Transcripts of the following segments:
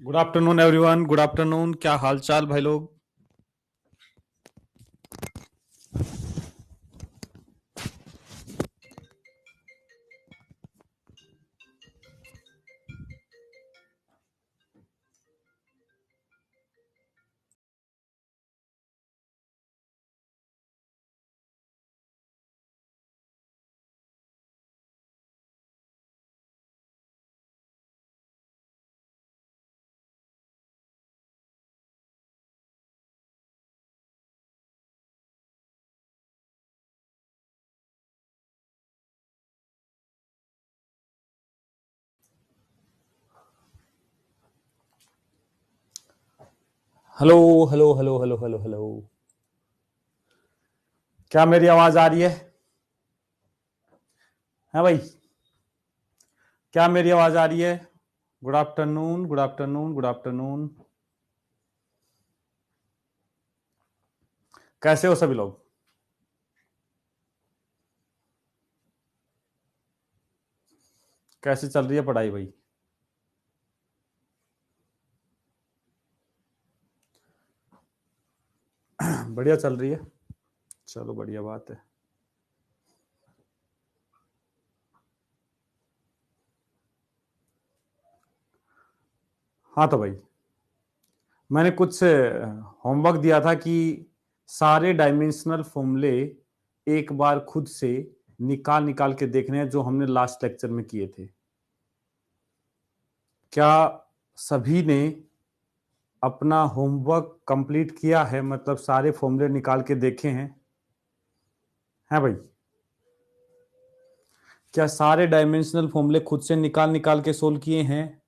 Good afternoon everyone. Good afternoon. क्या हाल चाल भाई लोग। Hello hello hello hello hello hello. क्या मेरी आवाज आ रही है भाई? क्या मेरी आवाज आ रही है? Good afternoon, good afternoon, good afternoon. कैसे हो सभी लोग? कैसे चल रही है पढ़ाई भाई? बढ़िया चल रही है। चलो बढ़िया बात है। हाँ तो भाई, मैंने कुछ होमवर्क दिया था कि सारे डायमेंशनल फॉर्मूले एक बार खुद से निकाल निकाल के देखने हैं, जो हमने लास्ट लेक्चर में किए थे। क्या सभी ने अपना होमवर्क कंप्लीट किया है? मतलब सारे फॉर्मूले निकाल के देखे हैं भाई? क्या सारे डायमेंशनल फॉर्मूले खुद से निकाल निकाल के सोल्व किए हैं?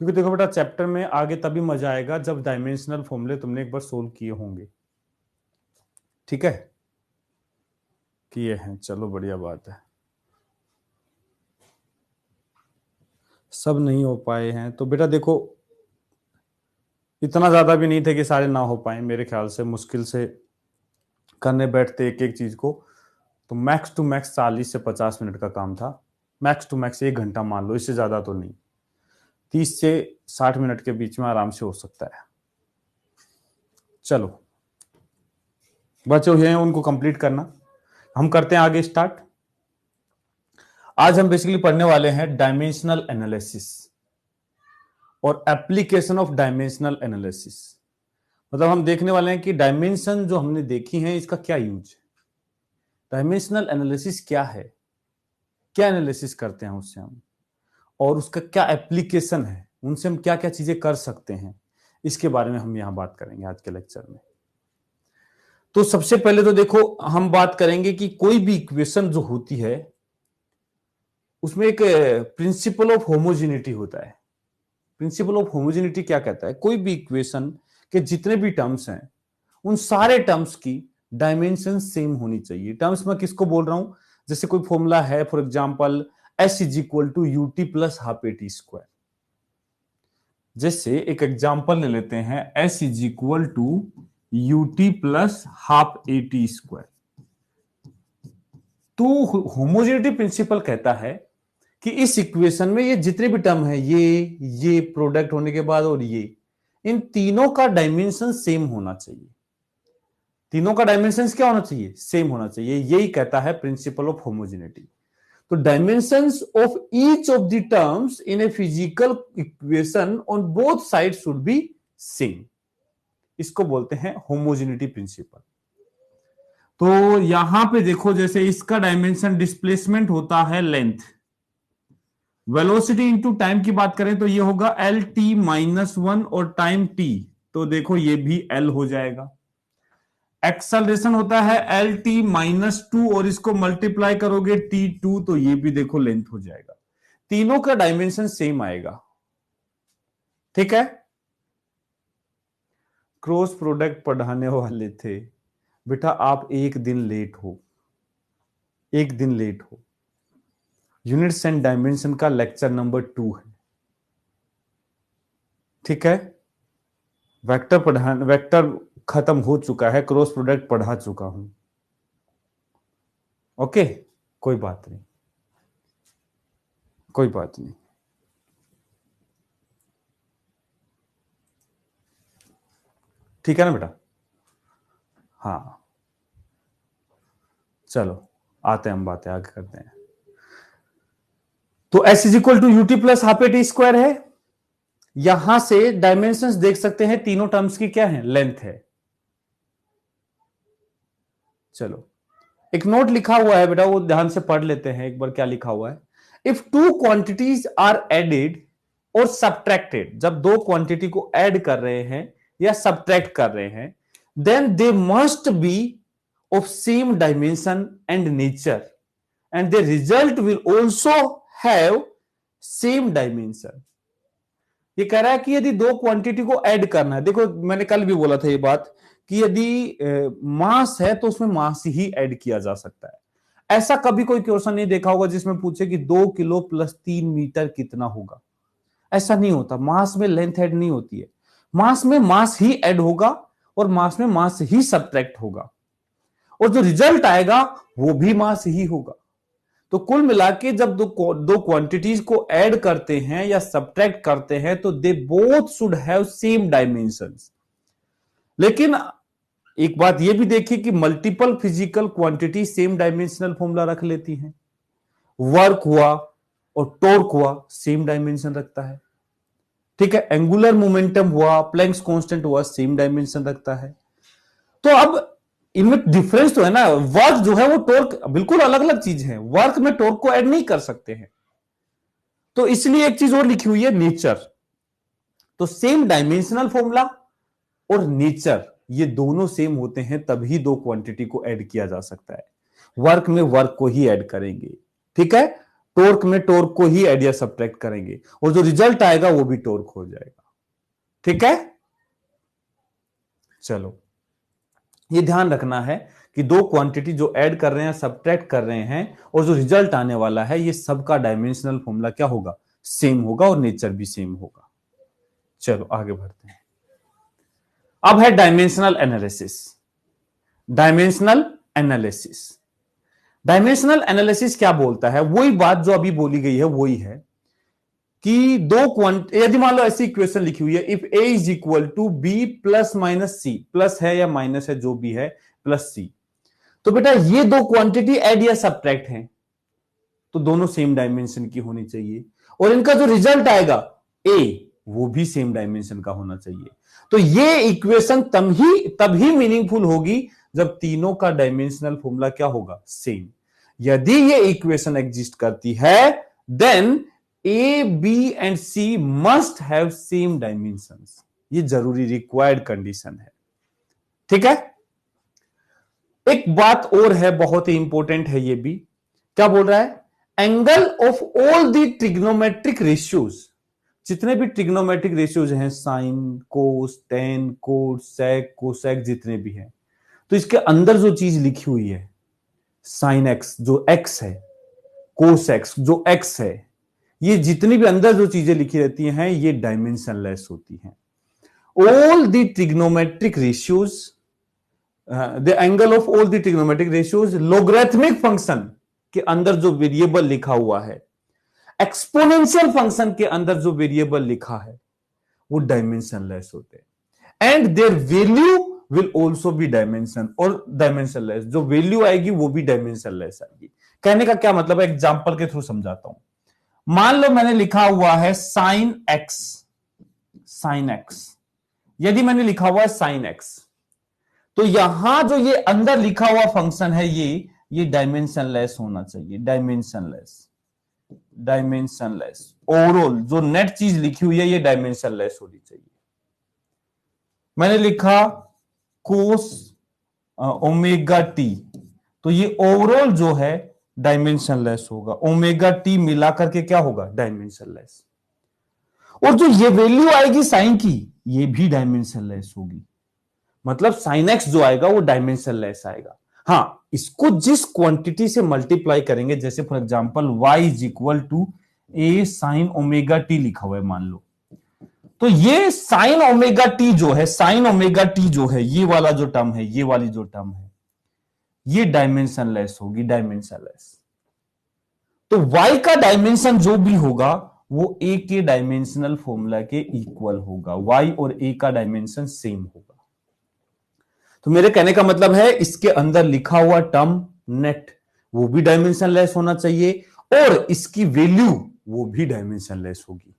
क्योंकि देखो बेटा, चैप्टर में आगे तभी मजा आएगा जब डायमेंशनल फॉर्मूले तुमने एक बार सोल्व किए होंगे। ठीक है, किए हैं, चलो बढ़िया बात है। सब नहीं हो पाए हैं तो बेटा देखो, इतना ज्यादा भी नहीं थे कि सारे ना हो पाए। मेरे ख्याल से मुश्किल से करने बैठते एक एक चीज को तो मैक्स टू मैक्स 40 से 50 मिनट का काम था। मैक्स टू मैक्स 1 घंटा मान लो, इससे ज्यादा तो नहीं। 30 से 60 मिनट के बीच में आराम से हो सकता है। चलो, बचे हुए हैं उनको कंप्लीट करना। हम करते हैं आगे स्टार्ट। आज हम बेसिकली पढ़ने वाले हैं डायमेंशनल एनालिसिस और एप्लीकेशन ऑफ डायमेंशनल एनालिसिस। मतलब हम देखने वाले हैं कि डायमेंशन जो हमने देखी हैं इसका क्या यूज है, डायमेंशनल एनालिसिस क्या है, क्या एनालिसिस करते हैं उससे हम, और उसका क्या एप्लीकेशन है, उनसे हम क्या क्या चीजें कर सकते हैं। इसके बारे में हम यहां बात करेंगे आज के लेक्चर में। तो सबसे पहले तो देखो, हम बात करेंगे कि कोई भी इक्वेशन जो होती है उसमें एक प्रिंसिपल ऑफ होमोजेनिटी होता है। प्रिंसिपल ऑफ होमोजेनिटी क्या कहता है? कोई भी इक्वेशन के जितने भी टर्म्स हैं उन सारे टर्म्स की डायमेंशन सेम होनी चाहिए। टर्म्स में किसको बोल रहा हूं? जैसे कोई फॉर्मूला है, for example S is equal to UT plus half A T square. जैसे एक एग्जांपल ले लेते हैं, S is equal to UT plus half A T square. तो होमोजेनिटी प्रिंसिपल कहता है कि इस इक्वेशन में ये जितने भी टर्म है, ये प्रोडक्ट होने के बाद और ये, इन तीनों का डायमेंशन सेम होना चाहिए। तीनों का डायमेंशन क्या होना चाहिए? सेम होना चाहिए। यही कहता है प्रिंसिपल ऑफ होमोजेनिटी। तो dimensions of each of the terms in a physical equation on both side should be same. इसको बोलते हैं होमोजेनिटी प्रिंसिपल। तो यहां पे देखो, जैसे इसका डायमेंशन डिस्प्लेसमेंट होता है लेंथ, वेलोसिटी इंटू टाइम की बात करें तो ये होगा एल टी माइनस वन, और टाइम टी तो देखो ये भी एल हो जाएगा। एक्सेलरेशन होता है एल टी माइनस टू, और इसको मल्टीप्लाई करोगे टी टू तो ये भी देखो लेंथ हो जाएगा। तीनों का डायमेंशन सेम आएगा। ठीक है। क्रॉस प्रोडक्ट पढ़ाने वाले थे बेटा, आप एक दिन लेट हो, एक दिन लेट हो। यूनिट्स एंड डायमेंशन का लेक्चर नंबर 2 है। ठीक है। वेक्टर पढ़ा, वेक्टर खत्म हो चुका है, क्रॉस प्रोडक्ट पढ़ा चुका हूं। ओके, कोई बात नहीं। कोई बात नहीं। ठीक है ना बेटा? हाँ चलो आते हैं, हम बातें आगे करते हैं। तो s is equal to UT plus half A T square है। यहां से डायमेंशंस देख सकते हैं, तीनों टर्म्स की क्या है, लेंथ है। चलो एक नोट लिखा हुआ है बेटा, वो ध्यान से पढ़ लेते हैं एक बार, क्या लिखा हुआ है। If two quantities are added और सब्ट्रैक्टेड, जब दो क्वांटिटी को ऐड कर रहे हैं या सब्ट्रैक्ट कर रहे हैं, then they must be of same dimension and nature and the result will also have same dimension. ये कह रहा है कि यदि दो क्वांटिटी को ऐड करना है, देखो मैंने कल भी बोला था ये बात कि यदि मास है तो उसमें मास ही ऐड किया जा सकता है। ऐसा कभी कोई क्वेश्चन नहीं देखा होगा जिसमें पूछे कि 2 किलो प्लस 3 मीटर कितना होगा। ऐसा नहीं होता, मास में लेंथ ऐड नहीं होती है, मास में मास ही ऐड होगा और मास में मास ही सब्ट्रैक्ट होगा, और जो रिजल्ट आएगा वो भी मास ही होगा। तो कुल मिला के जब दो क्वांटिटीज को ऐड करते हैं या सब्ट्रैक्ट करते हैं तो they both should have same dimensions. लेकिन एक बात यह भी देखिए कि multiple physical quantity same dimensional formula रख लेती हैं। वर्क हुआ और टॉर्क हुआ सेम डायमेंशन रखता है, ठीक है। एंगुलर मोमेंटम हुआ, प्लैंक्स कांस्टेंट हुआ, सेम डायमेंशन रखता है। तो अब इनमें डिफरेंस तो है ना, वर्क जो है वो टॉर्क बिल्कुल अलग अलग चीज है, वर्क में टॉर्क को ऐड नहीं कर सकते हैं। तो इसलिए एक चीज और लिखी हुई है, नेचर। तो सेम डायमेंशनल फॉर्मूला और नेचर ये दोनों सेम होते हैं तभी दो क्वांटिटी को ऐड किया जा सकता है। वर्क में वर्क को ही ऐड करेंगे, ठीक है, टॉर्क में टॉर्क को ही ऐड या सब्ट्रैक्ट करेंगे, और जो रिजल्ट आएगा वो भी टॉर्क हो जाएगा, ठीक है। चलो ये ध्यान रखना है कि दो क्वांटिटी जो ऐड कर रहे हैं, सब्ट्रैक्ट कर रहे हैं, और जो रिजल्ट आने वाला है ये सबका डायमेंशनल फॉर्मूला क्या होगा, सेम होगा, और नेचर भी सेम होगा। चलो आगे बढ़ते हैं। अब है dimensional analysis. Dimensional analysis, dimensional analysis क्या बोलता है, वही बात जो अभी बोली गई है वही है कि दो क्वांटिटी, यदि मान लो ऐसी इक्वेशन लिखी हुई है, if A is equal to B plus minus C, plus है या माइनस है जो भी है, प्लस सी, तो बेटा ये दो क्वांटिटी ऐड या सब्ट्रैक्ट हैं तो दोनों सेम डायमेंशन की होनी चाहिए, और इनका जो रिजल्ट आएगा ए वो भी सेम डायमेंशन का होना चाहिए। तो ये इक्वेशन तभी मीनिंगफुल होगी जब तीनों का डायमेंशनल फॉर्मूला क्या होगा, सेम। यदि ये इक्वेशन एग्जिस्ट करती है then A B and C must have same dimensions. ये जरूरी रिक्वायर्ड कंडीशन है, ठीक है। एक बात और है, बहुत ही इंपॉर्टेंट है ये भी, क्या बोल रहा है, angle of all the trigonometric ratios, जितने भी ट्रिग्नोमेट्रिक रेशियोज हैं, साइन, कोस, टेन, कोस, सेक, कोसेक, जितने भी हैं, तो इसके अंदर जो चीज लिखी हुई है, साइन एक्स जो एक्स है, कोस एक्स जो एक्स है, ये जितनी भी अंदर जो चीजें लिखी रहती हैं ये डायमेंशनलेस होती हैं। All the trigonometric ratios, the angle of all the trigonometric ratios, logarithmic function के अंदर जो वेरिएबल लिखा हुआ है, एक्सपोनेंशियल फंक्शन के अंदर जो वेरिएबल लिखा है, वो डायमेंशनलेस होते हैं, and their value will also be dimension, और डायमेंशनलेस जो वैल्यू आएगी वो भी डायमेंशनलेस आएगी। कहने का क्या मतलब है, एग्जांपल के थ्रू समझाता हूं। मान लो मैंने लिखा हुआ है साइन एक्स, साइन एक्स, यदि मैंने लिखा हुआ है साइन एक्स, तो यहां जो ये अंदर लिखा हुआ फंक्शन है ये डायमेंशनलेस होना चाहिए, डायमेंशनलेस, डायमेंशनलेस, ओवरऑल जो नेट चीज लिखी हुई है ये डायमेंशनलेस होनी चाहिए। मैंने लिखा कोस ओमेगा टी, तो ये ओवरऑल जो है डायमेंशनलेस होगा, ओमेगा टी मिलाकर के क्या होगा, डायमेंशनलेस। और जो ये वैल्यू आएगी साइन की ये भी डायमेंशनलेस होगी, मतलब साइन एक्स जो आएगा वो डायमेंशनलेस आएगा। हाँ, इसको जिस क्वांटिटी से मल्टीप्लाई करेंगे, जैसे for example y is equal to A sine omega T लिखा हुआ है मान लो, तो ये साइन ओमेगा टी जो है, साइन ओमेगा टी जो है, ये वाला जो टर्म है, ये वाली जो टर्म है, ये डायमेंशनलेस होगी, डायमेंशनलेस। तो y का डायमेंशन जो भी होगा वो a के डायमेंशनल फॉर्मूला के इक्वल होगा, y और a का डायमेंशन सेम होगा। तो मेरे कहने का मतलब है इसके अंदर लिखा हुआ टर्म नेट वो भी डायमेंशन लेस होना चाहिए और इसकी वैल्यू वो भी डायमेंशन लेस होगी।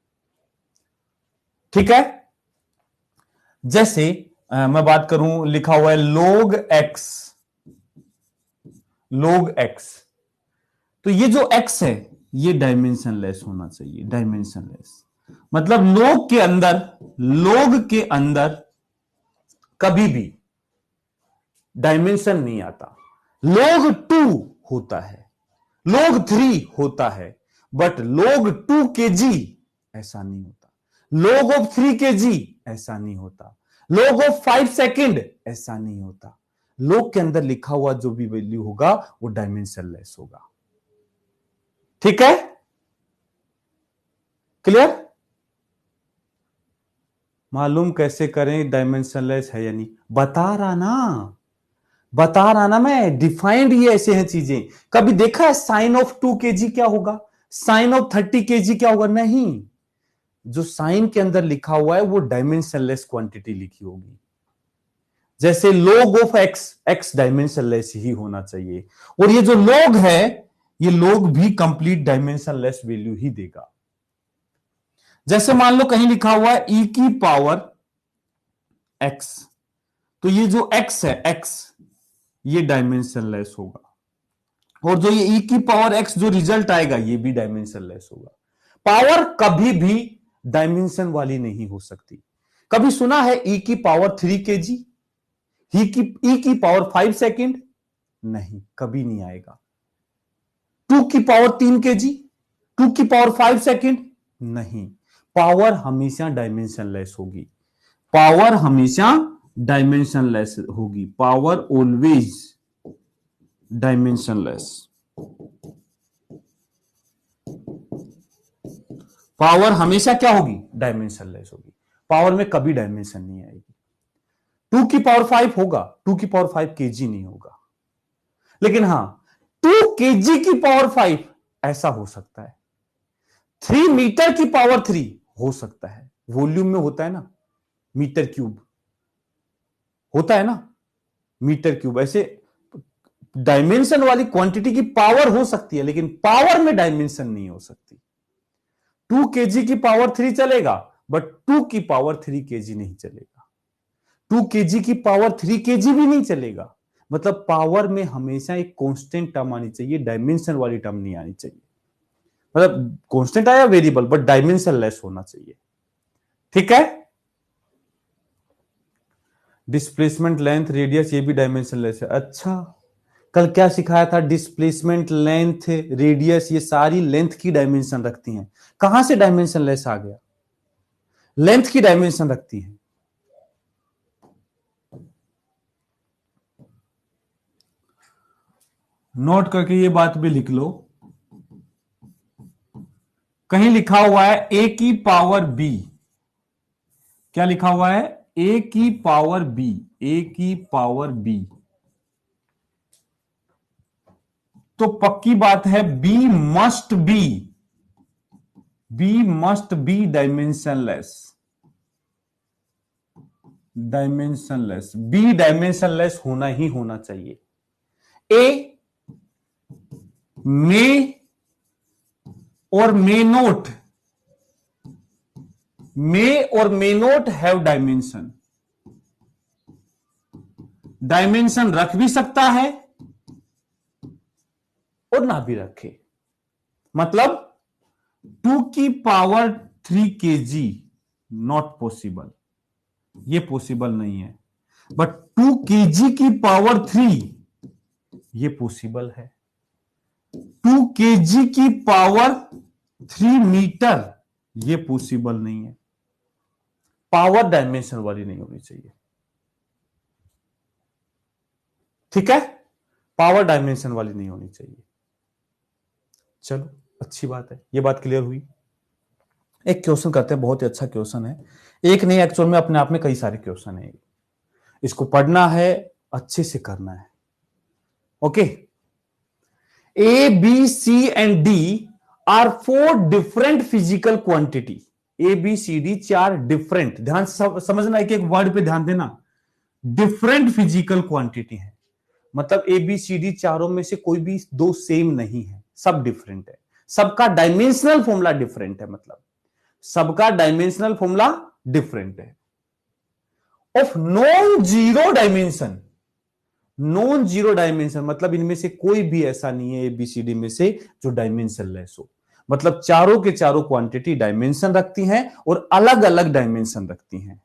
ठीक है, जैसे मैं बात करूं, लिखा हुआ है log x, तो ये जो x है ये डायमेंशन लेस होना चाहिए, डायमेंशन लेस मतलब log के अंदर कभी भी डायमेंशन नहीं आता। log 2 होता है, log 3 होता है, बट log 2 kg ऐसा नहीं होता, log of 3 kg ऐसा नहीं होता, log of 5 सेकेंड ऐसा नहीं होता। log के अंदर लिखा हुआ जो भी वैल्यू होगा वो डायमेंशन लेस होगा। ठीक है, क्लियर? मालूम कैसे करें डायमेंशन लेस है या नहीं? बता रहा ना मैं, डिफाइंड ये ऐसे हैं चीजें। कभी देखा है साइन ऑफ 2 kg क्या होगा, साइन ऑफ 30 kg क्या होगा? नहीं, जो साइन के अंदर लिखा हुआ है वो डायमेंशनलेस क्वांटिटी लिखी होगी। जैसे log ऑफ x डायमेंशनलेस ही होना चाहिए, और ये जो log है ये log भी कंप्लीट डायमेंशनलेस वैल्यू ही देगा। जैसे मान लो कहीं लिखा हुआ है e की पावर x, तो ये जो x है x ये डायमेंशनलेस होगा, और जो ये e की पावर x जो रिजल्ट आएगा ये भी डायमेंशनलेस होगा। पावर कभी भी डायमेंशन वाली नहीं हो सकती। कभी सुना है e की पावर 3 kg, e की पावर 5 सेकेंड? नहीं, कभी नहीं आएगा। 2 की पावर 3 kg, 2 की पावर 5 सेकेंड? नहीं, पावर हमेशा डायमेंशनलेस होगी, पावर हमेशा डायमेंशनलेस होगी, पावर ऑलवेज डायमेंशनलेस। पावर हमेशा क्या होगी? डायमेंशनलेस होगी, पावर में कभी डायमेंशन नहीं आएगी। 2 की पावर 5 होगा, 2 की पावर 5 kg नहीं होगा, लेकिन हां 2 kg की पावर 5 ऐसा हो सकता है, 3 मीटर की पावर 3 हो सकता है। वॉल्यूम में होता है ना, मीटर क्यूब होता है ना, मीटर क्यूब। ऐसे डायमेंशन वाली क्वांटिटी की पावर हो सकती है, लेकिन पावर में डायमेंशन नहीं हो सकती। 2 kg की पावर 3 चलेगा, बट 2 की पावर 3 kg नहीं चलेगा, 2 kg की पावर 3 kg भी नहीं चलेगा। मतलब पावर में हमेशा एक कांस्टेंट टर्म आनी चाहिए, डायमेंशन वाली टर्म नहीं आनी चाहिए। मतलब कांस्टेंट आया वेरिएबल, बट डायमेंशन लेस होना चाहिए। ठीक है, डिस्प्लेसमेंट लेंथ रेडियस ये भी डायमेंशन लेस है। अच्छा, कल क्या सिखाया था? डिस्प्लेसमेंट लेंथ रेडियस ये सारी लेंथ की डायमेंशन रखती हैं। कहां से डायमेंशन लेस आ गया? लेंथ की डायमेंशन रखती है। नोट करके ये बात भी लिख लो, कहीं लिखा हुआ है a की पावर b, क्या लिखा हुआ है? a की पावर b, a की पावर b, तो पक्की बात है b must be dimensionless, dimensionless, be dimensionless होना ही होना चाहिए। ए मे और may not have dimension, dimension रख भी सकता है और ना भी रखे। मतलब 2 की पावर 3 kg नॉट पॉसिबल, ये पॉसिबल नहीं है, बट 2 kg की पावर 3 ये पॉसिबल है। 2 kg की पावर 3 मीटर ये पॉसिबल नहीं है। पावर डायमेंशन वाली नहीं होनी चाहिए। ठीक है, पावर डायमेंशन वाली नहीं होनी चाहिए। चलो अच्छी बात है, ये बात क्लियर हुई। एक क्वेश्चन करते हैं, बहुत ही अच्छा क्वेश्चन है। एक नहीं, एक्चुअल में अपने आप में कई सारे क्वेश्चन है, इसको पढ़ना है, अच्छे से करना है। Okay, A B C and D are four different physical quantity. A B C D चार डिफरेंट, ध्यान से समझना, एक एक वर्ड पे ध्यान देना, डिफरेंट फिजिकल क्वांटिटी है। मतलब ए बी सी डी चारों में से कोई भी दो सेम नहीं है, सब डिफरेंट है, सबका डायमेंशनल फॉर्मूला डिफरेंट है, मतलब सबका डायमेंशनल फॉर्मूला डिफरेंट है। Of non zero dimension, non zero dimension मतलब इनमें से कोई भी ऐसा नहीं है एबीसीडी में से जो डायमेंशन लेस हो, मतलब चारों के चारों क्वांटिटी डायमेंशन रखती हैं और अलग अलग डायमेंशन रखती हैं,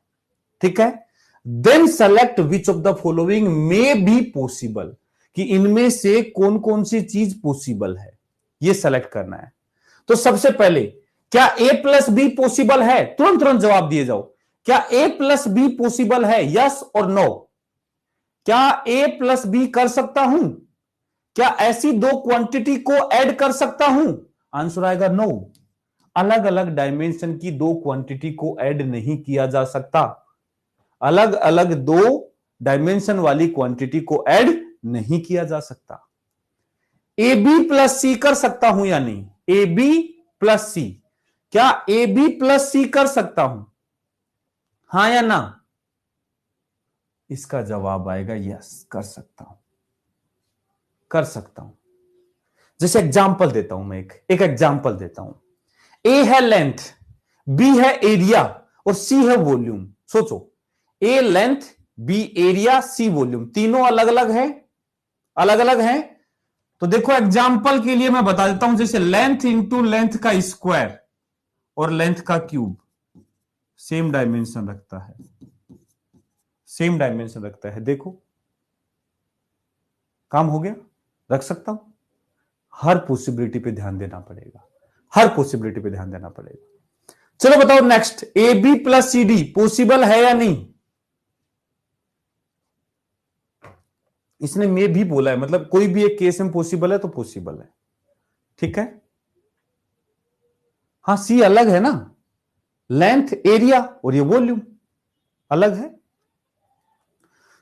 ठीक है। Then select which of the following may be possible, कि इनमें से कौन कौन सी चीज पॉसिबल है, ये सेलेक्ट करना है। तो सबसे पहले, क्या ए प्लस बी पॉसिबल है, तुरंत तुरंत जवाब दिए जाओ। क्या ए प्लस बी पॉसिबल है, यस और नो? क्या ए प्लस बी कर सकता हूं? क्या ऐसी दो क्वांटिटी को ऐड कर सकता हूं? आंसर आएगा नो। अलग अलग डायमेंशन की दो क्वांटिटी को ऐड नहीं किया जा सकता, अलग अलग दो डायमेंशन वाली क्वांटिटी को ऐड नहीं किया जा सकता। ए बी प्लस सी कर सकता हूं या नहीं? ए बी प्लस सी, क्या ए बी प्लस सी कर सकता हूं, हां या ना? इसका जवाब आएगा यस, कर सकता हूं, कर सकता हूं। जैसे एग्जाम्पल देता हूं, मैं एक एग्जाम्पल देता हूं। ए है लेंथ, बी है एरिया और सी है वॉल्यूम। सोचो, ए लेंथ, बी एरिया, सी वॉल्यूम, तीनों अलग अलग है, अलग अलग है। तो देखो एग्जाम्पल के लिए मैं बता देता हूं, जैसे लेंथ इंटू लेंथ का स्क्वायर और लेंथ का क्यूब सेम डायमेंशन रखता है, सेम डायमेंशन रखता है। देखो काम हो गया, रख सकता हूं। हर पॉसिबिलिटी पे ध्यान देना पड़ेगा, हर पॉसिबिलिटी पे ध्यान देना पड़ेगा। चलो बताओ next, A B plus C D possible है या नहीं? इसने मे भी बोला है, मतलब कोई भी एक केस में पॉसिबल है तो पॉसिबल है, ठीक है। हाँ सी अलग है ना, लेंथ एरिया और ये वॉल्यूम अलग है।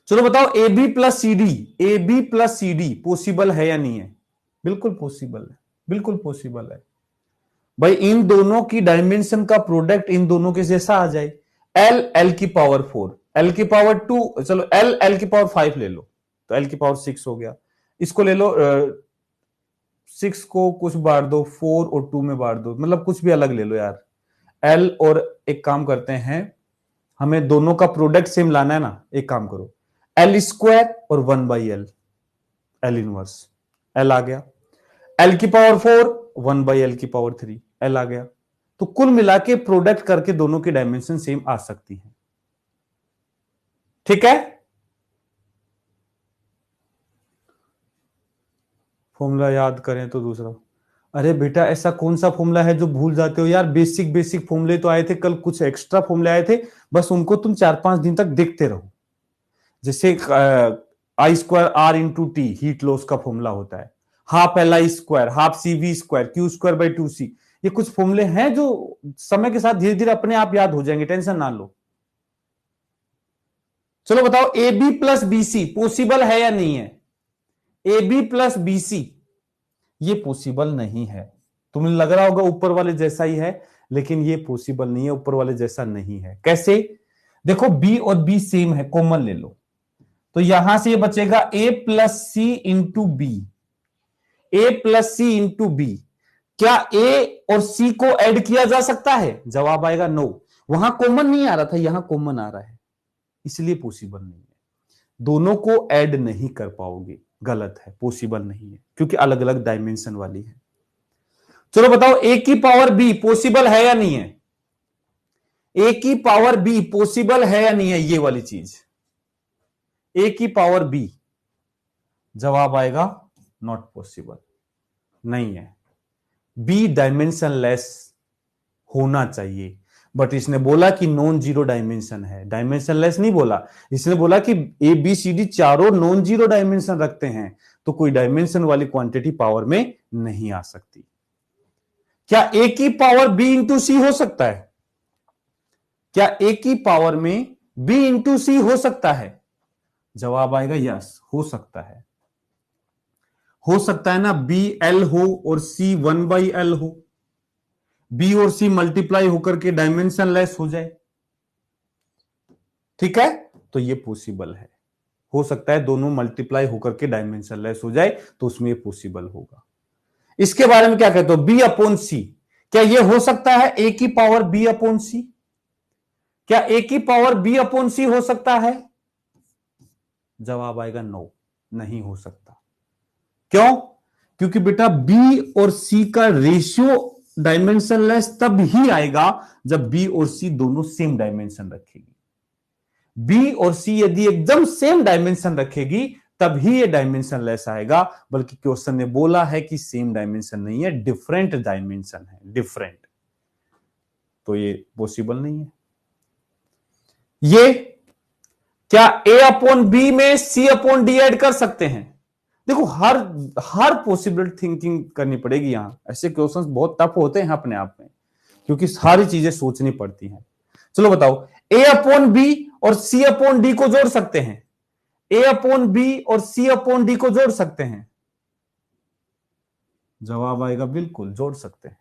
चलो बताओ A B plus C D, A B plus C D possible है या नहीं है? बिल्कुल पॉसिबल है, बिल्कुल पॉसिबल है भाई। इन दोनों की डायमेंशन का प्रोडक्ट इन दोनों के जैसा आ जाए, एल एल की पावर 4, एल की पावर 2, चलो एल एल की पावर 5 ले लो तो एल की पावर 6 हो गया। इसको ले लो, 6 को कुछ बांट दो, 4 और 2 में बांट दो, मतलब कुछ भी अलग ले लो यार। एल और एक काम करते हैं, हमें दोनों का प्रोडक्ट सेम लाना है ना, एक काम करो, एल स्क्वायर और 1/l, एल इनवर्स, एल आ गया। एल की पावर 4 1/l की पावर 3, एल आ गया। तो कुल मिला के प्रोडक्ट करके दोनों की डायमेंशन सेम आ सकती है, ठीक है। फॉर्मूला याद करें तो दूसरा, अरे बेटा ऐसा कौन सा फॉर्मूला है जो भूल जाते हो यार? बेसिक बेसिक फॉर्मूले तो आए थे कल, कुछ एक्स्ट्रा फॉर्मूले आए थे, बस उनको तुम 4-5 दिन तक देखते रहो। जैसे I square R into T heat loss का फॉर्मूला होता है, half L I square, half C V square, Q square by 2c। ये कुछ फॉर्मूले हैं जो समय के साथ धीरे धीरे अपने आप याद हो जाएंगे, टेंशन ना लो। चलो बताओ, A B plus B C possible है या नहीं है? A B plus B C ये पॉसिबल नहीं है। तुम्हें लग रहा होगा ऊपर वाले जैसा ही है, लेकिन ये पॉसिबल नहीं है, ऊपर वाले जैसा नहीं है। कैसे? देखो बी और बी सेम है, कॉमन ले लो, तो यहां से ये बचेगा ए प्लस सी इंटू बी, ए प्लस सी इंटू बी। क्या ए और सी को ऐड किया जा सकता है? जवाब आएगा नो। वहां कॉमन नहीं आ रहा था, यहां कॉमन आ रहा है, इसलिए पॉसिबल नहीं है। दोनों को ऐड नहीं कर पाओगे, गलत है, पॉसिबल नहीं है, क्योंकि अलग अलग डायमेंशन वाली है। चलो बताओ, ए की पावर बी पॉसिबल है या नहीं है? ए की पावर बी पॉसिबल है या नहीं है? ये वाली चीज ए की पावर बी, जवाब आएगा नॉट पॉसिबल, नहीं है। बी डायमेंशन लेस होना चाहिए, बट इसने बोला कि नॉन जीरो डायमेंशन है, डायमेंशन लेस नहीं बोला। इसने बोला कि ए बी सी डी चारों नॉन जीरो डायमेंशन रखते हैं, तो कोई डायमेंशन वाली क्वांटिटी पावर में नहीं आ सकती। क्या ए की पावर बी इंटू सी हो सकता है? क्या ए की पावर में बी इंटू सी हो सकता है? जवाब आएगा यस, हो सकता है, हो सकता है ना बी एल हो और सी 1/L हो, बी और सी मल्टीप्लाई होकर के डायमेंशन लेस हो जाए। ठीक है, तो ये पॉसिबल है, हो सकता है दोनों मल्टीप्लाई होकर के डायमेंशन लेस हो जाए, तो उसमें पॉसिबल होगा। इसके बारे में क्या कहते हो, बी अपॉन सी, क्या ये हो सकता है ए की पावर बी अपॉन सी? क्या ए की पावर बी अपॉन सी हो सकता है? जवाब आएगा नो, नहीं हो सकता। क्यों? क्योंकि बेटा बी और सी का रेशियो डायमेंशनलेस तब ही आएगा जब बी और सी दोनों सेम डायमेंशन रखेगी। बी और सी यदि एकदम सेम डायमेंशन रखेगी तभी ये डायमेंशन लेस आएगा, बल्कि क्वेश्चन ने बोला है कि सेम डायमेंशन नहीं है, डिफरेंट डायमेंशन है, डिफरेंट, तो ये पॉसिबल नहीं है। ये क्या ए अपॉन बी में सी अपॉन डी ऐड कर सकते हैं? देखो हर पॉसिबल थिंकिंग करनी पड़ेगी यहां, ऐसे क्वेश्चंस बहुत टफ होते हैं अपने आप में, क्योंकि सारी चीजें सोचनी पड़ती हैं। चलो बताओ, ए अपॉन बी और सी अपॉन डी को जोड़ सकते हैं? ए अपॉन बी और सी अपॉन डी को जोड़ सकते हैं? जवाब आएगा बिल्कुल जोड़ सकते हैं।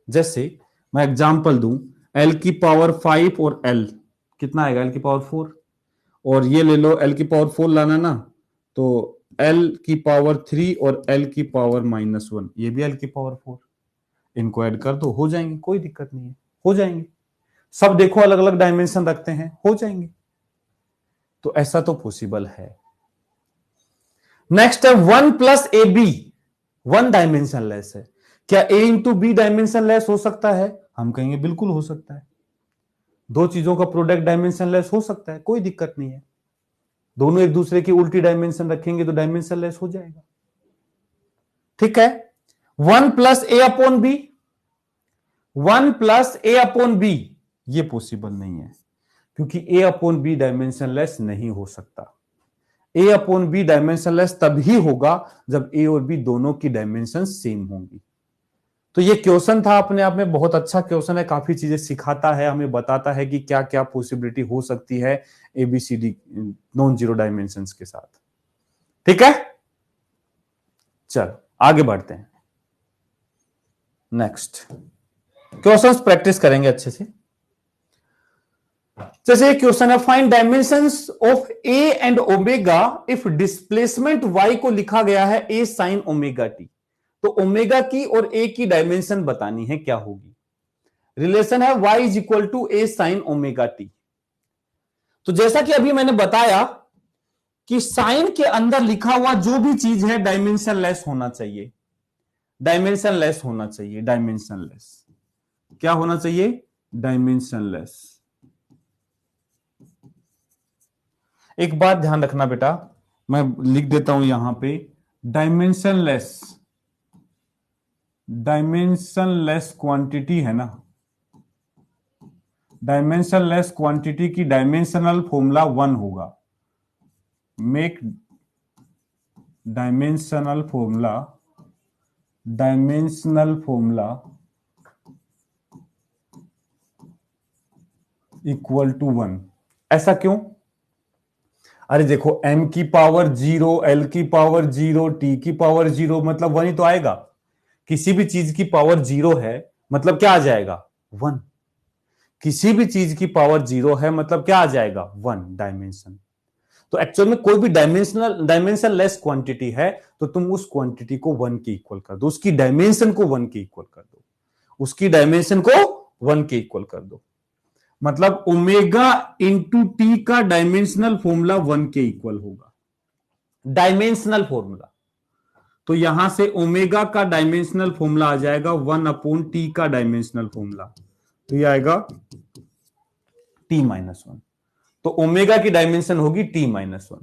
जैसे मैं एग्जांपल दूं, एल की पावर 5 और एल कितना आएगा, एल की पावर 4, और ये ले लो एल की पावर 4 लाना ना, तो एल की पावर 3 और एल की पावर -1, ये भी एल की पावर 4, इनको ऐड कर दो, हो जाएंगे, कोई दिक्कत नहीं है, हो जाएंगे। सब देखो अलग अलग डायमेंशन रखते हैं, हो जाएंगे, तो ऐसा तो पॉसिबल है। नेक्स्ट है 1 plus A B, 1 dimensionless है, क्या A into B dimensionless हो सकता है? हम कहेंगे बिल्कुल हो सकता है, दो चीजों का प्रोडक्ट डायमेंशन लेस हो सकता है, कोई दिक्कत नहीं है, दोनों एक दूसरे की उल्टी डायमेंशन रखेंगे तो डायमेंशन लेस हो जाएगा। ठीक है, 1 प्लस ए अपॉन बी, 1 प्लस ए अपॉन बी, ये पॉसिबल नहीं है, क्योंकि ए अपॉन बी डायमेंशन लेस नहीं हो सकता। ए अपॉन बी डायमेंशन लेस तभी होगा जब ए और बी दोनों की डायमेंशन सेम होंगी। तो ये क्वेश्चन था अपने आप में बहुत अच्छा क्वेश्चन है, काफी चीजें सिखाता है, हमें बताता है कि क्या क्या पॉसिबिलिटी हो सकती है एबीसीडी नॉन जीरो डायमेंशंस के साथ। ठीक है, चलो आगे बढ़ते हैं, नेक्स्ट क्वेश्चंस प्रैक्टिस करेंगे अच्छे से। जैसे एक क्वेश्चन है, find dimensions of A and omega if displacement Y को लिखा गया है ए साइन ओमेगा टी, तो ओमेगा की और ए की डायमेंशन बतानी है, क्या होगी? रिलेशन है y is equal to A sine omega T. तो जैसा कि अभी मैंने बताया कि साइन के अंदर लिखा हुआ जो भी चीज है डायमेंशन लेस होना चाहिए, डायमेंशन लेस होना चाहिए, डायमेंशन लेस क्या होना चाहिए? Dimension less. एक बात ध्यान रखना बेटा, मैं लिख देता हूं यहां पे, dimensionless, dimensionless quantity है ना, डायमेंशन लेस क्वांटिटी की डायमेंशनल फॉर्मूला 1 होगा। Make dimensional formula, dimensional formula equal to 1। ऐसा क्यों? अरे देखो m की पावर 0, l की पावर 0, t की पावर 0, मतलब 1 ही तो आएगा। किसी भी चीज की पावर 0 है मतलब क्या आ जाएगा? 1। किसी भी चीज की पावर 0 है मतलब क्या आ जाएगा? 1 डायमेंशन। तो एक्चुअल में कोई भी डायमेंशन लेस क्वांटिटी है तो तुम उस क्वांटिटी को 1 के इक्वल कर दो, उसकी डायमेंशन को 1 के इक्वल कर दो, उसकी डायमेंशन को 1 के इक्वल कर दो। मतलब ओमेगा इंटू टी का डायमेंशनल फॉर्मूला 1 के इक्वल होगा, डायमेंशनल फॉर्मूला। तो यहां से ओमेगा का डायमेंशनल फॉर्मूला आ जाएगा 1 अपॉन टी का डायमेंशनल फॉर्मूला, तो ये आएगा t-1। तो ओमेगा की डायमेंशन होगी t-1।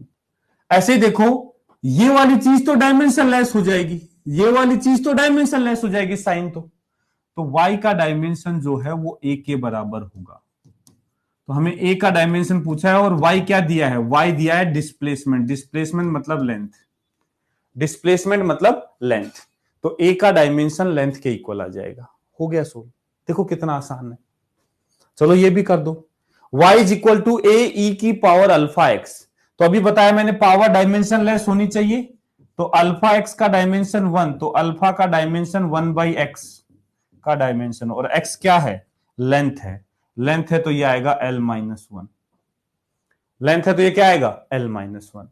ऐसे ही देखो, ये वाली चीज तो डायमेंशन लेस हो जाएगी, ये वाली चीज तो डायमेंशन लेस हो जाएगी, साइन तो y का डायमेंशन जो है वो a के बराबर होगा। तो हमें a का डायमेंशन पूछा है और y क्या दिया है? y दिया है डिस्प्लेसमेंट, डिस्प्लेसमेंट मतलब लेंथ, डिस्प्लेसमेंट मतलब लेंथ, तो a का डायमेंशन लेंथ के इक्वल आ जाएगा। हो गया सोल्व, देखो कितना आसान है। चलो ये भी कर दो, y इज इक्वल टू ए ई की पावर अल्फा एक्स। तो अभी बताया मैंने पावर डायमेंशन लेस होनी चाहिए, तो अल्फा एक्स का डायमेंशन 1, तो अल्फा का डायमेंशन 1/x का डायमेंशन, और x क्या है, लेंथ है, लेंथ है तो ये आएगा l-1, लेंथ है तो ये क्या आएगा l-1।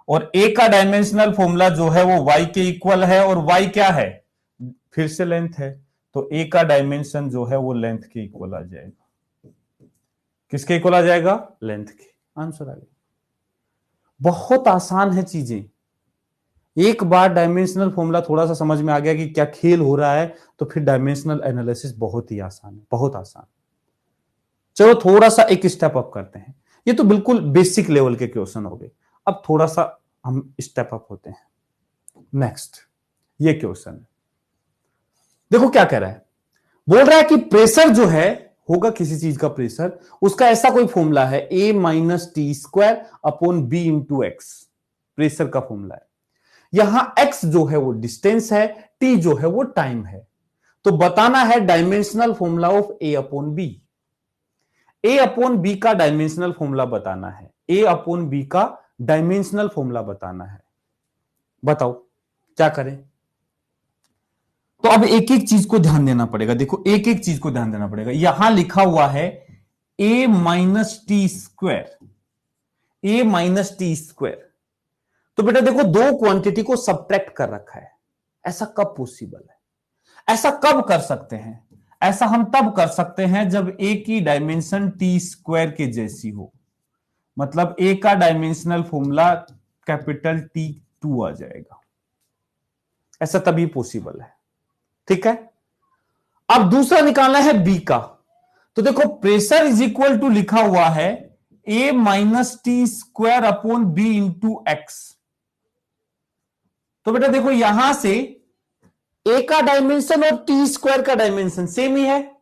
और a का डायमेंशनल फॉर्मूला जो है वो y के इक्वल है, और y क्या है, फिर से लेंथ है, तो a का डायमेंशन जो है वो लेंथ के इक्वल आ जाएगा। किसके इक्वल आ जाएगा, लेंथ के। आंसर आ गया। बहुत आसान है चीजें। एक बार डायमेंशनल फॉर्मूला थोड़ा सा समझ में आ गया कि क्या खेल हो रहा है, तो फिर डायमेंशनल एनालिसिस बहुत ही आसान है, बहुत आसान। चलो थोड़ा सा एक स्टेप अप करते हैं। ये तो बिल्कुल बेसिक लेवल के क्वेश्चन हो गए। अब थोड़ा सा हम स्टेप अप होते हैं। नेक्स्ट ये क्वेश्चन है, देखो क्या कह रहा है, बोल रहा है कि प्रेशर जो है होगा किसी चीज का प्रेशर, उसका ऐसा कोई फॉर्मूला है a-t² upon b into x, pressure का फॉर्मूला है। यहां x जो है वो डिस्टेंस है, t जो है वो टाइम है। तो बताना है dimensional formula of a upon b। a upon b का डायमेंशनल फॉर्मूला बताना है, a अपॉन b का डायमेंशनल फॉर्मूला बताना है। बताओ क्या करें। तो अब एक एक चीज को ध्यान देना पड़ेगा। देखो एक एक चीज को ध्यान देना पड़ेगा। यहां लिखा हुआ है a-t², a-t²। तो बेटा देखो दो क्वांटिटी को सब्ट्रैक्ट कर रखा है, ऐसा कब पॉसिबल है, ऐसा कब कर सकते हैं, ऐसा हम तब कर सकते हैं जब a की डायमेंशन t² के जैसी हो। मतलब a का डायमेंशनल फॉर्मूला कैपिटल T2 आ जाएगा, ऐसा तभी पॉसिबल है। ठीक है। अब दूसरा निकालना है बी का। तो देखो प्रेशर इज इक्वल टू लिखा हुआ है a-t² upon b into x. तो बेटा देखो यहां से a का डायमेंशन और t² का डायमेंशन सेम ही है,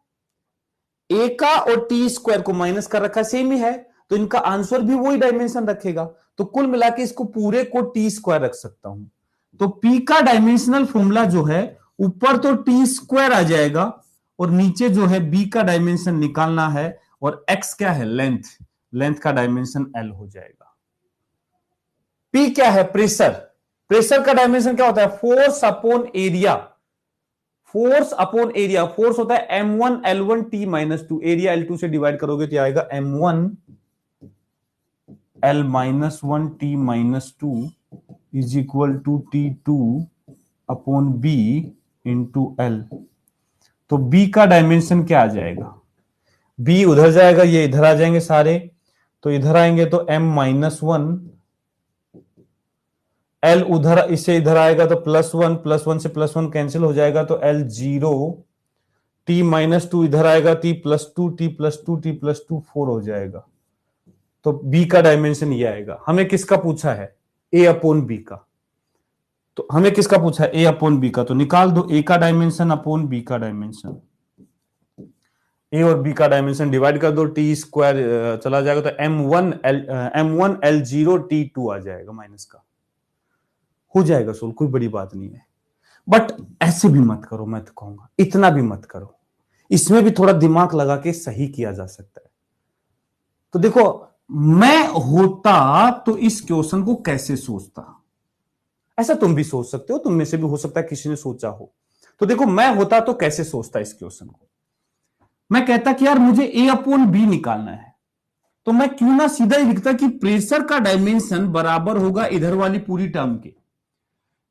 a का और t² को माइनस कर रखा सेम ही है, तो इनका आंसर भी वही डायमेंशन रखेगा। तो कुल मिला के इसको पूरे को t² रख सकता हूं। तो p का डायमेंशनल फॉर्मूला जो है ऊपर तो t² आ जाएगा, और नीचे जो है b का डायमेंशन निकालना है, और x क्या है, लेंथ, लेंथ का डायमेंशन l हो जाएगा। p क्या है, प्रेशर, प्रेशर का डायमेंशन क्या होता है, force upon area, force upon area, force होता है m1L1T-2, एरिया L2 से डिवाइड करोगे तो आएगा m1L-1T-2 is equal to T2 upon B into L। तो B का डायमेंशन क्या आ जाएगा, B उधर जाएगा, ये इधर आ जाएंगे सारे, तो इधर आएंगे तो m-1, L उधर इसे इधर आएगा तो +1, +1 से +1 कैंसिल हो जाएगा तो L0, T-2 इधर आएगा, T+2, T+2, T+2 4 हो जाएगा। तो B का डायमेंशन ये आएगा। हमें किसका पूछा है, A अपॉन B का। तो हमें किसका पूछा है, A अपॉन B का, तो निकाल दो A का डायमेंशन अपॉन B का डायमेंशन। A और B का डायमेंशन डिवाइड कर दो, t² चला जाएगा तो m1L0T2 आ जाएगा माइनस का, हो जाएगा सोल्व, कोई बड़ी बात नहीं है। बट ऐसे भी मत करो, मैं तो कहूंगा इतना भी मत करो, इसमें भी थोड़ा दिमाग लगा के सही किया जा सकता है। तो देखो मैं होता तो इस क्वेश्चन को कैसे सोचता, ऐसा तुम भी सोच सकते हो, तुम में से भी हो सकता है किसी ने सोचा हो। तो देखो मैं होता तो कैसे सोचता इस क्वेश्चन को, मैं कहता कि यार मुझे A अपॉन B निकालना है, तो मैं क्यों ना सीधा ही लिखता कि प्रेशर का डायमेंशन बराबर होगा इधर वाली पूरी टर्म के।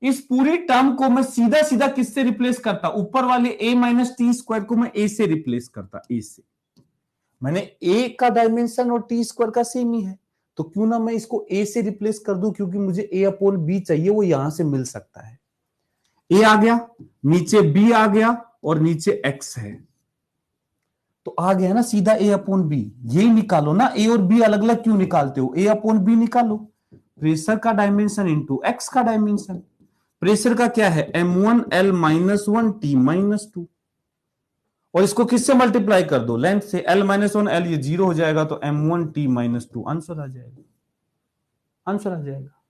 इस पूरी टर्म को मैं सीधा सीधा किससे रिप्लेस करता, ऊपर वाले a-t² को मैं a से रिप्लेस करता, a से। मैंने a का डायमेंशन और t² का सेम ही है, तो क्यों ना मैं इसको a से रिप्लेस कर दूं, क्योंकि मुझे a अपॉन b चाहिए, वो यहां से मिल सकता है। a आ गया, नीचे b आ गया, और नीचे x है, तो आ गया ना सीधा a अपॉन बी। यही निकालो ना, a और b अलग अलग क्यों निकालते हो, a अपॉन बी निकालो, प्रेशर का डायमेंशन इंटू एक्स का डायमेंशन। प्रेशर का क्या है, m1L-1T-2, और इसको किससे मल्टीप्लाई कर दो, लेंथ से, L-1 L ये 0 हो जाएगा, तो m1T-2 आंसर आ जाएगा, आंसर आ जाएगा।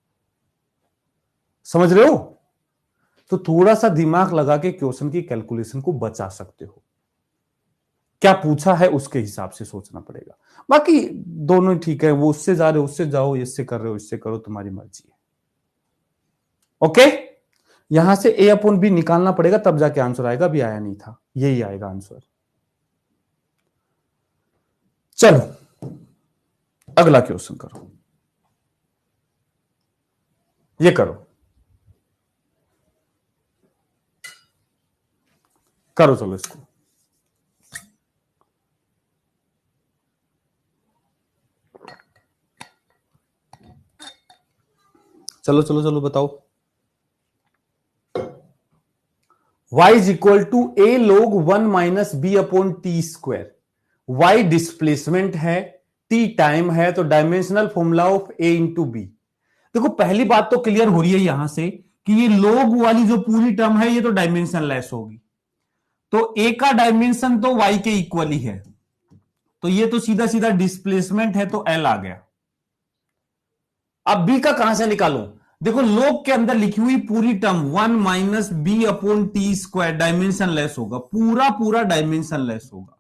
समझ रहे हो। तो थोड़ा सा दिमाग लगा के क्वेश्चन की कैलकुलेशन को बचा सकते हो, क्या पूछा है उसके हिसाब से सोचना पड़ेगा। बाकी दोनों ठीक है, वो उससे जा रहे हो उससे जाओ, इससे कर रहे हो इससे करो, तुम्हारी मर्जी है। ओके, यहां से ए अपॉन बी निकालना पड़ेगा, तब जाके आंसर आएगा, भी आया नहीं था, यही आएगा आंसर। चलो अगला क्वेश्चन करो, ये करो, करो चलो इसको। चलो चलो चलो बताओ। y is equal to A log 1 minus B upon T square. y displacement है, t टाइम है, तो dimensional formula of a into B. देखो पहली बात तो क्लियर हो रही है यहां से कि ये log वाली जो पूरी टर्म है ये तो डायमेंशन लेस होगी, तो a का डायमेंशन तो y के इक्वल ही है, तो ये तो सीधा सीधा डिस्प्लेसमेंट है, तो l आ गया। अब b का कहां से निकालूं? देखो log के अंदर लिखी हुई पूरी term 1 minus B upon T square dimensionless होगा, पूरा पूरा डायमेंशन लेस होगा,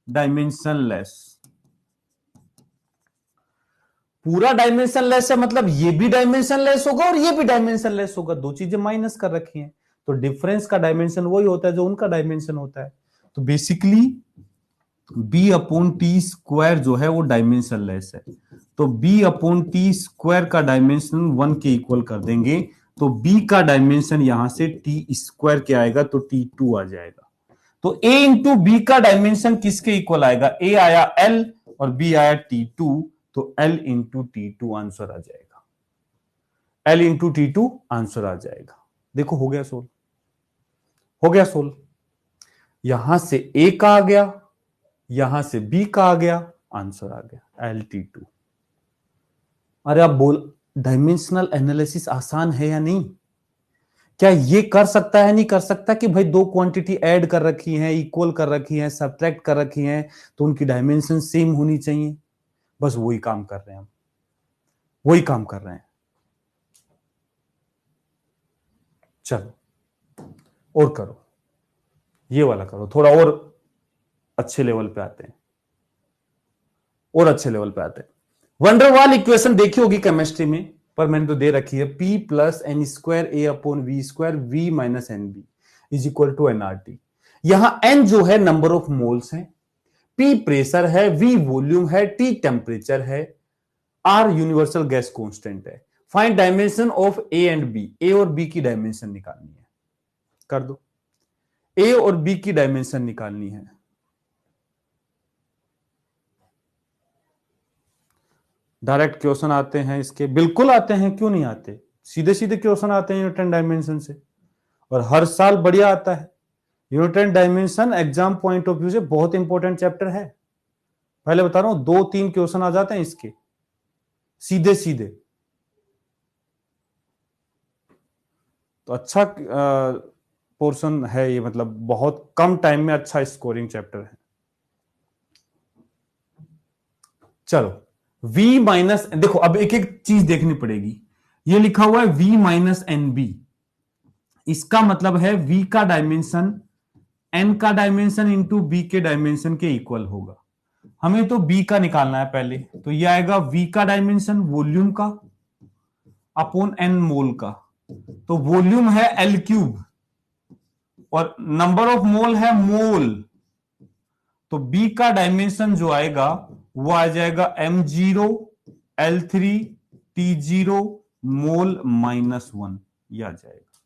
डायमेंशन लेस, पूरा डायमेंशन लेस है, मतलब ये भी डायमेंशन लेस होगा और ये भी डायमेंशन लेस होगा, दो चीजें माइनस कर रखी हैं, तो डिफरेंस का डायमेंशन वही होता है जो उनका डायमेंशन होता है। तो basically b upon T square जो है वो डायमेंशन लेस है, तो b अपॉन टी स्क्वायर का डायमेंशन 1 के इक्वल कर देंगे, तो b का डायमेंशन यहां से टी स्क्वायर के आएगा, तो t2 आ जाएगा। तो a इंटू बी का डायमेंशन किसके इक्वल आएगा? a आया l और b आया t2, तो l इंटू t2 आंसर आ जाएगा, l इंटू t2 आंसर आ जाएगा। देखो हो गया सोल्व, हो गया सोल्व, यहां से a का आ गया, यहां से b का आ गया, आंसर आ गया LT2। अरे आप बोल, डायमेंशनल एनालिसिस आसान है या नहीं? क्या ये कर सकता है, नहीं कर सकता कि भाई दो क्वांटिटी ऐड कर रखी हैं, इक्वल कर रखी हैं, सब्ट्रैक्ट कर रखी हैं, तो उनकी डायमेंशन सेम होनी चाहिए। बस वही काम कर रहे हैं हम, वही काम कर रहे हैं। चलो और करो, ये वाला करो, थोड़ा और अच्छे लेवल पे आते हैं, और अच्छे लेवल पे आते हैं। वंडरवाल इक्वेशन देखी होगी केमिस्ट्री में, पर मैंने तो दे रखी है, P plus N square A upon V square V minus N B is equal to NRT. यहां n जो है नंबर ऑफ मोल्स है, P प्रेशर है, V वॉल्यूम है, T टेम्परेचर है, R यूनिवर्सल गैस कांस्टेंट है। Find dimension of A and B, A और B की डायमेंशन निकालनी है, कर दो। A और B की डायमेंशन निकालनी है। डायरेक्ट क्वेश्चन आते हैं इसके, बिल्कुल आते हैं, क्यों नहीं आते, सीधे सीधे क्वेश्चन आते हैं न्यूटन डायमेंशन से, और हर साल बढ़िया आता है। Newton dimension exam point of view से बहुत इंपॉर्टेंट चैप्टर है, पहले बता रहा हूं, 2-3 क्वेश्चन आ जाते हैं इसके सीधे सीधे, तो अच्छा पोर्शन है ये, मतलब बहुत कम टाइम में अच्छा स्कोरिंग चैप्टर है। चलो v माइनस, देखो अब एक एक चीज देखनी पड़ेगी, ये लिखा हुआ है v माइनस एन बी, इसका मतलब है v का डायमेंशन n का डायमेंशन इंटू b के डायमेंशन के इक्वल होगा। हमें तो b का निकालना है पहले, तो ये आएगा v का डायमेंशन वॉल्यूम का अपॉन n मोल का, तो वॉल्यूम है l क्यूब और नंबर ऑफ मोल है मोल, तो b का डायमेंशन जो आएगा वो आ जाएगा m0 l3 t0 मोल -1, ये आ जाएगा।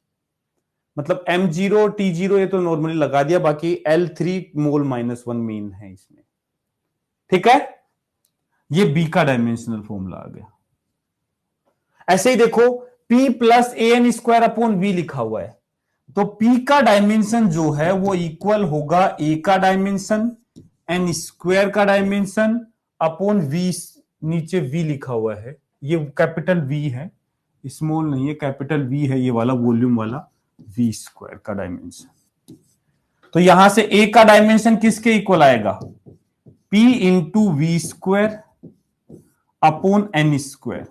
मतलब m0 t0 ये तो नॉर्मली लगा दिया, बाकी l3 मोल -1 मीन है इसमें, ठीक है। ये b का डायमेंशनल फॉर्मूला आ गया। ऐसे ही देखो p plus A N square upon V लिखा हुआ है, तो p का डायमेंशन जो है वो इक्वल होगा a का डायमेंशन एन स्क्वायर का डायमेंशन अपॉन v, नीचे v लिखा हुआ है, ये कैपिटल v है, स्मॉल नहीं है, कैपिटल v है ये वाला, वॉल्यूम वाला v स्क्वायर का डायमेंशन। तो यहां से a का डायमेंशन किसके इक्वल आएगा? p into V square upon N square.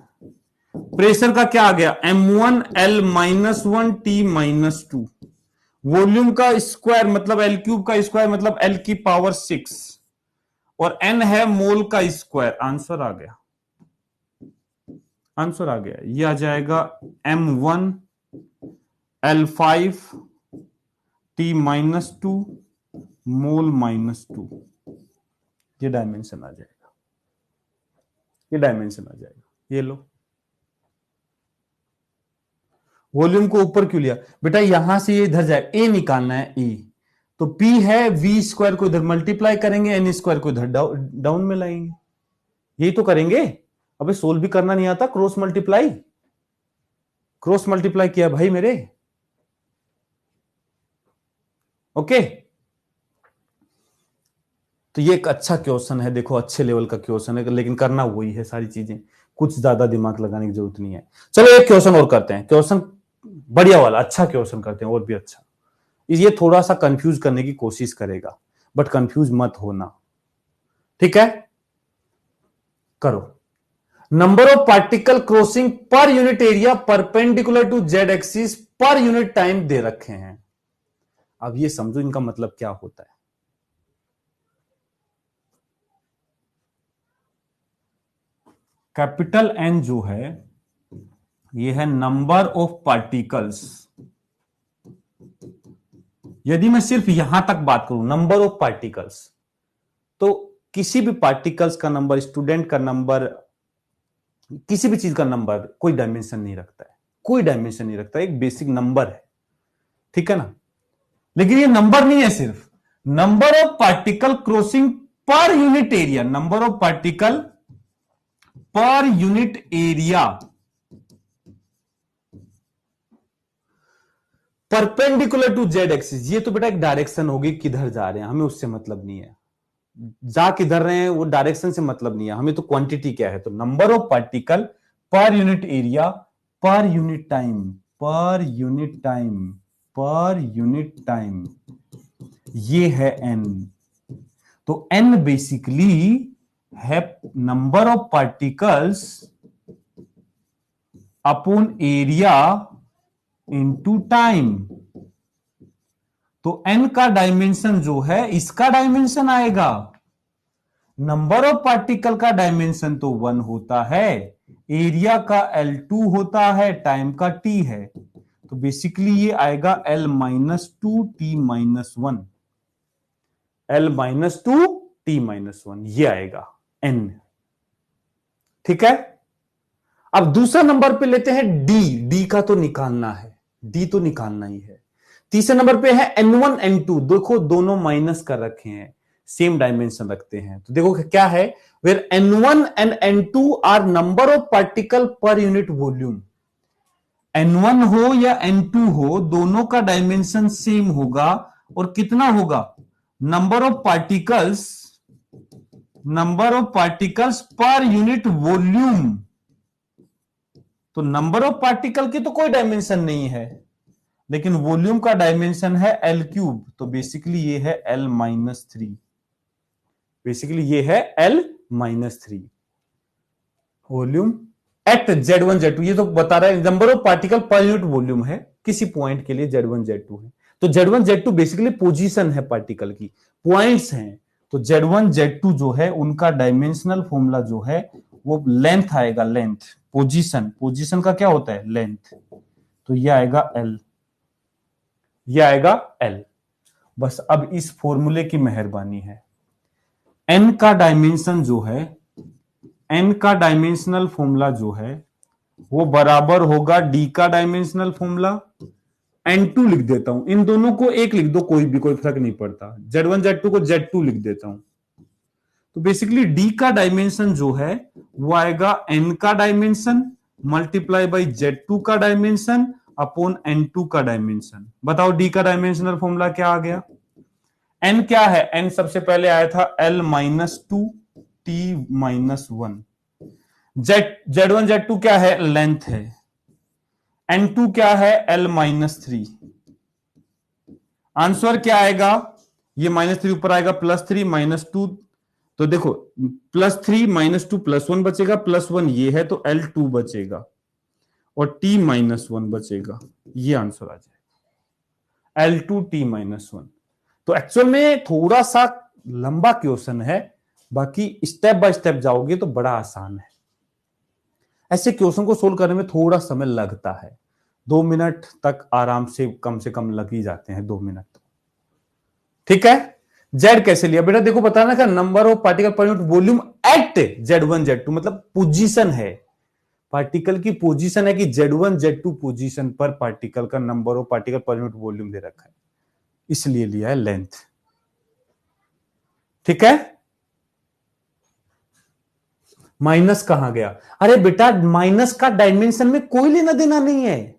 Pressure का क्या आ गया? m1 l -1 t -2, वॉल्यूम का स्क्वायर मतलब l क्यूब का स्क्वायर मतलब l की पावर 6, और n है मोल का स्क्वायर। आंसर आ गया, आंसर आ गया, ये आ जाएगा m1 L5 T-2 मोल -2, ये डायमेंशन आ जाएगा, ये डायमेंशन आ जाएगा। ये लो, वॉल्यूम को ऊपर क्यों लिया बेटा, यहां से ये इधर जाए, ए निकालना है, ए तो P है, V स्क्वायर को इधर मल्टीप्लाई करेंगे, N स्क्वायर को इधर डाउन में लाएंगे, यही तो करेंगे। अबे सोल्व भी करना नहीं आता, क्रॉस मल्टीप्लाई, क्रॉस मल्टीप्लाई किया भाई मेरे। ओके, तो ये एक अच्छा क्वेश्चन है, देखो अच्छे लेवल का क्वेश्चन है, लेकिन करना वही है सारी चीजें, कुछ ज्यादा दिमाग लगाने की जरूरत नहीं है। चलो एक क्वेश्चन और करते हैं, क्वेश्चन बढ़िया वाला, अच्छा क्वेश्चन करते हैं और भी अच्छा। ये थोड़ा सा कंफ्यूज करने की कोशिश करेगा, बट कंफ्यूज मत होना, ठीक है। करो, number of particle crossing per unit area perpendicular to Z axis per unit time दे रखे हैं। अब ये समझो इनका मतलब क्या होता है। कैपिटल एन जो है ये है नंबर ऑफ पार्टिकल्स। यदि मैं सिर्फ यहां तक बात करूं नंबर ऑफ पार्टिकल्स, तो किसी भी पार्टिकल्स का नंबर, स्टूडेंट का नंबर, किसी भी चीज का नंबर कोई डायमेंशन नहीं रखता है, कोई डायमेंशन नहीं रखता, एक बेसिक नंबर है, ठीक है ना। लेकिन ये नंबर नहीं है, सिर्फ number of particle crossing per unit area, number of particle per unit area perpendicular to Z axis. ये तो बेटा एक डायरेक्शन होगी, किधर जा रहे हैं हमें उससे मतलब नहीं है, जा किधर रहे हैं वो डायरेक्शन से मतलब नहीं है, हमें तो क्वांटिटी क्या है। तो number of particle per unit area पर यूनिट टाइम, पर यूनिट टाइम, पर यूनिट टाइम, ये है एन। तो एन बेसिकली है number of particles upon area into time. तो एन का डायमेंशन जो है, इसका डायमेंशन आएगा, नंबर ऑफ पार्टिकल का डायमेंशन तो 1 होता है, एरिया का L2 होता है, टाइम का T है, तो बेसिकली ये आएगा L-2 T-1, L-2 T-1, ये आएगा N, ठीक है। अब दूसरा नंबर पे लेते हैं D, D का तो निकालना है, D तो निकालना ही है। तीसरे नंबर पे है N1 N2, देखो दोनों माइनस कर रखे हैं, सेम डायमेंशन रखते हैं, तो देखो क्या है, where N1 and N2 are number of particle per unit volume. N1 हो या N2 हो, दोनों का डायमेंशन सेम होगा, और कितना होगा, number of particles, number of particles पर यूनिट वॉल्यूम। तो नंबर ऑफ पार्टिकल की तो कोई डायमेंशन नहीं है, लेकिन वॉल्यूम का डायमेंशन है L3, तो बेसिकली ये है L-3, बेसिकली ये है L-3 volume at Z1 Z2। ये तो बता रहा है number of particle per unit volume है, किसी पॉइंट के लिए Z1 Z2 है, तो Z1 Z2 बेसिकली पोजीशन है पार्टिकल की, पॉइंट्स हैं। तो Z1 Z2 जो है उनका डायमेंशनल फॉर्मूला जो है वो लेंथ आएगा, लेंथ, पोजीशन, पोजीशन का क्या होता है, लेंथ, तो ये आएगा L, ये आएगा L। बस अब इस फॉर्मूले की मेहरबानी है, n का डायमेंशन जो है, n का डायमेंशनल फॉर्मूला जो है वो बराबर होगा d का डायमेंशनल फॉर्मूला, n2 लिख देता हूं, इन दोनों को एक लिख दो, कोई भी, कोई फर्क नहीं पड़ता, Z1 Z2 को Z2 लिख देता हूं। तो बेसिकली d का डायमेंशन जो है वो आएगा n का डायमेंशन मल्टीप्लाई बाई Z2 का डायमेंशन अपॉन N2 का डायमेंशन। बताओ d का डायमेंशनल फॉर्मूला क्या आ गया, n क्या है, n सबसे पहले आया था L-2 T-1, Z1 Z2 क्या है, लेंथ है, N2 क्या है, L-3। आंसर क्या आएगा, ये -3 ऊपर आएगा, +3 -2, तो देखो +3 -2 +1 बचेगा, +1 ये है तो L2 बचेगा और T-1 बचेगा, ये आंसर आ जाएगा L2 T-1। तो एक्चुअल में थोड़ा सा लंबा क्वेश्चन है, बाकी स्टेप बाय स्टेप जाओगे तो बड़ा आसान है। ऐसे क्वेश्चन को सोल्व करने में थोड़ा समय लगता है, 2 मिनट तक आराम से कम लग ही जाते हैं, 2 मिनट। ठीक है, जेड कैसे लिया बेटा? देखो बताना का number of particle per unit volume at Z1 Z2, मतलब पोजीशन है, पार्टिकल की पोजीशन है कि Z1 Z2 पोजीशन पर पार्टिकल का number of particle per unit volume दे रखा है, इसलिए लिया है लेंथ। ठीक है, माइनस कहां गया? अरे बेटा माइनस का डायमेंशन में कोई लेना देना नहीं है।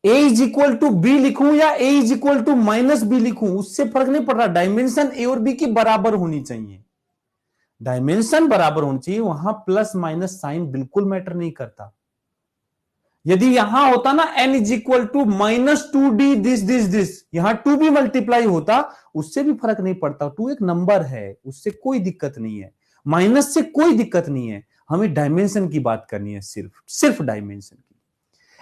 a is equal to B लिखूं या a is equal to minus B लिखूं, उससे फर्क नहीं पड़ रहा, डायमेंशन a और b की बराबर होनी चाहिए, डायमेंशन बराबर होनी चाहिए, वहां प्लस माइनस साइन बिल्कुल मैटर नहीं करता। यदि यहां होता ना n is equal to -2d this, यहां 2 भी मल्टीप्लाई होता, उससे भी फर्क नहीं पड़ता, 2 एक नंबर है, उससे कोई दिक्कत नहीं है, माइनस से कोई दिक्कत नहीं है, हमें डायमेंशन की बात करनी है, सिर्फ डायमेंशन की।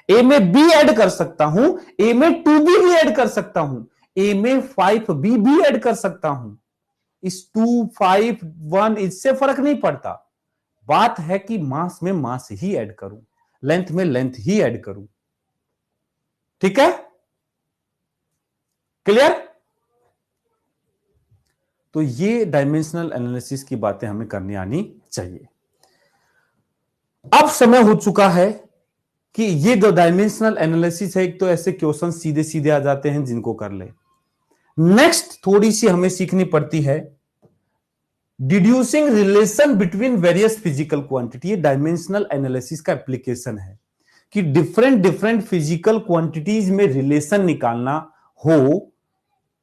ए में बी ऐड कर सकता हूं, ए में 2b भी ऐड कर सकता हूं, ए में 5b भी ऐड कर सकता हूं, इस 2 5 1 इससे फर्क नहीं पड़ता, बात है कि मास में मास ही ऐड करूं, लेंथ में लेंथ ही ऐड करूं। ठीक है, क्लियर? तो ये डायमेंशनल एनालिसिस की बातें हमें करनी आनी चाहिए। अब समय हो चुका है कि ये जो डायमेंशनल एनालिसिस है, एक तो ऐसे क्वेश्चन सीधे सीधे आ जाते हैं जिनको कर ले, नेक्स्ट थोड़ी सी हमें सीखनी पड़ती है deducing relation between various physical quantity. ये डायमेंशनल एनालिसिस का एप्लीकेशन है कि डिफरेंट फिजिकल क्वांटिटीज में रिलेशन निकालना हो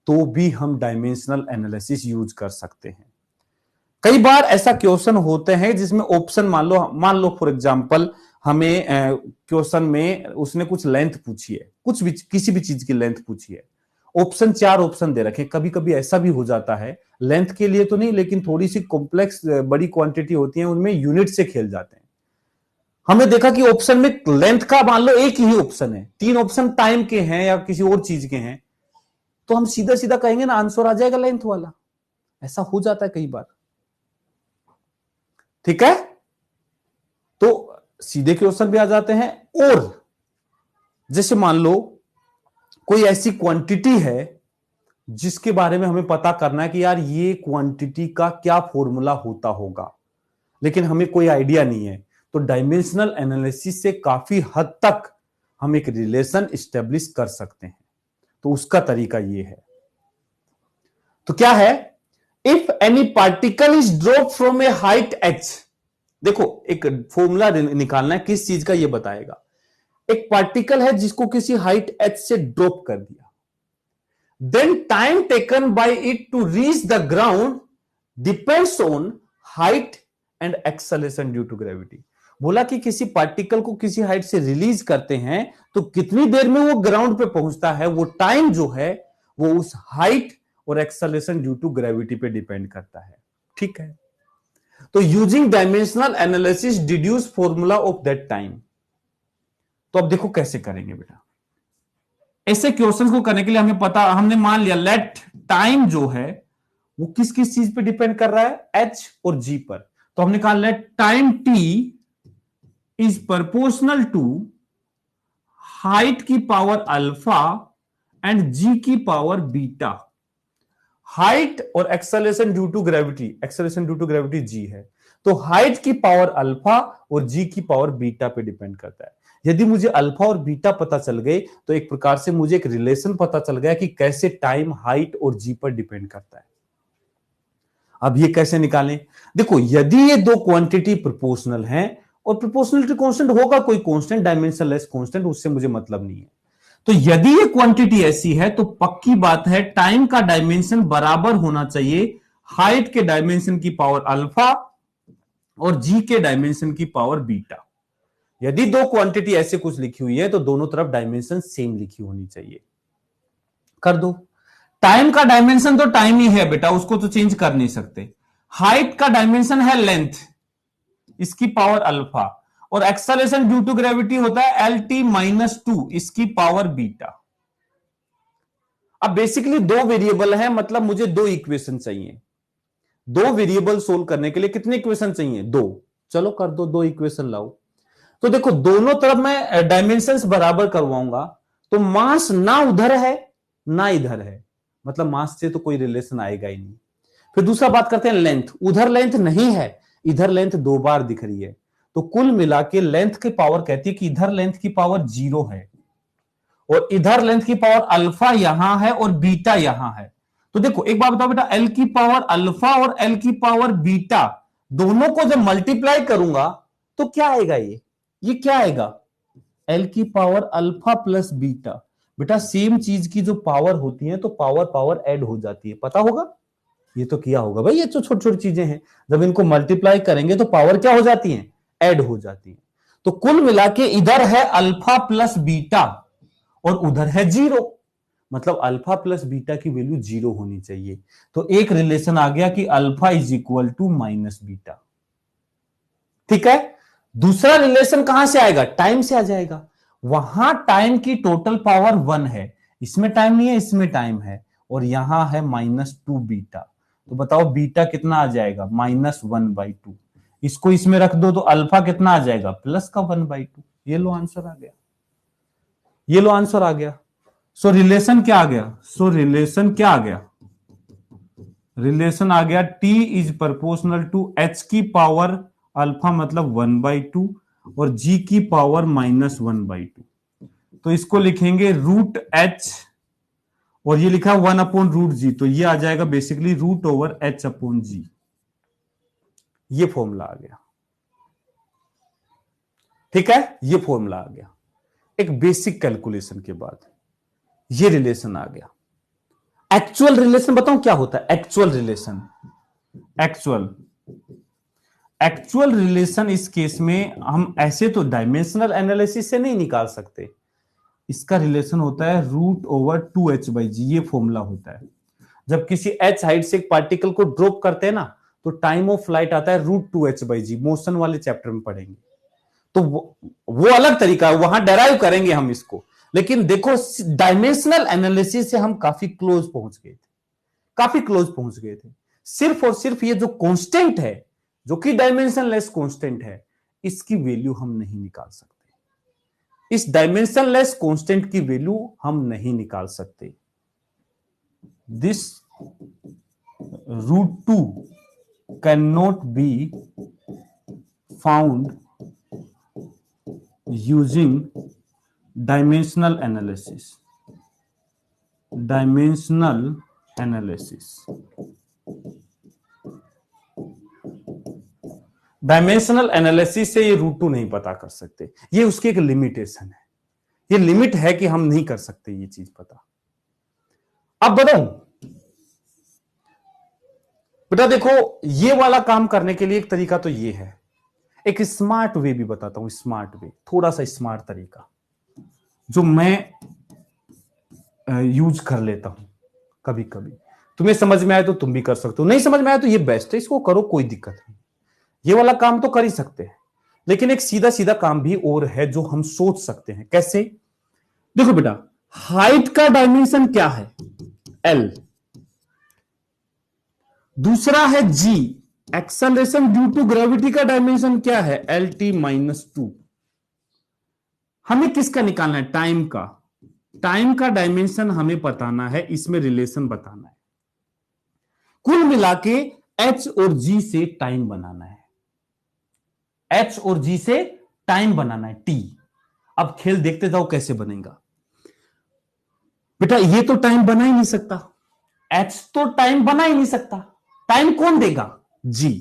तो भी हम डायमेंशनल एनालिसिस यूज कर सकते हैं। कई बार ऐसा क्वेश्चन होते हैं जिसमें ऑप्शन मान लो फॉर एग्जांपल हमें क्वेश्चन में उसने कुछ लेंथ पूछी है, कुछ भी किसी भी चीज की लेंथ पूछी है, ऑप्शन 4 ऑप्शन दे रखे। कभी कभी ऐसा भी हो जाता है, लेंथ के लिए तो नहीं लेकिन थोड़ी सी कॉम्प्लेक्स बड़ी क्वांटिटी होती है, उनमें यूनिट से खेल जाते हैं। हमने देखा कि ऑप्शन में लेंथ का मान लो एक ही ऑप्शन है, 3 ऑप्शन टाइम के हैं या किसी और चीज के हैं, तो हम सीधा सीधा कहेंगे ना आंसर आ जाएगा लेंथ वाला, ऐसा हो जाता है कई बार। ठीक है, तो सीधे क्वेश्चन भी आ जाते हैं, और जैसे मान लो कोई ऐसी क्वांटिटी है जिसके बारे में हमें पता करना है कि यार ये क्वांटिटी का क्या फॉर्मूला होता होगा, लेकिन हमें कोई आइडिया नहीं है, तो डायमेंशनल एनालिसिस से काफी हद तक हम एक रिलेशन एस्टेब्लिश कर सकते हैं। तो उसका तरीका ये है, तो क्या है, if any particle is drop from A height h, देखो एक फॉर्मूला निकालना है किस चीज का, ये बताएगा। एक पार्टिकल है जिसको किसी हाइट h से ड्रॉप कर दिया, then time taken by it to reach the ground depends on height and acceleration due to gravity. बोला कि किसी पार्टिकल को किसी हाइट से रिलीज करते हैं तो कितनी देर में वो ग्राउंड पे पहुंचता है, वो टाइम जो है वो उस हाइट और एक्सेलरेशन ड्यू टू ग्रेविटी पे डिपेंड करता है। ठीक है, तो using dimensional analysis deduce formula of that time. तो अब देखो कैसे करेंगे बेटा, ऐसे क्वेश्चंस को करने के लिए हमें पता, हमने मान लिया लेट टाइम जो है वो किस किस चीज पे डिपेंड कर रहा है, एच और जी पर। तो हमने कहा let time T is proportional to height की पावर अल्फा एंड जी की पावर बीटा। हाइट और acceleration due to gravity, acceleration due to gravity G है, तो हाइट की पावर अल्फा और जी की पावर बीटा पे डिपेंड करता है। यदि मुझे अल्फा और बीटा पता चल गए तो एक प्रकार से मुझे एक रिलेशन पता चल गया कि कैसे टाइम हाइट और जी पर डिपेंड करता है। अब ये कैसे निकालें, देखो यदि ये दो क्वांटिटी प्रोपोर्शनल हैं, और प्रोपोर्शनलिटी कांस्टेंट होगा कोई कांस्टेंट, डायमेंशनलेस कांस्टेंट, उससे मुझे मतलब नहीं है, तो यदि ये क्वांटिटी ऐसी है तो पक्की बात है टाइम का डायमेंशन बराबर होना चाहिए हाइट के डायमेंशन की पावर अल्फा और जी के डायमेंशन की पावर बीटा। यदि दो क्वांटिटी ऐसे कुछ लिखी हुई है तो दोनों तरफ डायमेंशन सेम लिखी होनी चाहिए। कर दो, टाइम का डायमेंशन तो टाइम ही है बेटा, उसको तो चेंज कर नहीं सकते। हाइट का डायमेंशन है लेंथ, इसकी पावर अल्फा, और एक्सेलरेशन ड्यू टू ग्रेविटी होता है LT-2, इसकी पावर बीटा। अब बेसिकली दो वेरिएबल है, मतलब मुझे दो इक्वेशन चाहिए। दो वेरिएबल सोल्व करने के लिए कितने इक्वेशन चाहिए, दो। चलो कर दो, दो इक्वेशन लाओ। तो देखो दोनों तरफ मैं डायमेंशंस बराबर करवाऊंगा, तो मास ना उधर है ना इधर है, मतलब मास से तो कोई रिलेशन आएगा ही नहीं। फिर दूसरा बात करते हैं लेंथ, उधर लेंथ नहीं है, इधर लेंथ 2 बार दिख रही है, तो कुल मिला के लेंथ की पावर कहती है कि इधर लेंथ की पावर 0 है और इधर लेंथ की पावर अल्फा यहां है और बीटा यहां है। तो देखो एक बात बताओ बेटा, एल की पावर अल्फा और एल की पावर बीटा दोनों को जब मल्टीप्लाई करूंगा तो क्या आएगा, ये क्या आएगा, एल की पावर अल्फा प्लस बीटा। बेटा सेम चीज की जो पावर होती है तो पावर पावर ऐड हो जाती है, पता होगा, ये तो किया होगा भाई, ये तो छोटी छोटी चीजें हैं, जब इनको मल्टीप्लाई करेंगे तो पावर क्या हो जाती है, ऐड हो जाती है। तो कुल मिला के इधर है अल्फा प्लस बीटा और उधर है 0, मतलब अल्फा प्लस बीटा की वैल्यू 0 होनी चाहिए। तो एक रिलेशन आ गया कि alpha is equal to minus beta, ठीक है। दूसरा रिलेशन कहां से आएगा, टाइम से आ जाएगा, वहां टाइम की टोटल पावर 1 है, इसमें टाइम नहीं है, इसमें टाइम है, और यहां है -2 बीटा। तो बताओ बीटा कितना आ जाएगा, -1/2। इसको इसमें रख दो तो अल्फा कितना आ जाएगा, प्लस का 1/2। ये लो आंसर आ गया, ये लो आंसर आ गया। सो रिलेशन क्या आ गया, सो रिलेशन क्या आ गया, रिलेशन आ गया T is proportional to H की पावर अल्फा मतलब 1/2 और G की पावर -1/2। तो इसको लिखेंगे √H और ये लिखा 1/√G, तो ये आ जाएगा बेसिकली √H/G। ये फॉर्मूला आ गया, ठीक है, ये फॉर्मूला आ गया। एक बेसिक कैलकुलेशन के बाद ये रिलेशन आ गया। एक्चुअल रिलेशन बताऊं क्या होता है, एक्चुअल रिलेशन, एक्चुअल रिलेशन इस केस में हम ऐसे तो डायमेंशनल एनालिसिस से नहीं निकाल सकते, इसका रिलेशन होता है √2h/g, ये फॉर्मूला होता है। जब किसी h हाइट से एक पार्टिकल को ड्रॉप करते हैं ना तो टाइम ऑफ फ्लाइट आता है √2h/g, मोशन वाले चैप्टर में पढ़ेंगे, तो वो अलग तरीका है, वहां डेराइव करेंगे हम इसको। लेकिन देखो डायमेंशनल एनालिसिस से हम काफी क्लोज पहुंच गए थे, काफी क्लोज पहुंच गए थे। सिर्फ और सिर्फ ये जो कांस्टेंट है, जो कि डायमेंशनलेस कांस्टेंट है, इसकी वैल्यू हम नहीं निकाल सकते, इस डायमेंशनलेस कांस्टेंट की वैल्यू हम नहीं निकाल सकते। This √2 can not be found using dimensional analysis, dimensional analysis, dimensional analysis से ये √2 नहीं पता कर सकते, ये उसकी एक लिमिटेशन है, ये लिमिट है कि हम नहीं कर सकते ये चीज पता। अब बताऊं बेटा, देखो ये वाला काम करने के लिए एक तरीका तो ये है, एक स्मार्ट वे भी बताता हूं, स्मार्ट वे, थोड़ा सा स्मार्ट तरीका जो मैं यूज कर लेता हूं कभी कभी। तुम्हें समझ में आए तो तुम भी कर सकते हो, नहीं समझ में आए तो ये बेस्ट है, इसको करो, कोई दिक्कत नहीं। ये वाला काम तो कर ही सकते हैं, लेकिन एक सीधा सीधा काम भी और है जो हम सोच सकते हैं। कैसे, देखो बेटा, हाइट का डायमेंशन क्या है, L, दूसरा है G, acceleration due to gravity का डायमेंशन क्या है, LT-2। हमें किसका निकालना है, टाइम का, टाइम का डायमेंशन हमें बताना है, इसमें रिलेशन बताना है। कुल मिला के H और G से टाइम बनाना है, H और G से टाइम बनाना है, T। अब खेल देखते जाओ कैसे बनेगा बेटा, ये तो टाइम बना ही नहीं सकता, H तो टाइम बना ही नहीं सकता, टाइम कौन देगा, G,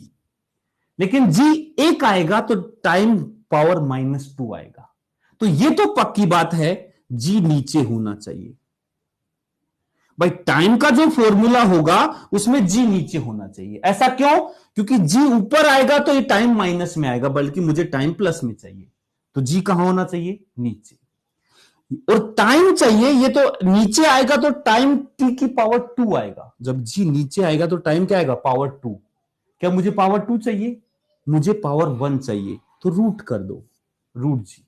लेकिन G एक आएगा तो टाइम पावर -2 आएगा, तो ये तो पक्की बात है G नीचे होना चाहिए भाई, टाइम का जो फॉर्मूला होगा उसमें G नीचे होना चाहिए। ऐसा क्यों, क्योंकि G ऊपर आएगा तो ये टाइम माइनस में आएगा, बल्कि मुझे टाइम प्लस में चाहिए, तो G कहां होना चाहिए, नीचे। और टाइम चाहिए, ये तो नीचे आएगा तो टाइम T की पावर 2 आएगा, जब G नीचे आएगा तो टाइम क्या आएगा, पावर 2। क्या मुझे पावर 2 चाहिए, मुझे पावर 1 चाहिए, तो रूट कर दो, √G।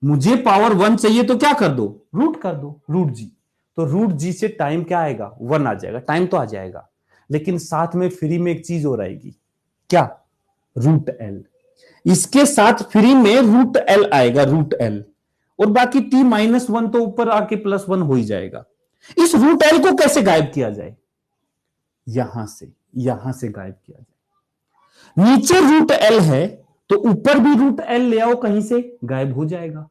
मुझे पावर 1 चाहिए तो क्या कर दो, रूट कर दो, √G। तो √G से टाइम क्या आएगा, 1 आ जाएगा, टाइम तो आ जाएगा, लेकिन साथ में फ्री में एक चीज और आएगी, क्या, √L। इसके साथ फ्री में रूट एल आएगा, रूट एल, और बाकी t -1 तो ऊपर आके +1 हो ही जाएगा। इस रूट एल को कैसे गायब किया जाए? यहां से गायब किया जाए। नीचे रूट एल है तो ऊपर भी रूट एल ले आओ, कहीं से गायब हो जाएगा।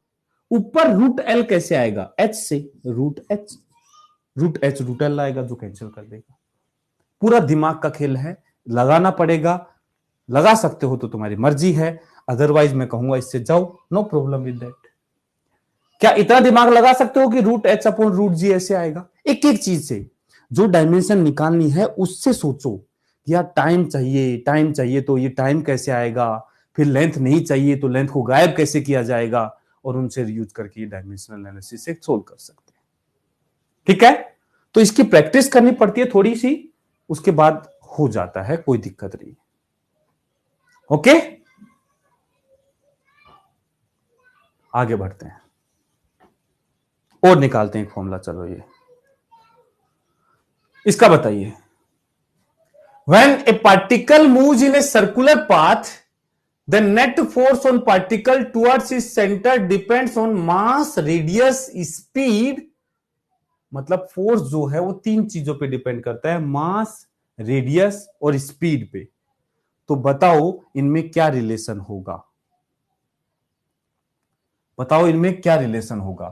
ऊपर रूट एल कैसे आएगा? एच से, रूट एच रूट एल आएगा जो कैंसिल कर देगा। पूरा दिमाग का खेल है, लगाना पड़ेगा। लगा सकते हो तो तुम्हारी मर्जी है, अदरवाइज मैं कहूंगा इससे जाओ, नो प्रॉब्लम विद दैट। क्या इतना दिमाग लगा सकते हो कि रूट एच अपॉन रूट जी ऐसे आएगा? एक एक चीज से जो डायमेंशन निकालनी है उससे सोचो। या टाइम चाहिए तो ये टाइम कैसे आएगा, फिर लेंथ नहीं चाहिए तो लेंथ को गायब कैसे किया जाएगा, और उनसे यूज करके ये डायमेंशनल एनालिसिस से सोल्व कर सकते हैं। ठीक है, तो इसकी प्रैक्टिस करनी पड़ती है थोड़ी सी, उसके बाद हो जाता है, कोई दिक्कत नहीं। ओके, आगे बढ़ते हैं और निकालते हैं एक फॉर्मूला। चलो ये इसका बताइए। When a particle moves in a circular path, the net force on particle towards its center depends on mass, radius, speed। मतलब फोर्स जो है वो तीन चीजों पे डिपेंड करता है, मास, रेडियस और स्पीड पे। तो बताओ इनमें क्या रिलेशन होगा? बताओ इनमें क्या रिलेशन होगा?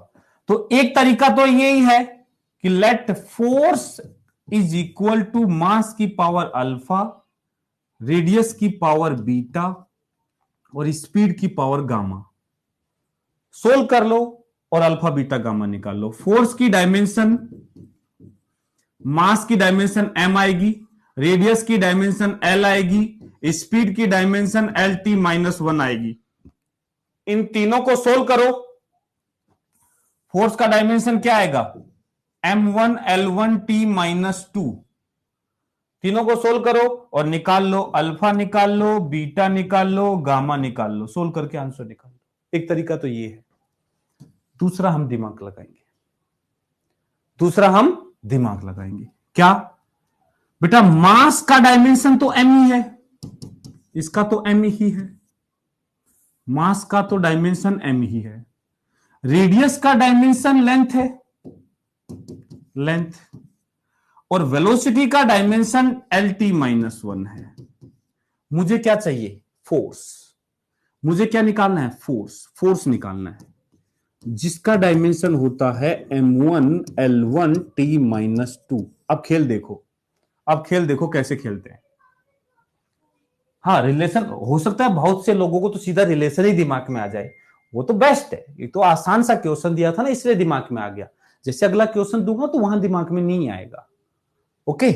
तो एक तरीका तो यही है कि let force is equal to mass की पावर अल्फा, रेडियस की पावर बीटा और स्पीड की पावर गामा। सोल्व कर लो और अल्फा बीटा गामा निकाल लो। फोर्स की डायमेंशन, मास की डायमेंशन m आएगी, रेडियस की डायमेंशन l आएगी, स्पीड की डायमेंशन lt -1 आएगी। इन तीनों को सोल्व करो। फोर्स का डायमेंशन क्या आएगा? m1 l1 t -2। तीनों को सोल्व करो और निकाल लो, अल्फा निकाल लो, बीटा निकाल लो, गामा निकाल लो, सोल्व करके आंसर निकाल लो। एक तरीका तो ये है। दूसरा हम दिमाग लगाएंगे। क्या बेटा? मास का डायमेंशन तो m ही है, इसका तो m ही है, मास का तो डायमेंशन m ही है। रेडियस का डायमेंशन लेंथ है, और वेलोसिटी का डायमेंशन lt -1 है। मुझे क्या चाहिए? फोर्स। मुझे क्या निकालना है? फोर्स निकालना है, जिसका डायमेंशन होता है m1 l1 t -2। अब खेल देखो कैसे खेलते हैं। हाँ, रिलेशन हो सकता है बहुत से लोगों को तो सीधा रिलेशन ही दिमाग में आ जाए, वो तो बेस्ट है। ये तो आसान सा क्वेश्चन दिया था ना, इसलिए दिमाग में आ गया। जैसे अगला क्वेश्चन दूंगा तो वहां दिमाग में नहीं आएगा। ओके,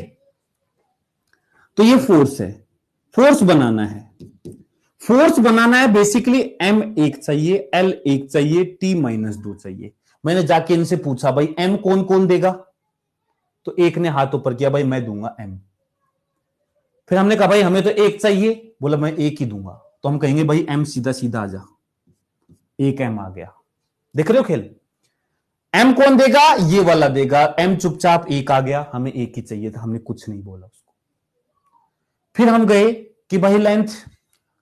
तो ये फोर्स है। फोर्स बनाना है बेसिकली m 1 चाहिए, l 1 चाहिए, t -2 चाहिए। मैंने जाके इनसे पूछा भाई m कौन कौन देगा, तो एक ने हाथ ऊपर किया, भाई मैं दूंगा m। फिर हमने कहा भाई हमें तो एक चाहिए, बोला मैं एक ही दूंगा। तो हम कहेंगे भाई m सीधा सीधा आ जा, एक m आ गया। देख रहे हो खेल? m कौन देगा? ये वाला देगा। m चुपचाप एक आ गया, हमें एक ही चाहिए था, हमने कुछ नहीं बोला उसको। फिर हम गए कि भाई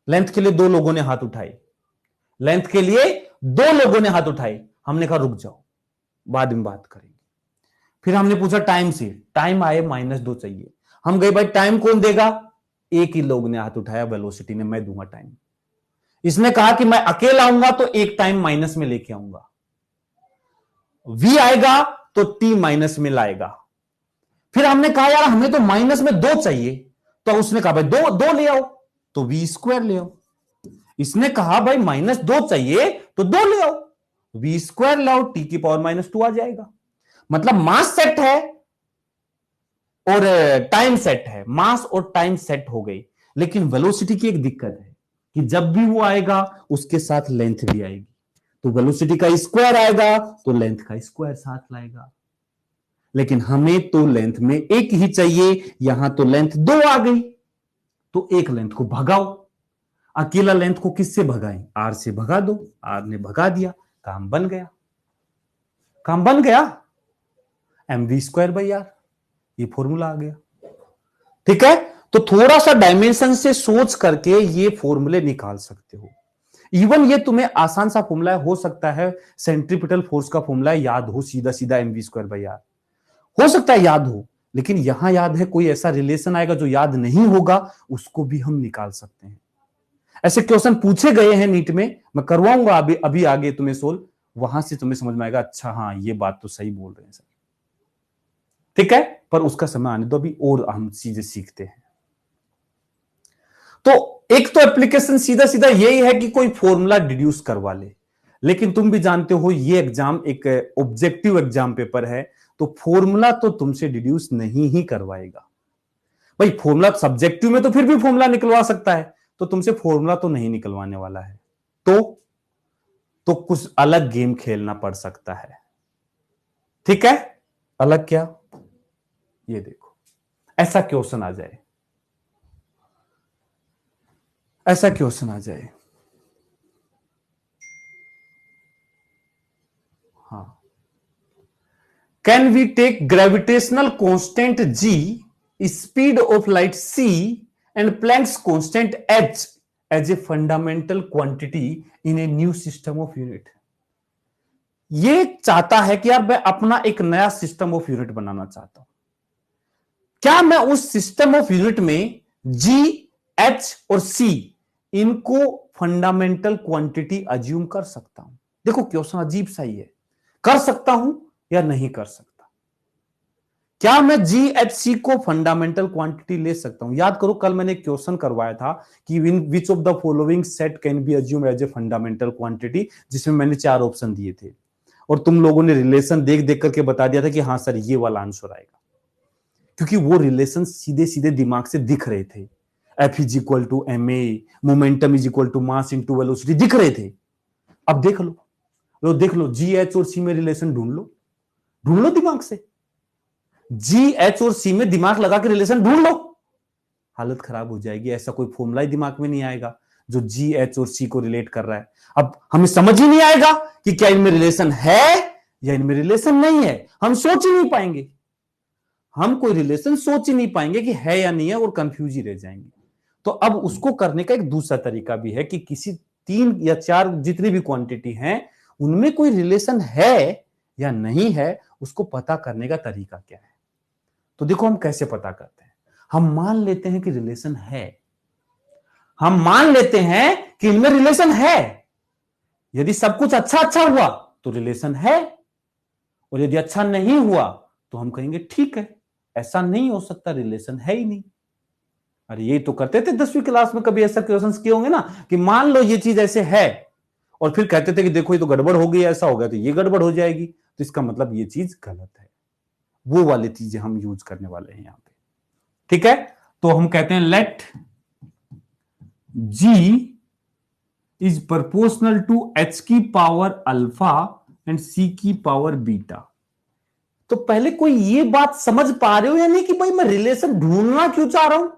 लेंथ के लिए दो लोगों ने हाथ उठाए, हमने कहा रुक जाओ, बाद में बात करेंगे। फिर हमने पूछा टाइम से, टाइम आए -2 चाहिए। हम गए भाई टाइम कौन देगा? एक ही लोग ने हाथ उठाया, वेलोसिटी ने, मैं दूंगा टाइम। इसने कहा कि मैं अकेला आऊंगा तो एक टाइम माइनस में लेके आऊंगा, v आएगा तो t माइनस में लाएगा। फिर हमने कहा यार हमें तो माइनस में 2 चाहिए, तो उसने कहा भाई दो ले आओ, तो v² ले आओ। इसने कहा भाई -2 चाहिए तो 2 ले आओ, v² लाओ, t की पावर -2 आ जाएगा। मतलब मास सेट है और टाइम सेट है, मास और टाइम सेट हो गई। लेकिन वेलोसिटी की एक दिक्कत है कि जब भी वो आएगा उसके साथ लेंथ भी आएगी, तो वेलोसिटी का स्क्वायर आएगा तो लेंथ का स्क्वायर साथ लाएगा। लेकिन हमें तो लेंथ में एक ही चाहिए, यहां तो लेंथ 2 आ गई, तो एक लेंथ को भगाओ। अकेला लेंथ को किससे भगाएं? r से भगा दो, r ने भगा दिया, काम बन गया। mv² r, ये फॉर्मूला आ गया। ठीक है, तो थोड़ा सा डायमेंशन से सोच करके ये फॉर्मूले निकाल सकते हो। इवन ये तुम्हें आसान सा फॉर्मूला हो सकता है, सेंट्रीपिटल फोर्स का फॉर्मूला याद हो, सीधा सीधा mv²/r हो सकता है याद हो, लेकिन यहां याद है, कोई ऐसा रिलेशन आएगा जो याद नहीं होगा, उसको भी हम निकाल सकते हैं। ऐसे क्वेश्चन पूछे गए हैं नीट में, मैं करवाऊंगा अभी आगे तुम्हें सोल्व, वहां से तुम्हें समझ में आएगा, अच्छा हाँ ये बात तो सही बोल रहे हैं सर। ठीक है, पर उसका समय आने दो, अभी और हम चीजें सीखते हैं। तो एक तो एप्लीकेशन सीधा सीधा यही है कि कोई फॉर्मूला डिड्यूस करवा ले, लेकिन तुम भी जानते हो ये एग्जाम एक ऑब्जेक्टिव एग्जाम पेपर है, तो फॉर्मूला तो तुमसे डिड्यूस नहीं ही करवाएगा भाई। फॉर्मूला सब्जेक्टिव में तो फिर भी फॉर्मूला निकलवा सकता है, तो तुमसे फॉर्मूला तो नहीं निकलवाने वाला है। तो कुछ अलग गेम खेलना पड़ सकता है। ठीक है, अलग क्या, ये देखो, ऐसा क्वेश्चन आ जाए, ऐसा क्वेश्चन आ जाए, हाँ, can we take gravitational constant g, speed of light c and Planck's constant h as a fundamental quantity in a new system of unit. ये चाहता है कि यार मैं अपना एक नया सिस्टम ऑफ यूनिट बनाना चाहता हूं, क्या मैं उस सिस्टम ऑफ यूनिट में g, h और c इनको फंडामेंटल क्वांटिटी अज्यूम कर सकता हूं? देखो क्वेश्चन अजीब सा ही है, कर सकता हूं या नहीं कर सकता। क्या मैं जी एच सी को फंडामेंटल क्वांटिटी ले सकता हूं? याद करो कल मैंने क्वेश्चन करवाया था कि which of the following set can be assume as a fundamental quantity, जिसमें मैंने 4 ऑप्शन दिए थे, और तुम लोगों ने रिलेशन देख देख करके बता दिया था कि हाँ सर ये वाला आंसर आएगा, क्योंकि वो रिलेशन सीधे सीधे दिमाग से दिख रहे थे। F is equal to M A, momentum is equal to mass into velocity दिख रहे थे। अब देख लो जी एच और सी में रिलेशन ढूंढ लो दिमाग से, जी एच और सी में दिमाग लगा के रिलेशन ढूंढ लो, हालत खराब हो जाएगी। ऐसा कोई फॉर्मूला ही दिमाग में नहीं आएगा जो जी एच और सी को रिलेट कर रहा है। अब हमें समझ ही नहीं आएगा कि क्या इनमें रिलेशन है या इनमें रिलेशन नहीं है, हम सोच ही नहीं पाएंगे, हम कोई रिलेशन सोच ही नहीं पाएंगे कि है या नहीं है, और कंफ्यूज ही रह जाएंगे। तो अब उसको करने का एक दूसरा तरीका भी है कि किसी 3 या 4 जितनी भी क्वांटिटी हैं उनमें कोई रिलेशन है या नहीं है, उसको पता करने का तरीका क्या है। तो देखो हम कैसे पता करते हैं, हम मान लेते हैं कि रिलेशन है, हम मान लेते हैं कि इनमें रिलेशन है। यदि सब कुछ अच्छा अच्छा हुआ तो रिलेशन है, और यदि अच्छा नहीं हुआ तो हम कहेंगे ठीक है, ऐसा नहीं हो सकता, रिलेशन है ही नहीं। अरे ये तो करते थे 10वीं क्लास में, कभी ऐसा क्वेश्चंस किए होंगे ना कि मान लो ये चीज ऐसे है, और फिर कहते थे कि देखो ये तो गड़बड़ हो गई, ऐसा हो गया तो ये गड़बड़ हो जाएगी, तो इसका मतलब ये चीज गलत है। वो वाली चीजें हम यूज करने वाले हैं यहां पे। ठीक है, तो हम कहते हैं let g is proportional to h की पावर अल्फा एंड c की पावर बीटा। तो पहले कोई ये बात समझ पा रहे हो या नहीं कि भाई मैं रिलेशन ढूंढना क्यों चाह रहा हूं?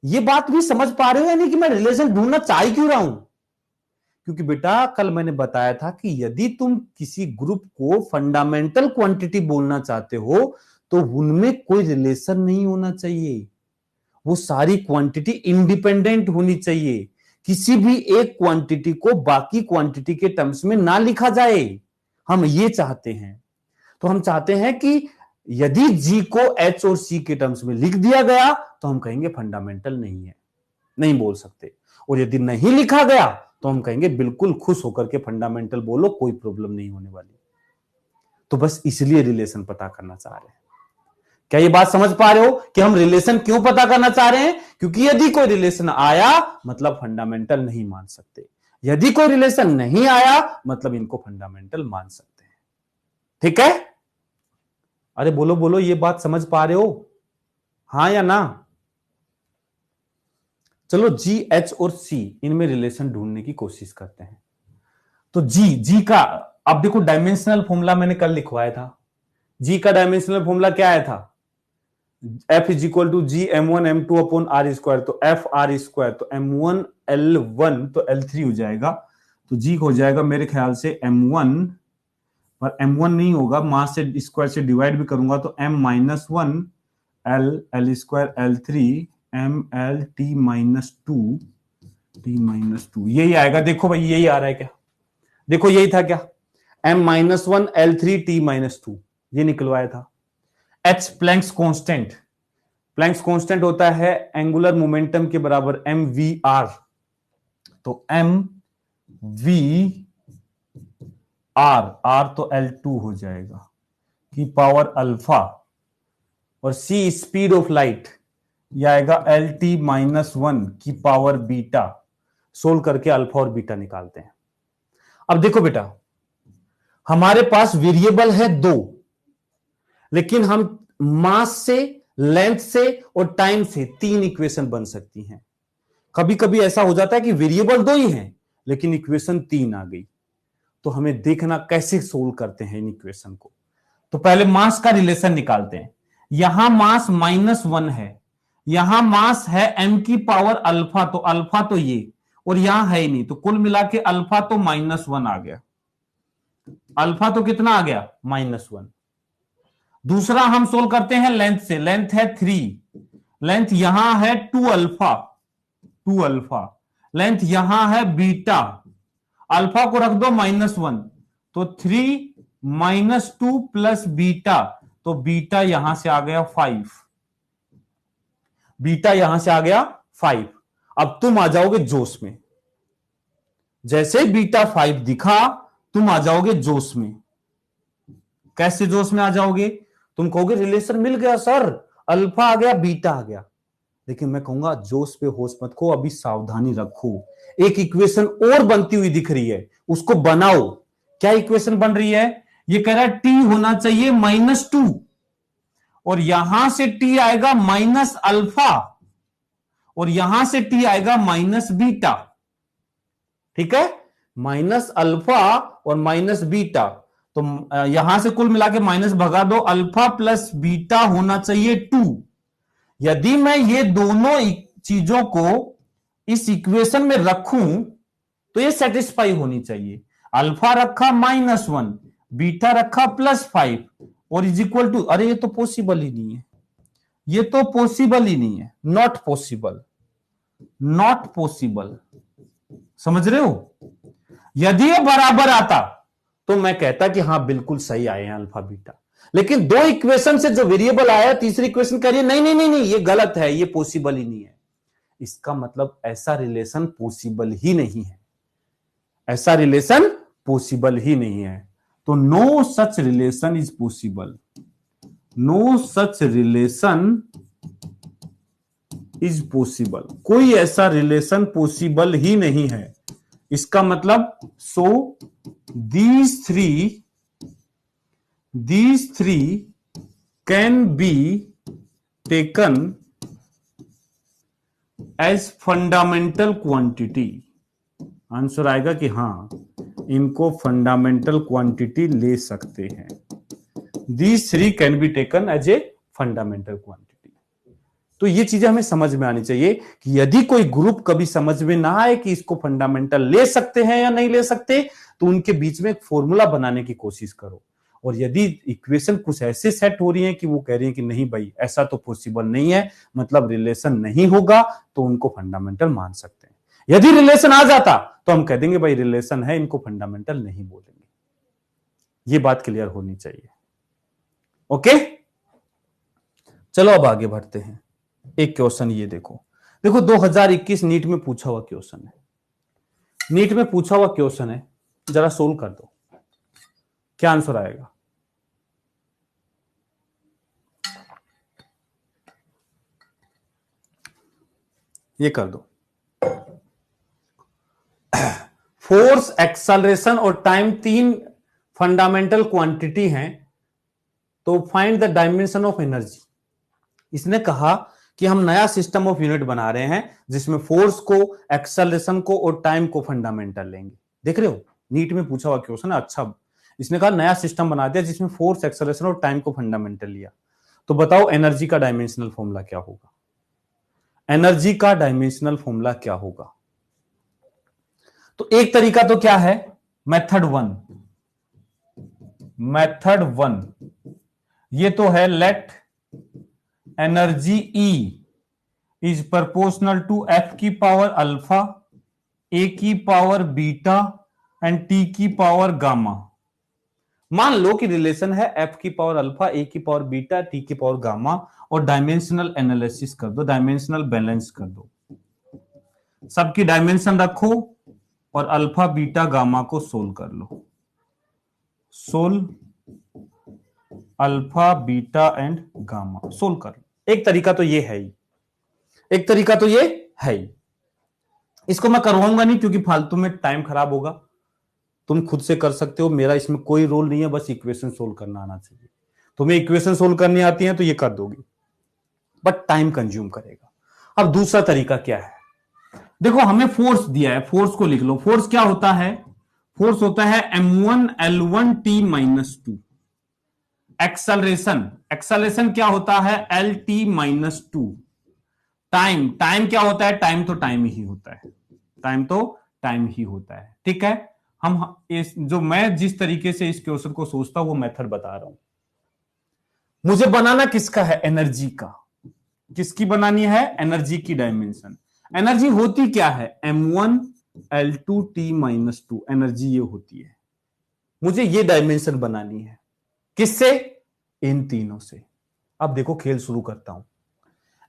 ये बात भी समझ पा रहे हो या नहीं कि मैं रिलेशन ढूंढना चाह क्यों रहा हूं? क्योंकि बेटा कल मैंने बताया था कि यदि तुम किसी ग्रुप को फंडामेंटल क्वांटिटी बोलना चाहते हो तो उनमें कोई रिलेशन नहीं होना चाहिए, वो सारी क्वांटिटी इंडिपेंडेंट होनी चाहिए। किसी भी एक क्वांटिटी को बाकी क्वांटिटी के टर्म्स में ना लिखा जाए, हम ये चाहते हैं। तो हम चाहते हैं कि यदि जी को एच और सी के टर्म्स में लिख दिया गया तो हम कहेंगे फंडामेंटल नहीं है, नहीं बोल सकते, और यदि नहीं लिखा गया तो हम कहेंगे बिल्कुल खुश होकर के फंडामेंटल बोलो, कोई प्रॉब्लम नहीं होने वाली। तो बस इसलिए रिलेशन पता करना चाह रहे हैं। क्या ये बात समझ पा रहे हो कि हम रिलेशन क्यों पता करना चाह रहे हैं? क्योंकि यदि कोई रिलेशन आया मतलब फंडामेंटल नहीं मान सकते, यदि कोई रिलेशन नहीं आया मतलब इनको फंडामेंटल मान सकते हैं। ठीक है, अरे बोलो बोलो, ये बात समझ पा रहे हो, हाँ या ना? चलो जी एच और सी इनमें रिलेशन ढूंढने की कोशिश करते हैं। तो जी का अब देखो डायमेंशनल फॉर्मूला मैंने कल लिखवाया था। जी का डायमेंशनल फॉर्मूला क्या आया था? F is equal to G m1 m2 upon R square, तो एफ आर स्क्वायर, तो m1 L1 तो L3 हो जाएगा, तो जी हो जाएगा मेरे ख्याल से m1, पर m1 नहीं होगा, मास से स्क्वायर से डिवाइड भी करूंगा तो m-1 L square L3 ML T-2 यही आएगा। देखो भाई यही आ रहा है क्या? देखो यही था क्या? M-1 L3 T-2 ये निकलवाया था। H Planck's constant, Planck's constant होता है एंगुलर मोमेंटम के बराबर mvr, तो mvr तो L2 हो जाएगा की पावर अल्फा, और c स्पीड ऑफ लाइट यह आएगा LT-1 की पावर बीटा। सोल्व करके अल्फा और बीटा निकालते हैं। अब देखो बेटा, हमारे पास वेरिएबल है दो, लेकिन हम मास से, लेंथ से और टाइम से तीन इक्वेशन बन सकती हैं। कभी कभी ऐसा हो जाता है कि वेरिएबल दो ही हैं लेकिन इक्वेशन तीन आ गई, तो हमें देखना कैसे सोल्व करते हैं इन इक्वेशन को। तो पहले मास का रिलेशन निकालते हैं। यहां मास -1 है, यहां मास है m की पावर अल्फा, तो अल्फा तो ये, और यहां है ही नहीं, तो कुल मिला के अल्फा तो -1 आ गया। अल्फा तो कितना आ गया? -1। दूसरा हम सोल्व करते हैं लेंथ से। लेंथ है 3, लेंथ यहां है 2 अल्फा, लेंथ यहां है बीटा, अल्फा को रख दो -1, तो 3 -2 प्लस बीटा, तो बीटा यहां से आ गया 5, बीटा यहां से आ गया 5। अब तुम आ जाओगे जोश में, जैसे बीटा 5 दिखा तुम आ जाओगे जोश में। कैसे जोश में आ जाओगे? तुम कहोगे रिलेशन मिल गया सर, अल्फा आ गया बीटा आ गया। लेकिन मैं कहूंगा जोश पे होश मत खो, अभी सावधानी रखो। एक इक्वेशन और बनती हुई दिख रही है, उसको बनाओ। क्या इक्वेशन बन रही है? ये कह रहा है टी होना चाहिए -2, और यहां से टी आएगा -अल्फा, और यहां से टी आएगा -बीटा। ठीक है, -अल्फा और -बीटा, तो यहां से कुल मिला के माइनस भगा दो, अल्फा प्लस बीटा होना चाहिए 2। यदि मैं ये दोनों चीजों को इस इक्वेशन में रखूं तो ये सेटिस्फाई होनी चाहिए। अल्फा रखा -1, बीटा रखा +5 और इज इक्वल टू, अरे ये तो पॉसिबल ही नहीं है, ये तो पॉसिबल ही नहीं है, नॉट पॉसिबल, नॉट पॉसिबल। समझ रहे हो? यदि ये बराबर आता तो मैं कहता कि हाँ बिल्कुल सही आए हैं अल्फा बीटा, लेकिन दो इक्वेशन से जो वेरिएबल आया, तीसरी इक्वेशन कह रही है नहीं नहीं नहीं नहीं ये गलत है, ये पॉसिबल ही नहीं है। इसका मतलब ऐसा रिलेशन पॉसिबल ही नहीं है, ऐसा रिलेशन पॉसिबल ही नहीं है। तो no such relation is possible, no such relation is possible, कोई ऐसा रिलेशन पॉसिबल ही नहीं है। इसका मतलब so these three can be taken as fundamental quantity। Answer आएगा कि हाँ इनको फंडामेंटल क्वांटिटी ले सकते हैं। These three can be taken as a fundamental quantity। तो ये चीजें हमें समझ में आनी चाहिए कि यदि कोई ग्रुप कभी समझ में ना आए कि इसको फंडामेंटल ले सकते हैं या नहीं ले सकते, तो उनके बीच में एक फॉर्मूला बनाने की कोशिश करो। और यदि इक्वेशन कुछ ऐसे सेट हो रही है कि वो कह रही है कि नहीं भाई ऐसा तो पॉसिबल नहीं है, मतलब रिलेशन नहीं होगा, तो उनको फंडामेंटल मान सकते हैं। यदि रिलेशन आ जाता तो हम कह देंगे भाई रिलेशन है, इनको फंडामेंटल नहीं बोलेंगे। ये बात क्लियर होनी चाहिए। ओके, चलो अब आगे बढ़ते हैं। एक क्वेश्चन ये देखो, देखो 2021 नीट में पूछा हुआ क्वेश्चन है, नीट में पूछा हुआ क्वेश्चन है, जरा सोल्व कर दो, क्या आंसर आएगा? ये कर दो। फोर्स, एक्सेलरेशन और टाइम तीन फंडामेंटल क्वांटिटी हैं, तो find the dimension of energy. इसने कहा कि हम नया सिस्टम ऑफ यूनिट बना रहे हैं जिसमें फोर्स को, एक्सेलरेशन को और टाइम को फंडामेंटल लेंगे। देख रहे हो, नीट में पूछा हुआ क्वेश्चन है। अच्छा, इसने कहा नया सिस्टम बना दिया जिसमें फोर्स, एक्सेलरेशन और टाइम को फंडामेंटल लिया, तो बताओ एनर्जी का डायमेंशनल फॉर्मूला क्या होगा? एनर्जी का डायमेंशनल फॉर्मूला क्या होगा? तो एक तरीका तो क्या है, मेथड वन, ये तो है let energy E is proportional to F की पावर अल्फा, A की पावर बीटा एंड T की पावर गामा। मान लो कि रिलेशन है F की पावर अल्फा, A की पावर बीटा, T की पावर गामा, और डायमेंशनल एनालिसिस कर दो, डायमेंशनल बैलेंस कर दो, सबकी डायमेंशन रखो और अल्फा बीटा गामा को सोल्व कर लो। Solve alpha beta and gamma, solve कर लो। एक तरीका तो ये है ही, एक तरीका तो ये है ही। इसको मैं करवाऊंगा नहीं क्योंकि फालतू में टाइम खराब होगा, तुम खुद से कर सकते हो, मेरा इसमें कोई रोल नहीं है, बस इक्वेशन सोल्व करना आना चाहिए। तुम्हें इक्वेशन सोल्व करनी आती है तो ये कर दोगे, बट टाइम कंज्यूम करेगा। अब दूसरा तरीका क्या है, देखो हमें फोर्स दिया है, फोर्स को लिख लो। फोर्स क्या होता है, फोर्स होता है m1l1t-2। एक्सेलरेशन, एक्सेलरेशन क्या होता है, lt-2। टाइम, टाइम क्या होता है, टाइम तो टाइम ही होता है, टाइम तो टाइम ही होता है। ठीक है, हम इस जो मैं जिस तरीके से इस क्वेश्चन को सोचता हूं वो मेथड बता रहा हूं। मुझे बनाना किसका है, एनर्जी का। किसकी बनानी है, एनर्जी की डायमेंशन। एनर्जी होती क्या है, m1l2t-2, एनर्जी ये होती है। मुझे ये डायमेंशन बनानी है, किससे, इन तीनों से। अब देखो खेल शुरू करता हूं,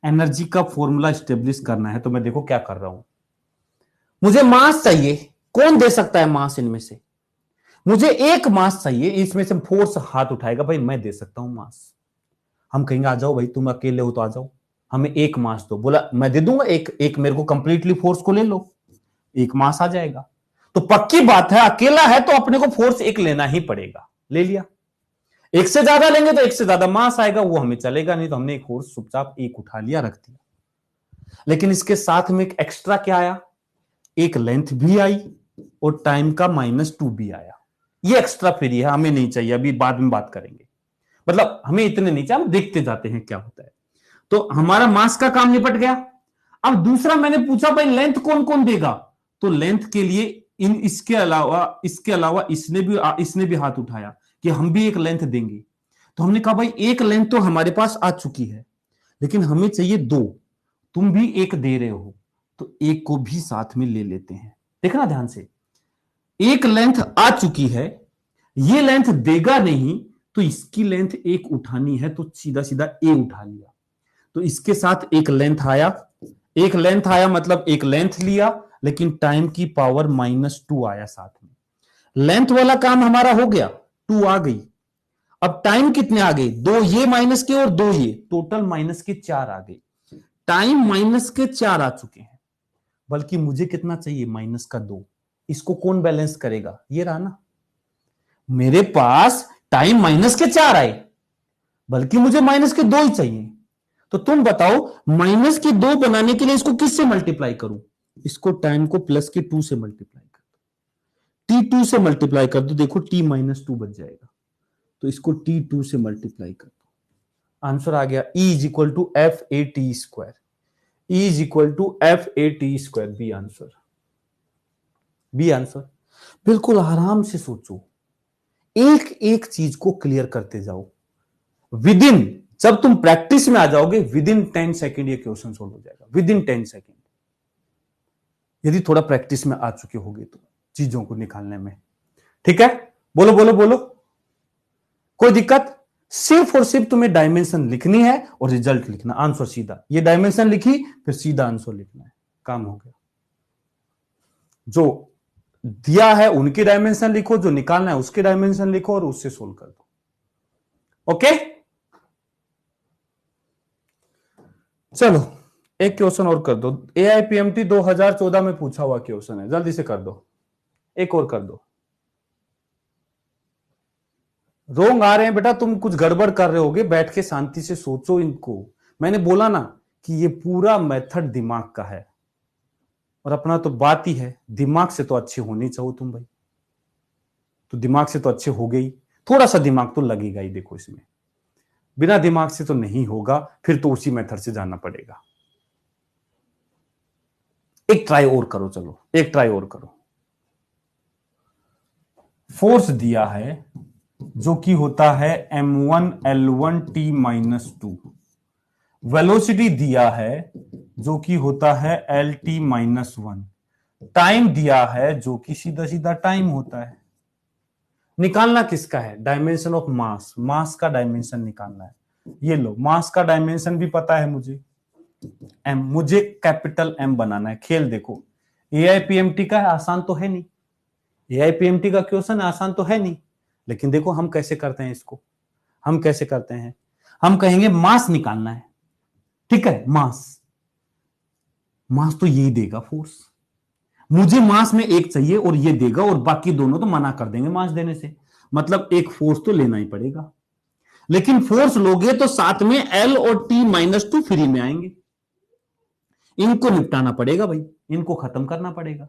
एनर्जी का फॉर्मूला स्टेब्लिश करना है, तो मैं देखो क्या कर रहा हूं। मुझे मास चाहिए, कौन दे सकता है मास इनमें से, मुझे एक मास चाहिए, इसमें से फोर्स हाथ उठाएगा, भाई मैं दे सकता हूं मास। हम कहेंगे आ जाओ भाई, तुम अकेले हो तो आ जाओ, हमें एक मास दो। बोला मैं दे दूंगा एक, एक मेरे को कंप्लीटली फोर्स को ले लो, एक मास आ जाएगा। तो पक्की बात है, अकेला है तो अपने को फोर्स एक लेना ही पड़ेगा, ले लिया। एक से ज्यादा लेंगे तो एक से ज्यादा मास आएगा, वो हमें चलेगा नहीं, तो हमने एक फोर्स चुपचाप एक उठा लिया, रख दिया। लेकिन इसके साथ में एक एक्स्ट्रा क्या आया, एक लेंथ भी आई और टाइम का -2 भी आया। ये एक्स्ट्रा फ्री है, हमें नहीं चाहिए, अभी बाद में बात करेंगे। मतलब हमें इतने नहीं चाहिए, हम देखते जाते हैं क्या होता है। तो हमारा मास का काम निपट गया। अब दूसरा मैंने पूछा भाई लेंथ कौन कौन देगा, तो लेंथ के लिए इन इसके अलावा इसने भी हाथ उठाया कि हम भी एक लेंथ देंगे। तो हमने कहा भाई एक लेंथ तो हमारे पास आ चुकी है, लेकिन हमें चाहिए दो, तुम भी एक दे रहे हो, तो एक को भी साथ में ले लेते हैं। देखना ध्यान से, एक लेंथ आ चुकी है, ये लेंथ देगा नहीं, तो इसकी लेंथ एक उठानी है, तो सीधा सीधा ए उठा लिया। तो इसके साथ एक लेंथ आया, एक लेंथ आया मतलब एक लेंथ लिया, लेकिन टाइम की पावर -2 आया साथ में। लेंथ वाला काम हमारा हो गया, 2 आ गई। अब टाइम कितने आ गए, दो ये माइनस के और दो ये, टोटल -4 आ गए। टाइम -4 आ चुके हैं, बल्कि मुझे कितना चाहिए, -2। इसको कौन बैलेंस करेगा, ये रहा ना। मेरे पास टाइम -4 आए, बल्कि मुझे -2 ही चाहिए। तो तुम बताओ -2 बनाने के लिए इसको किससे मल्टीप्लाई करूं, इसको टाइम को +2 से मल्टीप्लाई कर दो, T2 से मल्टीप्लाई कर दो, देखो T-2 बच जाएगा। तो इसको T2 से मल्टीप्लाई कर दो, आंसर आ गया E=F(A)t²। E=F(A)t², B answer, B answer. बिल्कुल आराम से सोचो, एक एक चीज को क्लियर करते जाओ। विद इन, जब तुम प्रैक्टिस में आ जाओगे, विद इन 10 सेकेंड ये क्वेश्चन सोल्व हो जाएगा, विद इन 10 सेकेंड, यदि थोड़ा प्रैक्टिस में आ चुके होगे तो चीजों को निकालने में। ठीक है, बोलो बोलो बोलो, कोई दिक्कत। सिर्फ और सिर्फ तुम्हें डायमेंशन लिखनी है और रिजल्ट लिखना, आंसर सीधा। ये डायमेंशन लिखी, फिर सीधा आंसर लिखना है, काम हो गया। जो दिया है उनकी डायमेंशन लिखो, जो निकालना है उसकी डायमेंशन लिखो और उससे सोल्व कर दो। ओके, चलो एक क्वेश्चन और कर दो। AIPMT 2014 में पूछा हुआ क्वेश्चन है, जल्दी से कर दो, एक और कर दो। रोंग आ रहे हैं बेटा, तुम कुछ गड़बड़ कर रहे होगे, बैठ के शांति से सोचो इनको। मैंने बोला ना कि ये पूरा मेथड दिमाग का है, और अपना तो बात ही है, दिमाग से तो अच्छे होने चाहिए तुम भाई, तो दिमाग से तो अच्छे हो गई, थोड़ा सा दिमाग तो लगेगा ही। देखो इसमें बिना दिमाग से तो नहीं होगा, फिर तो उसी मेथड से जाना पड़ेगा। एक ट्राई और करो, चलो एक ट्राई और करो। फोर्स दिया है जो कि होता है m1l1t-2, वेलोसिटी दिया है जो कि होता है LT-1, टाइम दिया है जो कि सीधा सीधा टाइम होता है। निकालना किसका है? डायमेंशन ऑफ मास, मास का डायमेंशन निकालना है। ये लो, मास का डायमेंशन भी पता है मुझे, एम, मुझे कैपिटल एम बनाना है। खेल देखो, एआईपीएमटी का है, आसान तो है नहीं, एआईपीएमटी का क्वेश्चन आसान तो है नहीं, लेकिन देखो हम कैसे करते हैं इसको, हम कैसे करते हैं, हम कहेंगे मास निकालना है, ठीक है, मास, मास तो यही देगा फोर्स, मुझे मास में एक चाहिए और ये देगा, और बाकी दोनों तो मना कर देंगे मास देने से, मतलब एक फोर्स तो लेना ही पड़ेगा। लेकिन फोर्स लोगे तो साथ में एल और T-2 फ्री में आएंगे, इनको निपटाना पड़ेगा भाई, इनको खत्म करना पड़ेगा।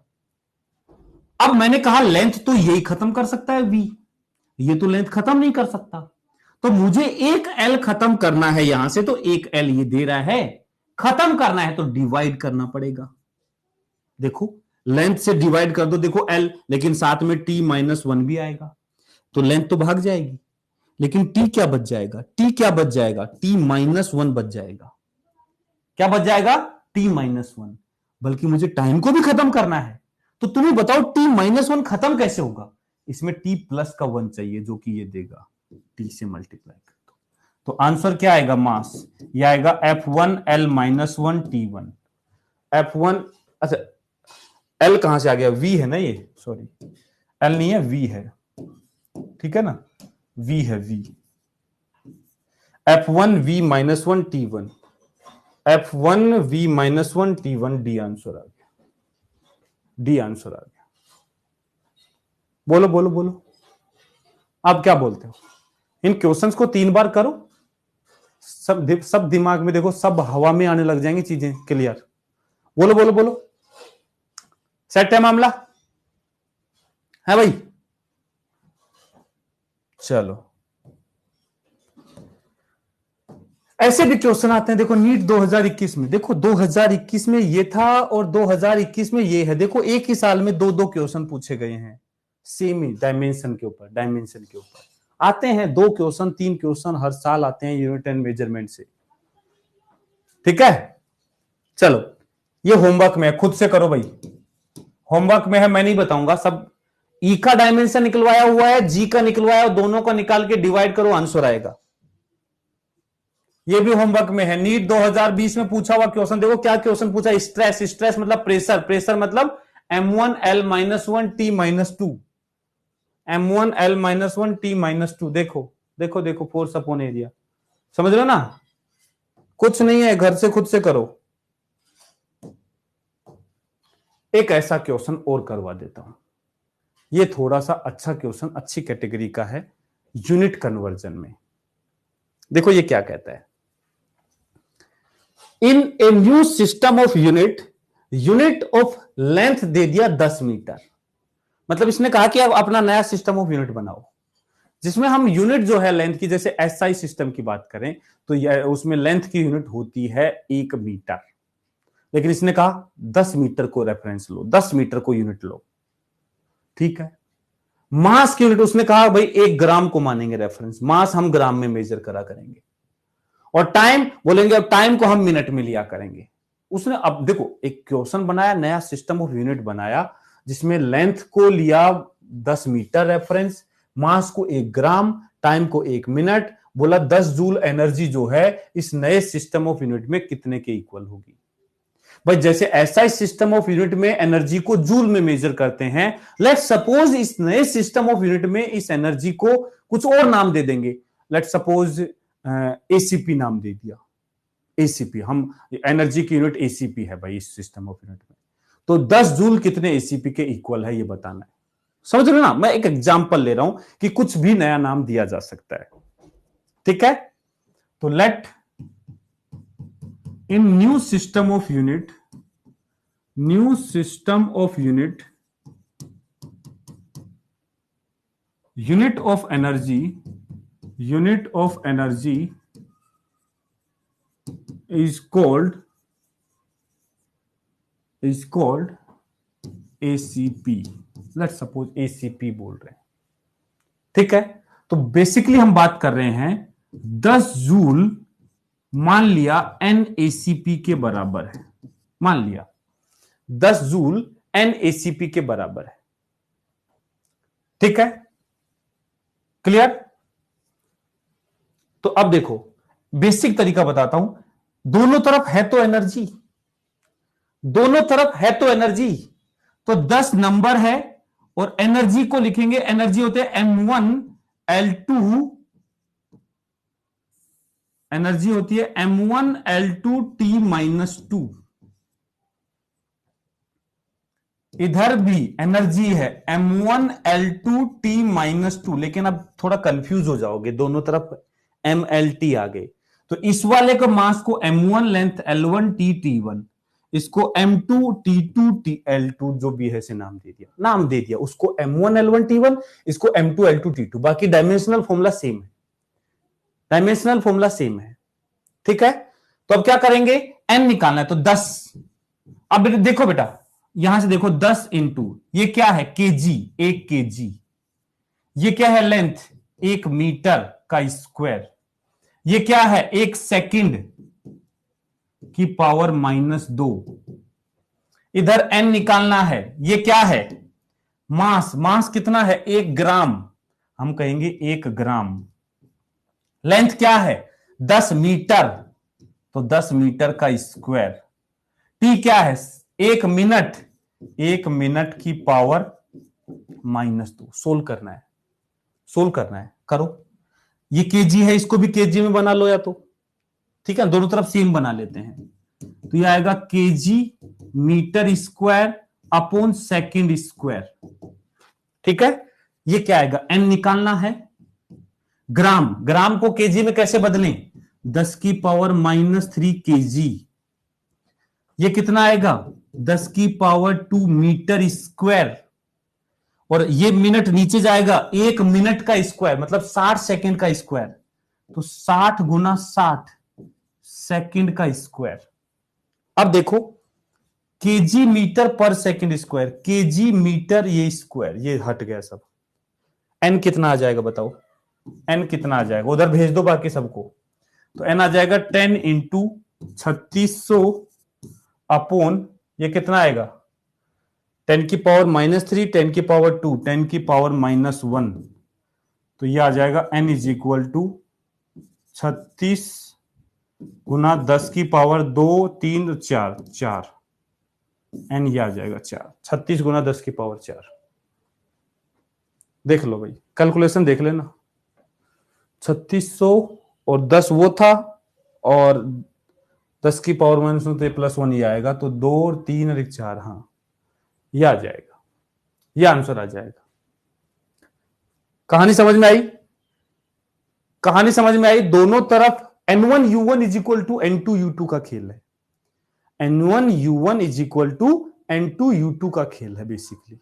अब मैंने कहा लेंथ तो यही खत्म कर सकता है V, ये तो लेंथ खत्म नहीं कर सकता, तो मुझे एक L खत्म करना है यहां से, तो एक L ये दे रहा है, खत्म करना है तो डिवाइड करना पड़ेगा। देखो लेंथ से डिवाइड कर दो, देखो L, लेकिन साथ में T-1 भी आएगा, तो लेंथ तो भाग जाएगी, लेकिन T क्या बच जाएगा, T क्या बच जाएगा, T-1 बच जाएगा। क्या बच जाएगा? T-1। बल्कि मुझे टाइम को भी खत्म करना है, तो तुम्हें बताओ T-1 खत्म कैसे होगा? इसमें T+1 चाहिए, जो कि ये देगा, T से मल्टीप्लाई कर दो, तो आंसर क्या आएगा? मास, ये आएगा F1L-1 T1। F1, अच्छा L कहां से आ गया? V है ना ये, सॉरी L नहीं है, V है, ठीक है ना, V है, V, F1V-1 T1, F1V-1 T1, D answer आ गया, डी आंसर आ गया। बोलो बोलो बोलो, आप क्या बोलते हो? इन क्वेश्चंस को 3 बार करो, सब दिमाग में, देखो सब हवा में आने लग जाएंगी चीजें, क्लियर? बोलो बोलो बोलो, सेट है मामला, है भाई? चलो, ऐसे भी क्वेश्चन आते हैं, देखो नीट 2021 में, देखो 2021 में ये था और 2021 में ये है, देखो एक ही साल में दो दो क्वेश्चन पूछे गए हैं, सेम ही डायमेंशन के ऊपर, डायमेंशन के ऊपर आते हैं 2 क्वेश्चन 3 क्वेश्चन हर साल आते हैं यूनिट एंड मेजरमेंट से, ठीक है? चलो, ये होमवर्क में है, खुद से करो भाई, होमवर्क में है, मैं नहीं बताऊंगा, सब ई का डायमेंशन निकलवाया हुआ है, जी का निकलवाया, दोनों का निकाल के डिवाइड करो, आंसर आएगा। ये भी होमवर्क में है, नीट 2020 में पूछा हुआ क्वेश्चन, देखो क्या क्वेश्चन पूछा, स्ट्रेस, स्ट्रेस मतलब प्रेशर, प्रेशर मतलब M1L-1 T-2, M1L-1 T-2, देखो देखो देखो, फोर्स अपॉन एरिया, समझ रहे हो ना? कुछ नहीं है, घर से खुद से करो। एक ऐसा क्वेश्चन और करवा देता हूं, ये थोड़ा सा अच्छा क्वेश्चन, अच्छी कैटेगरी का है, यूनिट कन्वर्जन में। देखो ये क्या कहता है, in a new system of unit, unit of length दे दिया 10 मीटर, मतलब इसने कहा कि अब अपना नया सिस्टम ऑफ यूनिट बनाओ, जिसमें हम यूनिट जो है लेंथ की, जैसे एसआई सिस्टम की बात करें तो उसमें लेंथ की यूनिट होती है 1 मीटर, लेकिन इसने कहा 10 मीटर को रेफरेंस लो, 10 मीटर को यूनिट लो, ठीक है? मास की यूनिट उसने कहा भाई 1 ग्राम को मानेंगे रेफरेंस, मास हम ग्राम में मेजर करा करेंगे, और टाइम बोलेंगे अब टाइम को हम मिनट में लिया करेंगे। उसने अब देखो एक क्वेश्चन बनाया, नया सिस्टम ऑफ यूनिट बनाया, जिसमें लेंथ को लिया 10 मीटर रेफरेंस, मास को 1 ग्राम, टाइम को 1 मिनट, बोला 10 जूल एनर्जी जो है इस नए सिस्टम ऑफ यूनिट में कितने के इक्वल होगी। भाई जैसे ऐसा ही सिस्टम ऑफ यूनिट में एनर्जी को जूल में मेजर करते हैं, लेट सपोज इस नए सिस्टम ऑफ यूनिट में इस एनर्जी को कुछ और नाम दे देंगे, लेट सपोज एसीपी नाम दे दिया, एसीपी, हम एनर्जी की यूनिट एसीपी है भाई इस सिस्टम ऑफ यूनिट में, तो 10 जूल कितने एसीपी के इक्वल है ये बताना है, समझ रहे हो ना? मैं एक एग्जांपल ले रहा हूं कि कुछ भी नया नाम दिया जा सकता है, ठीक है? तो let in new system of unit, new system of unit, unit of energy, unit of energy is called ACP, let's suppose ACP बोल रहे हैं, ठीक है? तो बेसिकली हम बात कर रहे हैं 10 जूल मान लिया NaCP के बराबर है, मान लिया 10 जूल NaCP के बराबर है, ठीक है, क्लियर। तो अब देखो बेसिक तरीका बताता हूं, दोनों तरफ है तो एनर्जी, दोनों तरफ है तो एनर्जी, तो 10 नंबर है और एनर्जी को लिखेंगे, एनर्जी होते हैं M1L2, एनर्जी होती है M1L2T-2, इधर भी एनर्जी है M1L2T-2, लेकिन अब थोड़ा कंफ्यूज हो जाओगे, दोनों तरफ MLT आ गए, तो इस वाले को मास को M1 लेंथ L1T-T1, इसको M2T2L2 जो भी है से नाम दे दिया, उसको M1L1T1, इसको M2L2T2, बाकी डायमेंशनल फॉर्मूला सेम है, डायमेंशनल फॉर्मूला सेम है, ठीक है। तो अब क्या करेंगे, N निकालना है, तो 10, अब देखो बेटा यहां से देखो 10 इंटू ये क्या है केजी, 1 केजी, ये क्या है लेंथ 1 मीटर का स्क्वायर, ये क्या है 1 सेकंड की पावर -2, इधर n निकालना है, ये क्या है मास, मास कितना है 1 ग्राम, हम कहेंगे 1 ग्राम, लेंथ क्या है 10 मीटर, तो 10 मीटर का स्क्वायर, टी क्या है 1 मिनट, 1 मिनट की पावर -2, सोल्व करना है, सोल्व करना है, करो, ये केजी है, इसको भी केजी में बना लो या तो, ठीक है, दोनों तरफ सेम बना लेते हैं, तो ये आएगा KG metre square upon second square, ठीक है। ये क्या आएगा, एन निकालना है, ग्राम, ग्राम को केजी में कैसे बदलें, 10 की पावर -3 केजी, ये कितना आएगा 10 की पावर 2 मीटर स्क्वायर, और ये मिनट नीचे जाएगा, 1 मिनट का स्क्वायर मतलब 60 सेकंड का स्क्वायर, तो 60 गुना 60 सेकंड का स्क्वायर। अब देखो केजी मीटर पर सेकंड स्क्वायर, केजी मीटर, ये स्क्वायर ये हट गया सब, एन कितना आ जाएगा बताओ, एन कितना आ जाएगा, उधर भेज दो बाकी सबको, तो एन आ जाएगा 10 इंटू 3600 अपॉन ये कितना आएगा 10 की पावर -3, 10 की पावर 2, 10 की पावर -1, तो ये आ जाएगा n इज इक्वल टू 36 गुना 10 की पावर 2, 3, 4, 4, n ये आ जाएगा 4, 36 गुना 10 की पावर 4, देख लो भाई कैलकुलेशन देख लेना, 3600 और 10 वो था, और 10 की पावर -1 ये आएगा, तो 2 और 3 और 1 4, हाँ ये आ जाएगा, ये आंसर आ जाएगा। कहानी समझ में आई, कहानी समझ में आई, दोनों तरफ N1U1 is equal to N2U2 का खेल है, N1U1 is equal to N2U2 का खेल है बेसिकली,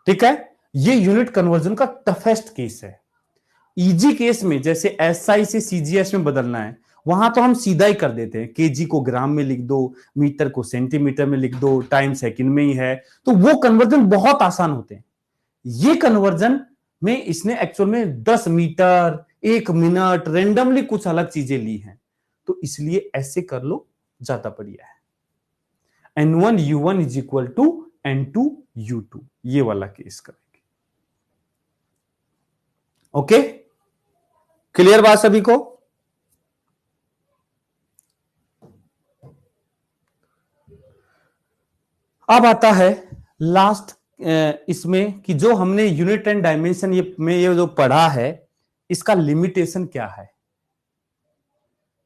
ठीक है। ये यूनिट कन्वर्जन का टफेस्ट केस है, इजी केस में जैसे एसआई से सीजीएस में बदलना है, वहां तो हम सीधा ही कर देते हैं, केजी को ग्राम में लिख दो, मीटर को सेंटीमीटर में लिख दो, टाइम सेकंड में ही है, तो वो कन्वर्जन बहुत आसान होते हैं। ये कन्वर्जन में इसने एक्चुअल में 10 मीटर, 1 मिनट, रेंडमली कुछ अलग चीजें ली हैं, तो इसलिए ऐसे कर लो ज्यादा बढ़िया है। N1U1 is equal to N2U2, ये वाला केस करेंगे, ओके, क्लियर बात सभी को। अब आता है लास्ट इसमें कि जो हमने यूनिट एंड डायमेंशन ये जो पढ़ा है, इसका लिमिटेशन क्या है,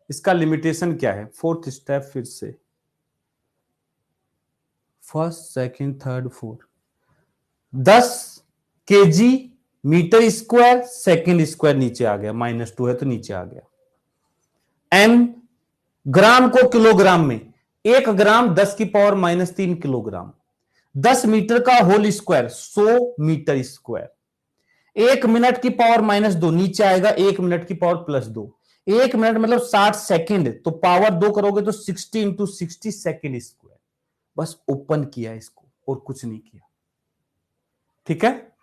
इसका लिमिटेशन क्या है, फोर्थ स्टेप फिर से, first second third fourth, 10 KG metre square second square नीचे आ गया, -2 है तो नीचे आ गया, एन ग्राम को किलोग्राम में, 1 ग्राम 10 की पावर -3 किलोग्राम, 10 मीटर का whole square 100 metre square, 1 minute की पावर -2 नीचे आएगा, 1 मिनट की पावर +2, 1 मिनट मतलब 60 सेकंड, तो पावर 2 करोगे तो 60 इंटू 60 सेकेंड स्क्वायर, बस ओपन किया इसको और कुछ नहीं किया, ठीक है।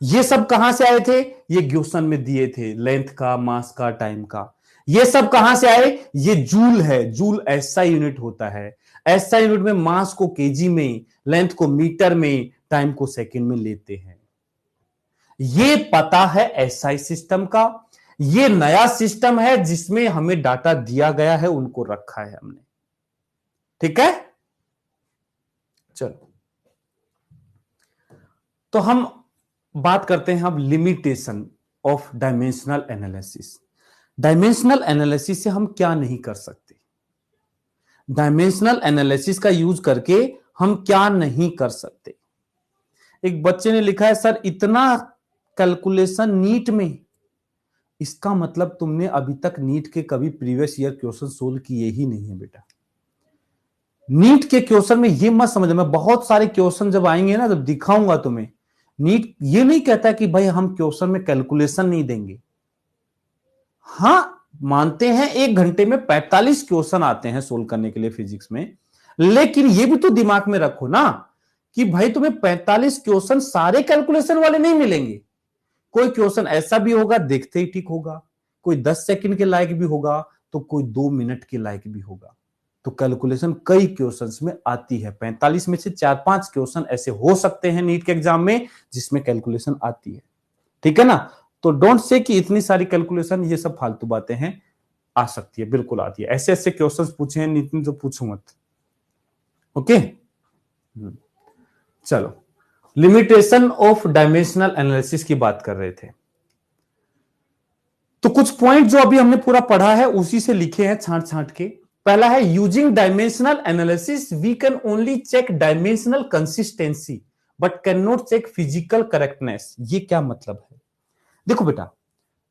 ये सब कहां से आए थे, ये ग्यूसन में दिए थे, लेंथ का, मास का, टाइम का, ये सब कहां से आए? ये जूल है। जूल ऐसा यूनिट होता है। ऐसा यूनिट में मास को केजी में, लेंथ को मीटर में, टाइम को सेकंड में लेते हैं। ये पता है एसआई सिस्टम का। ये नया सिस्टम है जिसमें हमें डाटा दिया गया है, उनको रखा है हमने। ठीक है, चलो तो हम बात करते हैं अब limitation of dimensional analysis. Dimensional analysis से हम क्या नहीं कर सकते? डायमेंशनल एनालिसिस का यूज करके हम क्या नहीं कर सकते? एक बच्चे ने लिखा है, सर इतना कैलकुलेशन नीट में। इसका मतलब तुमने अभी तक नीट के कभी प्रीवियस ईयर क्वेश्चन सोल्व किए ही नहीं है बेटा। नीट के क्वेश्चन में ये मत समझ, मैं बहुत सारे क्वेश्चन जब आएंगे ना जब दिखाऊंगा तुम्हें, नीट ये नहीं कहता कि भाई हम क्वेश्चन में कैलकुलेशन नहीं देंगे। हां, मानते हैं 1 घंटे में 45 क्वेश्चन आते हैं सोल्व करने के लिए फिजिक्स में, लेकिन ये भी तो दिमाग में रखो ना कि भाई तुम्हें 45 क्वेश्चन सारे कैलकुलेशन वाले नहीं मिलेंगे। कोई क्वेश्चन ऐसा भी होगा देखते ही ठीक होगा, कोई 10 सेकंड के लायक भी होगा, तो कोई 2 मिनट के लायक भी होगा। तो कैलकुलेशन कई क्वेश्चंस में आती है। 45 में से 4-5 क्वेश्चन ऐसे हो सकते हैं नीट के एग्जाम में जिसमें कैलकुलेशन आती है। ठीक है ना? तो डोंट से कि इतनी सारी कैलकुलेशन, ये सब फालतू बातें हैं। आ सकती है, बिल्कुल आती है। ऐसे ऐसे क्वेश्चंस पूछे हैं नीट ने तो पूछो मत। ओके, चलो लिमिटेशन ऑफ डायमेंशनल एनालिसिस की बात कर रहे थे। तो कुछ पॉइंट जो अभी हमने पूरा पढ़ा है उसी से लिखे हैं छांट छांट के। पहला है, using dimensional analysis we can only check dimensional consistency but can not check physical correctness. ये क्या मतलब है? देखो बेटा,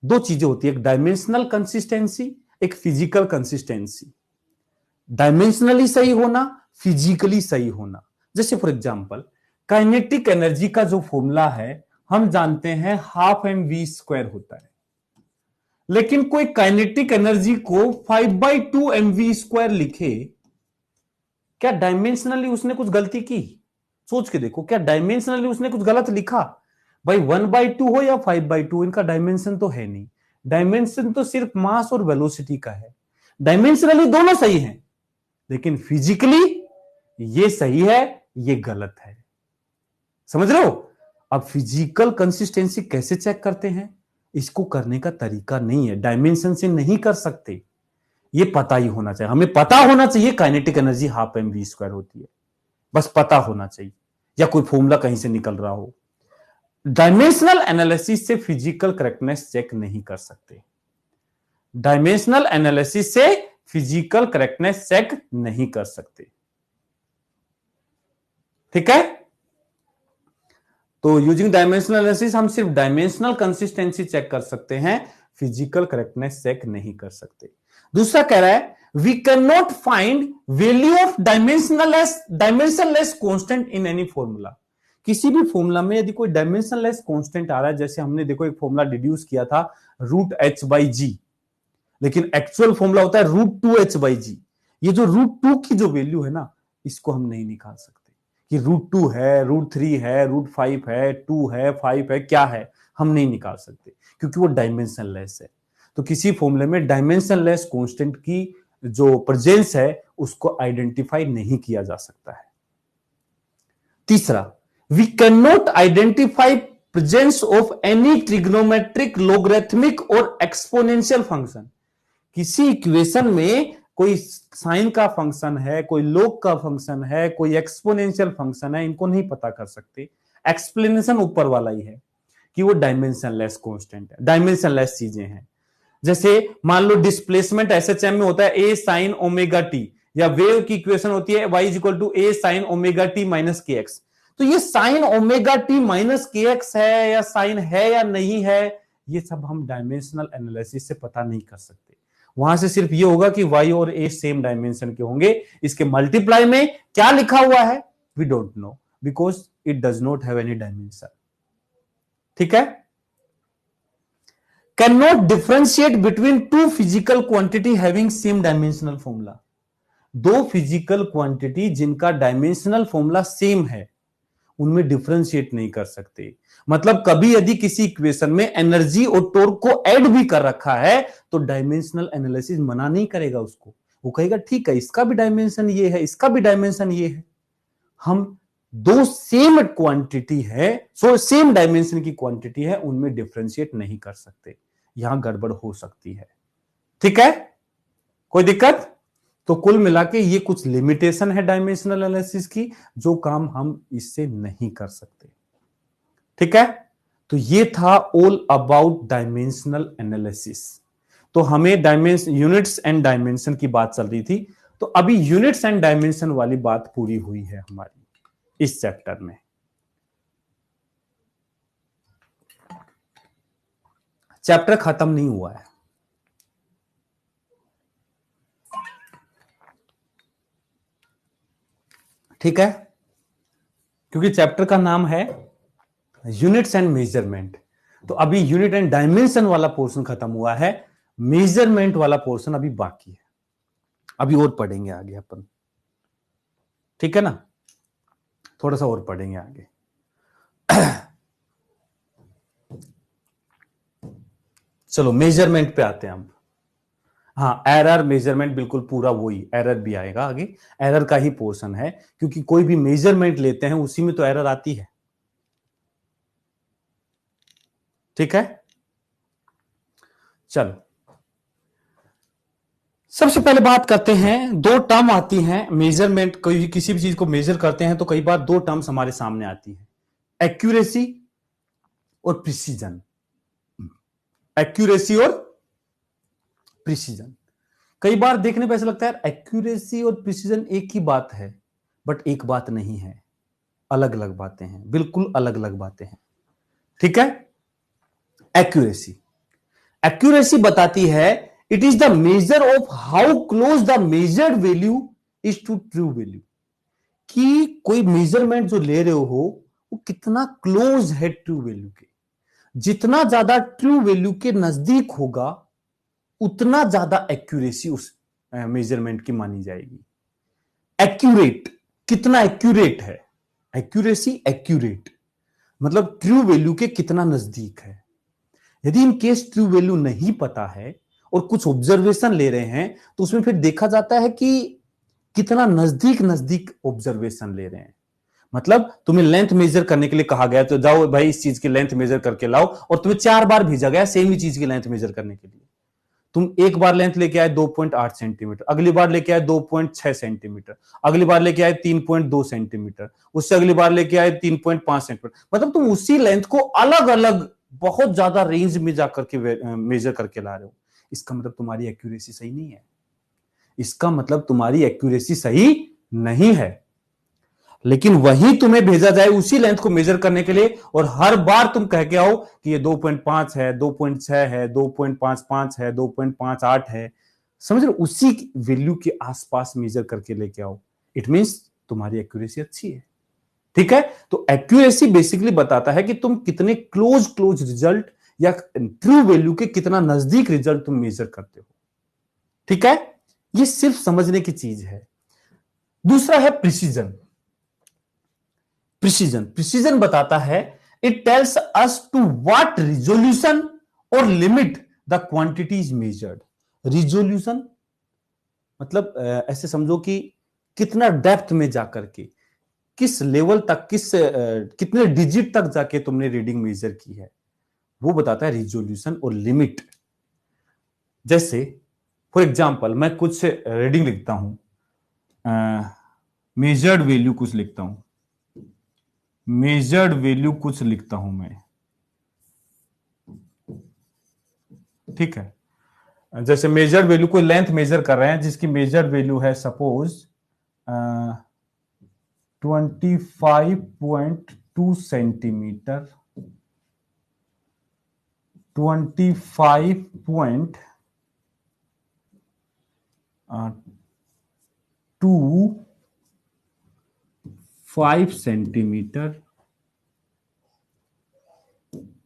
दो चीजें होती है, एक डायमेंशनल कंसिस्टेंसी, एक फिजिकल कंसिस्टेंसी। डायमेंशनली सही होना, फिजिकली सही होना। जैसे फॉर एग्जांपल काइनेटिक एनर्जी का जो फॉर्मूला है हम जानते हैं 12mv² होता है, लेकिन कोई काइनेटिक एनर्जी को 5/2 mv² लिखे, क्या डायमेंशनली उसने कुछ गलती की? सोच के देखो, क्या डायमेंशनली उसने कुछ गलत लिखा? भाई 1/2 हो या 5/2, इनका डायमेंशन तो है नहीं। डायमेंशन तो सिर्फ मास और वेलोसिटी का है। डायमेंशनली दोनों सही हैं, लेकिन फिजिकली ये सही है, ये गलत है। समझ रहे हो? अब फिजिकल कंसिस्टेंसी कैसे चेक करते हैं? इसको करने का तरीका नहीं है, डायमेंशन से नहीं कर सकते। ये पता ही होना चाहिए, हमें पता होना चाहिए काइनेटिक एनर्जी 12mv² होती है, बस पता होना चाहिए, या कोई फॉर्मूला कहीं से निकल रहा हो। डायमेंशनल एनालिसिस से फिजिकल करेक्टनेस चेक नहीं कर सकते। डायमेंशनल एनालिसिस से फिजिकल करेक्टनेस चेक नहीं कर सकते। ठीक है? तो यूजिंग डायमेंशनल एनालिसिस हम सिर्फ डायमेंशनल कंसिस्टेंसी चेक कर सकते हैं, फिजिकल करेक्टनेस चेक नहीं कर सकते। दूसरा कह रहा है, we can not find value of dimensionless constant in any formula. किसी भी फॉर्मूला में यदि कोई डायमेंशनलेस कांस्टेंट आ रहा है, जैसे हमने देखो एक फॉर्मूला डिड्यूस किया था √h/g, लेकिन एक्चुअल फॉर्मूला होता है √2h/g। ये जो √2 की जो वैल्यू है ना, इसको हम नहीं निकाल सकते कि √2 है, √3 है, √5 है, 2 है, 5 है, क्या है, हम नहीं निकाल सकते क्योंकि वो डायमेंशनलेस है। तो किसी फॉर्मूले में डायमेंशनलेस कांस्टेंट की जो प्रेजेंस है उसको आइडेंटिफाई नहीं किया जा सकता है। तीसरा, we can not identify presence of any trigonometric, logarithmic और एक्सपोनेंशियल फंक्शन। किसी इक्वेशन में कोई साइन का फंक्शन है, कोई लोग का फंक्शन है, कोई एक्सपोनेंशियल फंक्शन है, इनको नहीं पता कर सकते। एक्सप्लेनेशन ऊपर वाला ही है कि वो डायमेंशनलेस कांस्टेंट है, डायमेंशनलेस चीजें हैं। जैसे मान लो डिस्प्लेसमेंट एसएचएम में होता है a sin ω_t, या वेव की इक्वेशन होती है y = a sin ω_t - kx। तो ये sin ω_t - kx है या साइन है या नहीं है, ये सब हम डायमेंशनल एनालिसिस से पता नहीं कर सकते। वहां से सिर्फ ये होगा कि y और a सेम डायमेंशन के होंगे। इसके मल्टीप्लाई में क्या लिखा हुआ है we don't know, because it does not have any dimension. ठीक है? Can not differentiate between two physical quantity having same dimensional formula. दो फिजिकल क्वांटिटी जिनका डायमेंशनल फॉर्मूला सेम है, उनमें डिफरेंशिएट नहीं कर सकते। मतलब कभी यदि किसी इक्वेशन में एनर्जी और टॉर्क को ऐड भी कर रखा है तो डायमेंशनल एनालिसिस मना नहीं करेगा उसको। वो कहेगा ठीक है, इसका भी डायमेंशन ये है, इसका भी डायमेंशन ये है। हम दो सेम क्वांटिटी है, सो सेम डायमेंशन की क्वांटिटी है, उनमें डिफरेंशिएट नहीं कर सकते। यहां गड़बड़ हो सकती है। ठीक है, कोई दिक्कत? तो कुल मिला के ये कुछ लिमिटेशन है डायमेंशनल एनालिसिस की, जो काम हम इससे नहीं कर सकते। ठीक है, तो ये था ऑल अबाउट डायमेंशनल एनालिसिस। तो हमें डायमेंशन, यूनिट्स एंड डायमेंशन की बात चल रही थी, तो अभी यूनिट्स एंड डायमेंशन वाली बात पूरी हुई है हमारी इस चैप्टर में। चैप्टर खत्म नहीं हुआ है। ठीक है, क्योंकि चैप्टर का नाम है यूनिट्स एंड मेजरमेंट। तो अभी यूनिट एंड डायमेंशन वाला पोर्शन खत्म हुआ है, मेजरमेंट वाला पोर्शन अभी बाकी है, अभी और पढ़ेंगे आगे अपन। ठीक है ना, थोड़ा सा और पढ़ेंगे आगे। चलो मेजरमेंट पे आते हैं हम। हाँ, एरर मेजरमेंट बिल्कुल पूरा वही, एरर भी आएगा आगे, एरर का ही पोर्शन है, क्योंकि कोई भी मेजरमेंट लेते हैं उसी में तो एरर आती है। ठीक है, चलो सबसे पहले बात करते हैं, दो टर्म आती हैं मेजरमेंट, कोई किसी भी चीज को मेजर करते हैं तो कई बार दो टर्म्स हमारे सामने आती है, एक्यूरेसी और प्रिसीजन। एक्यूरेसी और प्रिसीजन, कई बार देखने पे ऐसा लगता है एक्यूरेसी और प्रिसीजन एक ही बात है, बट एक बात नहीं है, अलग अलग बातें हैं, बिल्कुल अलग अलग बातें हैं। ठीक है, एक्यूरेसी, एक्यूरेसी बताती है it is the measure of how close the measured value is to true value, कि कोई मेजरमेंट जो ले रहे हो वो कितना क्लोज है ट्रू वैल्यू के। जितना ज्यादा ट्रू वैल्यू के नजदीक होगा उतना ज्यादा एक्यूरेसी उस मेजरमेंट की मानी जाएगी। एक्यूरेट, कितना एक्यूरेट है, एक्यूरेसी एक्यूरेट मतलब ट्रू वैल्यू के कितना नजदीक है। यदि इन केस ट्रू वैल्यू नहीं पता है और कुछ ऑब्जर्वेशन ले रहे हैं तो उसमें फिर देखा जाता है कि कितना नजदीक नजदीक ऑब्जर्वेशन ले रहे हैं। मतलब तुम्हें लेंथ मेजर करने के लिए कहा गया तो जाओ भाई इस चीज की लेंथ मेजर करके लाओ, और तुम्हें 4 बार भेजा गया सेम ही चीज की लेंथ मेजर करने के लिए। तुम एक बार लेंथ लेके आए 2.8 सेंटीमीटर, अगली बार लेके आए 2.6 सेंटीमीटर, अगली बार लेके आए 3.2 सेंटीमीटर, उससे अगली बार लेके आए 3.5 सेंटीमीटर। मतलब तुम उसी लेंथ को अलग अलग बहुत ज्यादा रेंज में जाकर के मेजर करके ला रहे हो। इसका मतलब तुम्हारी एक्यूरेसी सही नहीं है, इसका मतलब तुम्हारी एक्यूरेसी सही नहीं है। लेकिन वही तुम्हें भेजा जाए उसी लेंथ को मेजर करने के लिए, और हर बार तुम कह के आओ कि ये 2.5 है, 2.6 है, 2.55 है, 2.58 है, समझ रहे, उसी वैल्यू के आसपास मेजर करके लेके आओ, इट मींस तुम्हारी एक्यूरेसी अच्छी है। ठीक है, तो एक्यूरेसी बेसिकली बताता है कि तुम कितने क्लोज क्लोज रिजल्ट या ट्रू वैल्यू के कितना नजदीक रिजल्ट तुम मेजर करते हो। ठीक है, ये सिर्फ समझने की चीज है। दूसरा है प्रिसीजन। प्रिसीजन, प्रिसीजन बताता है it tells us to what resolution और limit the quantity is measured. Resolution मतलब ऐसे समझो कि कितना डेप्थ में जाकर के, किस लेवल तक, कितने डिजिट तक जाके तुमने रीडिंग मेजर की है, वो बताता है रिजोल्यूशन और लिमिट। जैसे फॉर एग्जांपल मैं कुछ रीडिंग लिखता हूं, मेजर्ड वैल्यू कुछ लिखता हूं, मेजर्ड वैल्यू कुछ लिखता हूं मैं, ठीक है। जैसे मेजर्ड वैल्यू, कोई लेंथ मेजर कर रहे हैं जिसकी मेजर्ड वैल्यू है सपोज 25.2 सेंटीमीटर, 25.25 सेंटीमीटर,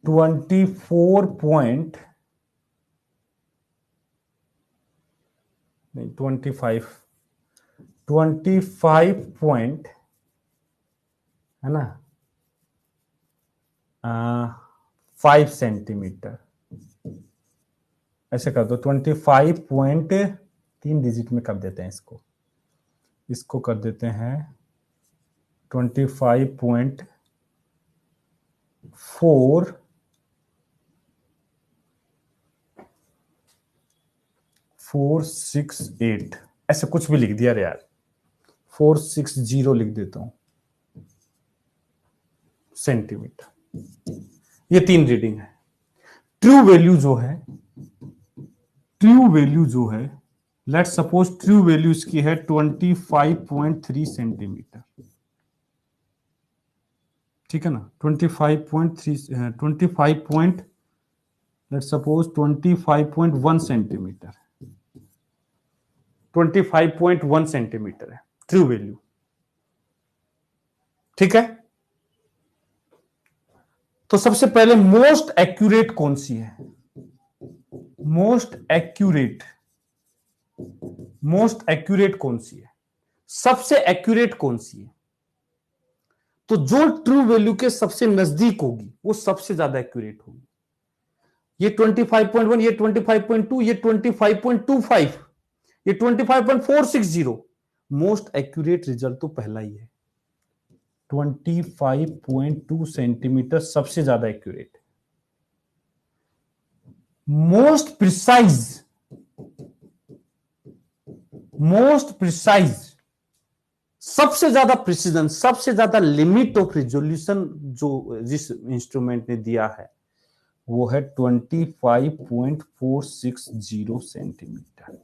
24 पॉइंट नहीं 25 पॉइंट है ना, 5 सेंटीमीटर, ऐसे कर दो। 25 3 डिजिट में कर देते हैं इसको, इसको कर देते हैं 25.468, ऐसे कुछ भी लिख दिया रे यार, 460 लिख देता हूं सेंटीमीटर। ये 3 रीडिंग है। ट्रू वैल्यू जो है, ट्रू वैल्यू जो है, लेट सपोज ट्रू वैल्यू इसकी है 25.3 सेंटीमीटर, ठीक है ना। 25 लेट सपोज 25.1 सेंटीमीटर, 25.1 सेंटीमीटर है ट्रू वैल्यू, ठीक है। तो सबसे पहले मोस्ट एक्यूरेट कौन सी है, मोस्ट एक्यूरेट कौन सी है, सबसे एक्यूरेट कौन सी है। तो जो ट्रू वैल्यू के सबसे नजदीक होगी वो सबसे ज्यादा एक्यूरेट होगी। ये 25.1, ये 25.2, ये 25.25, ये 25.460, मोस्ट एक्यूरेट रिजल्ट तो पहला ही है। 25.2 सेंटीमीटर सबसे ज्यादा एक्यूरेट। मोस्ट प्रिसाइज, सबसे ज्यादा प्रिसीजन, सबसे ज्यादा लिमिट ऑफ रिजोल्यूशन जो जिस इंस्ट्रूमेंट ने दिया है वो है 25.460 सेंटीमीटर।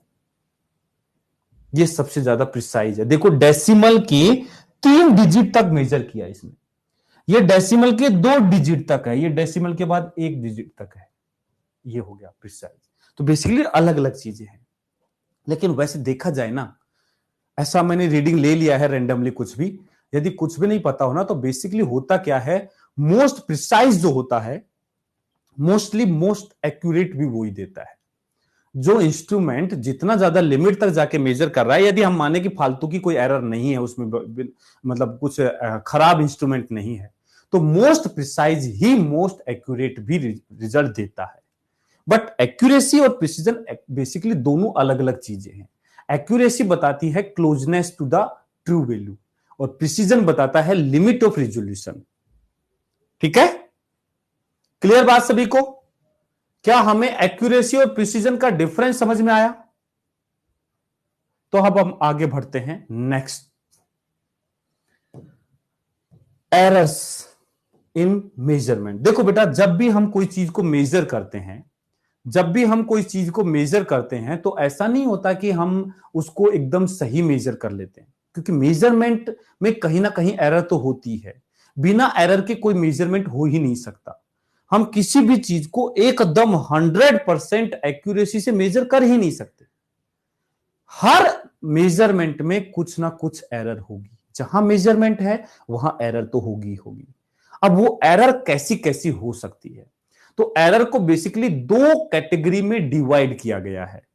ये सबसे ज्यादा प्रिसाइज है। देखो डेसिमल के 3 डिजिट तक मेजर किया इसने, ये डेसिमल के 2 डिजिट तक है, ये डेसिमल के बाद 1 डिजिट तक है, ये हो गया प्रिसाइज। तो बेसिकली अलग अलग चीजें हैं। लेकिन वैसे देखा जाए ना, ऐसा मैंने रीडिंग ले लिया है रैंडमली, कुछ भी यदि कुछ भी नहीं पता हो ना, तो बेसिकली होता क्या है, मोस्ट प्रिसाइज जो होता है मोस्टली मोस्ट एक्यूरेट भी वही देता है। जो इंस्ट्रूमेंट जितना ज्यादा लिमिट तक जाके मेजर कर रहा है, यदि हम माने कि फालतू की कोई एरर नहीं है उसमें, मतलब कुछ खराब इंस्ट्रूमेंट नहीं है, तो मोस्ट प्रिसाइज ही मोस्ट एक्यूरेट भी रिजल्ट देता है। बट एक्यूरेसी और प्रिसीजन बेसिकली दोनों अलग अलग चीजें हैं। एक्यूरेसी बताती है closeness to the true value और प्रिसीजन बताता है लिमिट ऑफ रिजोल्यूशन। ठीक है, क्लियर बात सभी को? क्या हमें एक्यूरेसी और प्रिसीजन का डिफरेंस समझ में आया? तो अब हम आगे बढ़ते हैं नेक्स्ट, एरर्स इन मेजरमेंट। देखो बेटा, जब भी हम कोई चीज को मेजर करते हैं, तो ऐसा नहीं होता कि हम उसको एकदम सही मेजर कर लेते हैं, क्योंकि मेजरमेंट में कहीं ना कहीं एरर तो होती है। बिना एरर के कोई मेजरमेंट हो ही नहीं सकता। हम किसी भी चीज को एकदम 100% एक्यूरेसी से मेजर कर ही नहीं सकते। हर मेजरमेंट में कुछ ना कुछ एरर होगी। जहां मेजरमेंट है वहां एरर तो होगी होगी। अब वो एरर कैसी कैसी हो सकती है? तो एरर को बेसिकली 2 कैटेगरी में डिवाइड किया गया है।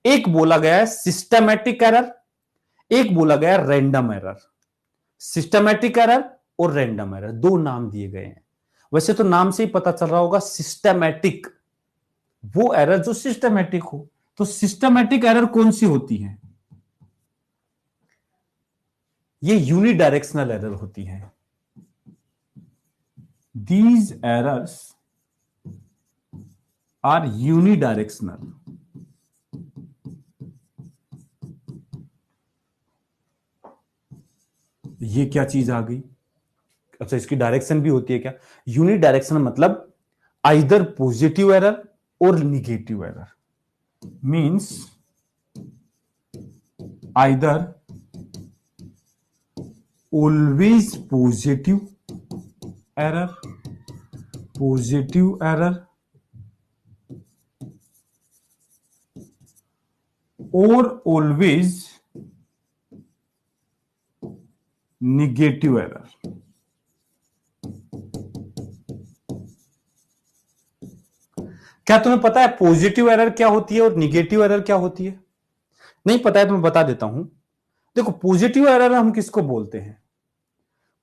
एक बोला गया है सिस्टमैटिक एरर, एक बोला गया रैंडम एरर। सिस्टमैटिक एरर और रैंडम एरर 2 नाम दिए गए हैं। वैसे तो नाम से ही पता चल रहा होगा, सिस्टमैटिक वो एरर जो सिस्टमैटिक हो। तो सिस्टमैटिक एरर कौन सी होती है? ये यूनिडायरेक्शनल एरर होती है। These errors are unidirectional. ये क्या चीज आ गई? अच्छा, इसकी डायरेक्शन भी होती है क्या? यूनिडायरेक्शनल मतलब आइदर पॉजिटिव एरर और negative error, means either always positive error और ऑलवेज निगेटिव एरर। क्या तुम्हें पता है पॉजिटिव एरर क्या होती है और निगेटिव एरर क्या होती है? नहीं पता है तो मैं बता देता हूं। देखो, पॉजिटिव एरर हम किसको बोलते हैं?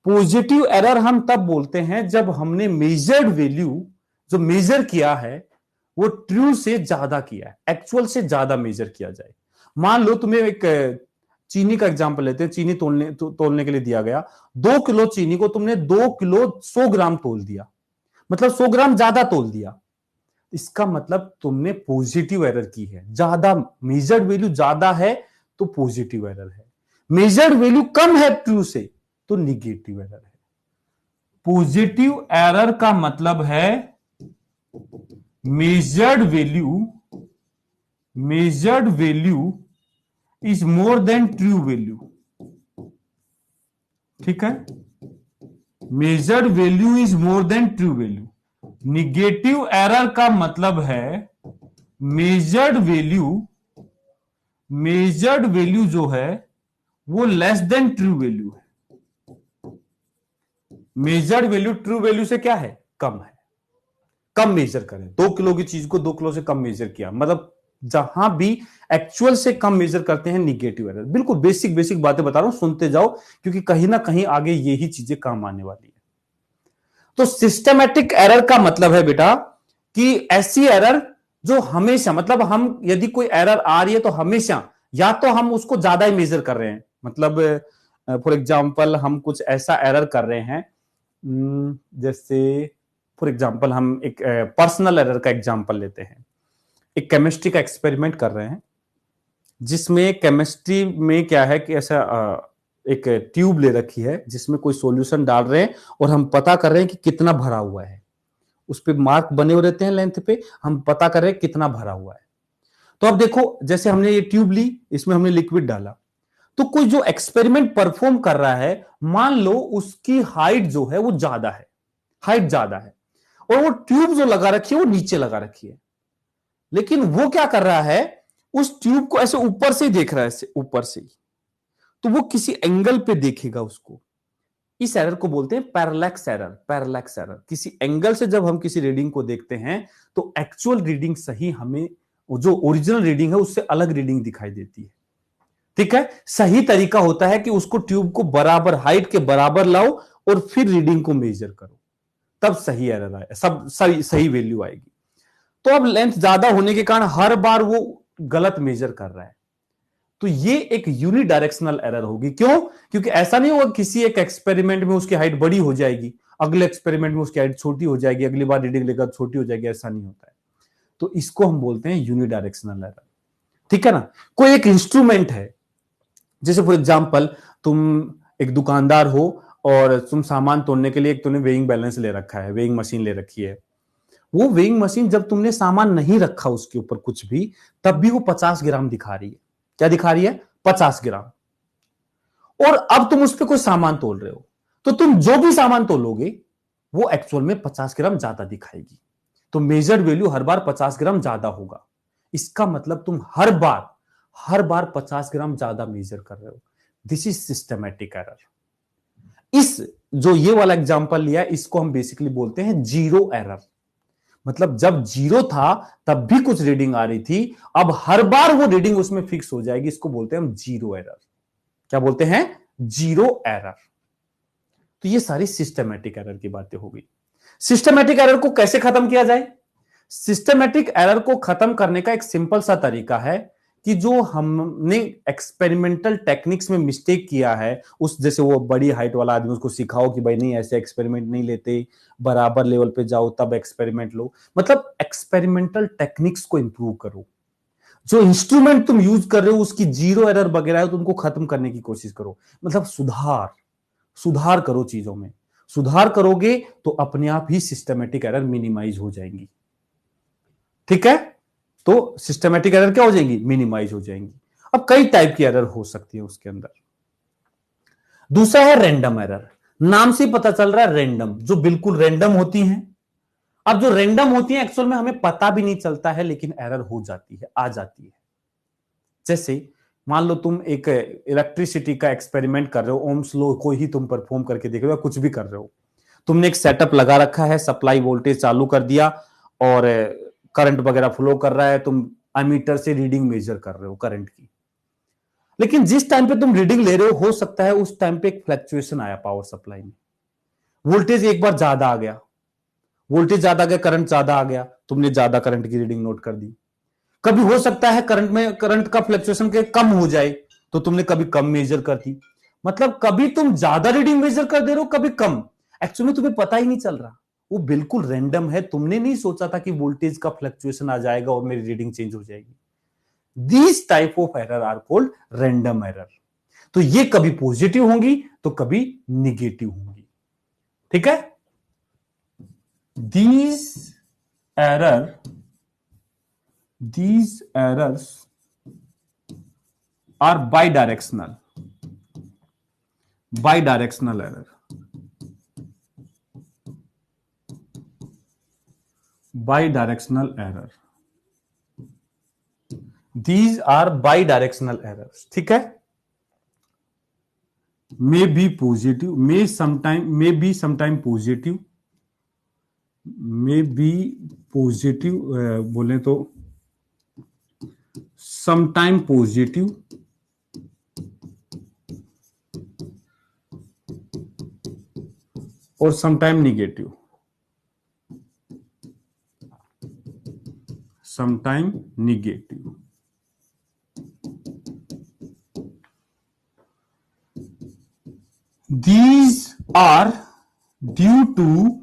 पॉजिटिव एरर हम तब बोलते हैं जब हमने मेजर्ड वैल्यू जो मेजर किया है वो ट्रू से ज्यादा किया है, एक्चुअल से ज्यादा मेजर किया जाए। मान लो तुम्हें एक चीनी का एग्जांपल लेते हैं, चीनी तोलने के लिए दिया गया, 2 किलो चीनी को तुमने 2 किलो 100 ग्राम तोल दिया, मतलब 100 ग्राम ज्यादा तोल दिया। इसका मतलब तुमने पॉजिटिव एरर की है, ज्यादा मेजर्ड वैल्यू ज्यादा है तो पॉजिटिव एरर है, मेजर्ड वैल्यू कम है ट्रू से तो निगेटिव एरर है। पॉजिटिव एरर का मतलब है measured value is more than true value, ठीक है, measured value is more than true value. Negative error का मतलब है मेजर्ड वैल्यू जो है वो लेस देन ट्रू वैल्यू है। मेजर्ड वैल्यू ट्रू वैल्यू से क्या है, कम है, कम मेजर करें, 2 किलो की चीज को 2 किलो से कम मेजर किया, मतलब जहां भी एक्चुअल से कम मेजर करते हैं निगेटिव एरर। बिल्कुल बेसिक बातें बता रहा हूं, सुनते जाओ क्योंकि कहीं ना कहीं आगे यही चीजें काम आने वाली है। तो सिस्टमैटिक एरर का मतलब है बेटा कि ऐसी एरर जो हमेशा, मतलब हम यदि कोई एरर आ रही है तो हमेशा या तो हम उसको ज्यादा ही मेजर कर रहे हैं, मतलब फॉर एग्जांपल हम कुछ ऐसा एरर कर रहे हैं, जैसे फॉर एग्जांपल हम एक पर्सनल एरर का एग्जांपल लेते हैं। एक केमिस्ट्री का एक्सपेरिमेंट कर रहे हैं जिसमें केमिस्ट्री में क्या है कि ऐसा एक ट्यूब ले रखी है जिसमें कोई सॉल्यूशन डाल रहे हैं और हम पता कर रहे हैं कि कितना भरा हुआ है, उस पे मार्क बने हुए रहते हैं लेंथ पे, हम पता कर रहे हैं कितना भरा हुआ है। तो अब देखो, जैसे हमने ये ट्यूब ली, इसमें हमने लिक्विड डाला, तो कोई जो एक्सपेरिमेंट परफॉर्म कर रहा है, मान लो उसकी हाइट जो है वो ज्यादा है, हाइट ज्यादा है, और वो ट्यूब जो लगा रखी है वो नीचे लगा रखी है, लेकिन वो क्या कर रहा है, उस ट्यूब को ऐसे ऊपर से ही देख रहा है, ऐसे ऊपर से ही, तो वो किसी एंगल पे देखेगा उसको। इस एरर को बोलते हैं पैरेलैक्स एरर। पैरेलैक्स एरर, किसी एंगल से जब हम किसी रीडिंग को देखते हैं तो एक्चुअल रीडिंग सही हमें जो ओरिजिनल रीडिंग है उससे अलग रीडिंग दिखाई देती है, ठीक है। सही तरीका होता है कि उसको ट्यूब को बराबर हाइट के बराबर लाओ और फिर रीडिंग को मेजर करो, तब सही एरर आए, सब सही वैल्यू आएगी। तो अब लेंथ ज्यादा होने के कारण हर बार वो गलत मेजर कर रहा है, तो ये एक यूनिडायरेक्शनल एरर होगी। क्यों? क्योंकि ऐसा नहीं होगा किसी एक एक्सपेरिमेंट में उसकी हाइट बड़ी हो जाएगी, अगले एक्सपेरिमेंट में उसकी हाइट छोटी हो जाएगी, अगली बार रीडिंग लेकर छोटी हो जाएगी, ऐसा नहीं होता है। तो इसको हम बोलते हैं यूनिडायरेक्शनल एरर, ठीक है ना। कोई एक इंस्ट्रूमेंट है, जैसे फॉर एग्जांपल तुम एक दुकानदार हो और तुम सामान तोलने के लिए एक तुमने वेइंग बैलेंस ले रखा है, वेइंग मशीन ले रखी है। वो वेइंग मशीन जब तुमने सामान नहीं रखा उसके ऊपर कुछ भी, तब भी वो 50 ग्राम दिखा रही है। क्या दिखा रही है? 50 ग्राम। और अब तुम उस पर कोई सामान तोल रहे हो, तो तुम जो भी सामान तोलोगे वो एक्चुअल में 50 ग्राम ज्यादा दिखाएगी, तो मेजर्ड वैल्यू हर बार 50 ग्राम ज्यादा होगा। इसका मतलब तुम हर बार 50 ग्राम ज्यादा मेजर कर रहे हो। This is systematic error. इस जो ये वाला एग्जांपल लिया, इसको हम बेसिकली बोलते हैं जीरो एरर। मतलब जब जीरो था तब भी कुछ रीडिंग आ रही थी, अब हर बार वो रीडिंग उसमें फिक्स हो जाएगी, इसको बोलते हैं हम जीरो एरर। क्या बोलते हैं? Zero error. तो ये सारी सिस्टमैटिक एरर की बातें हो गई। सिस्टमैटिक एरर को कैसे खत्म किया जाए? सिस्टमैटिक एरर को खत्म करने का एक सिंपल सा तरीका है कि जो हमने एक्सपेरिमेंटल टेक्निक्स में मिस्टेक किया है, उस जैसे वो बड़ी हाइट वाला आदमी, उसको सिखाओ कि भाई नहीं ऐसे एक्सपेरिमेंट नहीं लेते, बराबर लेवल पे जाओ तब एक्सपेरिमेंट लो। मतलब एक्सपेरिमेंटल टेक्निक्स को इंप्रूव करो। जो इंस्ट्रूमेंट तुम यूज कर रहे हो उसकी जीरो एरर वगैरह है तो उनको खत्म करने की कोशिश करो। मतलब सुधार करो, चीजों में सुधार करोगे तो अपने आप ही सिस्टमैटिक एरर मिनिमाइज हो जाएंगी, ठीक है। तो सिस्टमैटिक एरर क्या हो जाएंगी? मिनिमाइज हो जाएंगी। अब कई टाइप की एरर हो सकती है उसके अंदर। दूसरा है रैंडम एरर। नाम से पता चल रहा है रैंडम, जो बिल्कुल रैंडम होती हैं। अब जो रैंडम होती हैं एक्चुअल में हमें पता भी नहीं चलता है, लेकिन एरर हो जाती है, आ जाती है। जैसे मान लो तुम एक इलेक्ट्रिसिटी का एक्सपेरिमेंट कर रहे हो, ओम्स लॉ को ही तुम परफॉर्म करके देख रहे हो, कुछ भी कर रहे हो। तुमने एक सेटअप लगा रखा है, सप्लाई वोल्टेज चालू कर दिया और करंट वगैरह फ्लो कर रहा है, तुम एमीटर से रीडिंग मेजर कर रहे हो करंट की। लेकिन जिस टाइम पे तुम रीडिंग ले रहे हो सकता है उस टाइम पे एक फ्लक्चुएशन आया पावर सप्लाई में, वोल्टेज एक बार ज्यादा आ गया, वोल्टेज ज्यादा आ गया, करंट ज्यादा आ गया, तुमने ज्यादा करंट की रीडिंग नोट कर दी। कभी हो सकता है करंट में, करंट का फ्लक्चुएशन के कम हो जाए तो तुमने कभी कम मेजर कर दी। मतलब कभी तुम ज्यादा रीडिंग मेजर कर दे रहे हो, कभी कम। एक्चुअली तुम्हें पता ही नहीं चल रहा, वो बिल्कुल रैंडम है। तुमने नहीं सोचा था कि वोल्टेज का फ्लक्चुएशन आ जाएगा और मेरी रीडिंग चेंज हो जाएगी। These type of error are called random error. तो ये कभी पॉजिटिव होंगी तो कभी निगेटिव होंगी। ठीक है। These errors are bidirectional error, bidirectional error, these are bidirectional errors। ठीक है। may be positive, may be sometime positive, may be positive बोले तो sometime positive और sometime negative, sometime negative। These are due to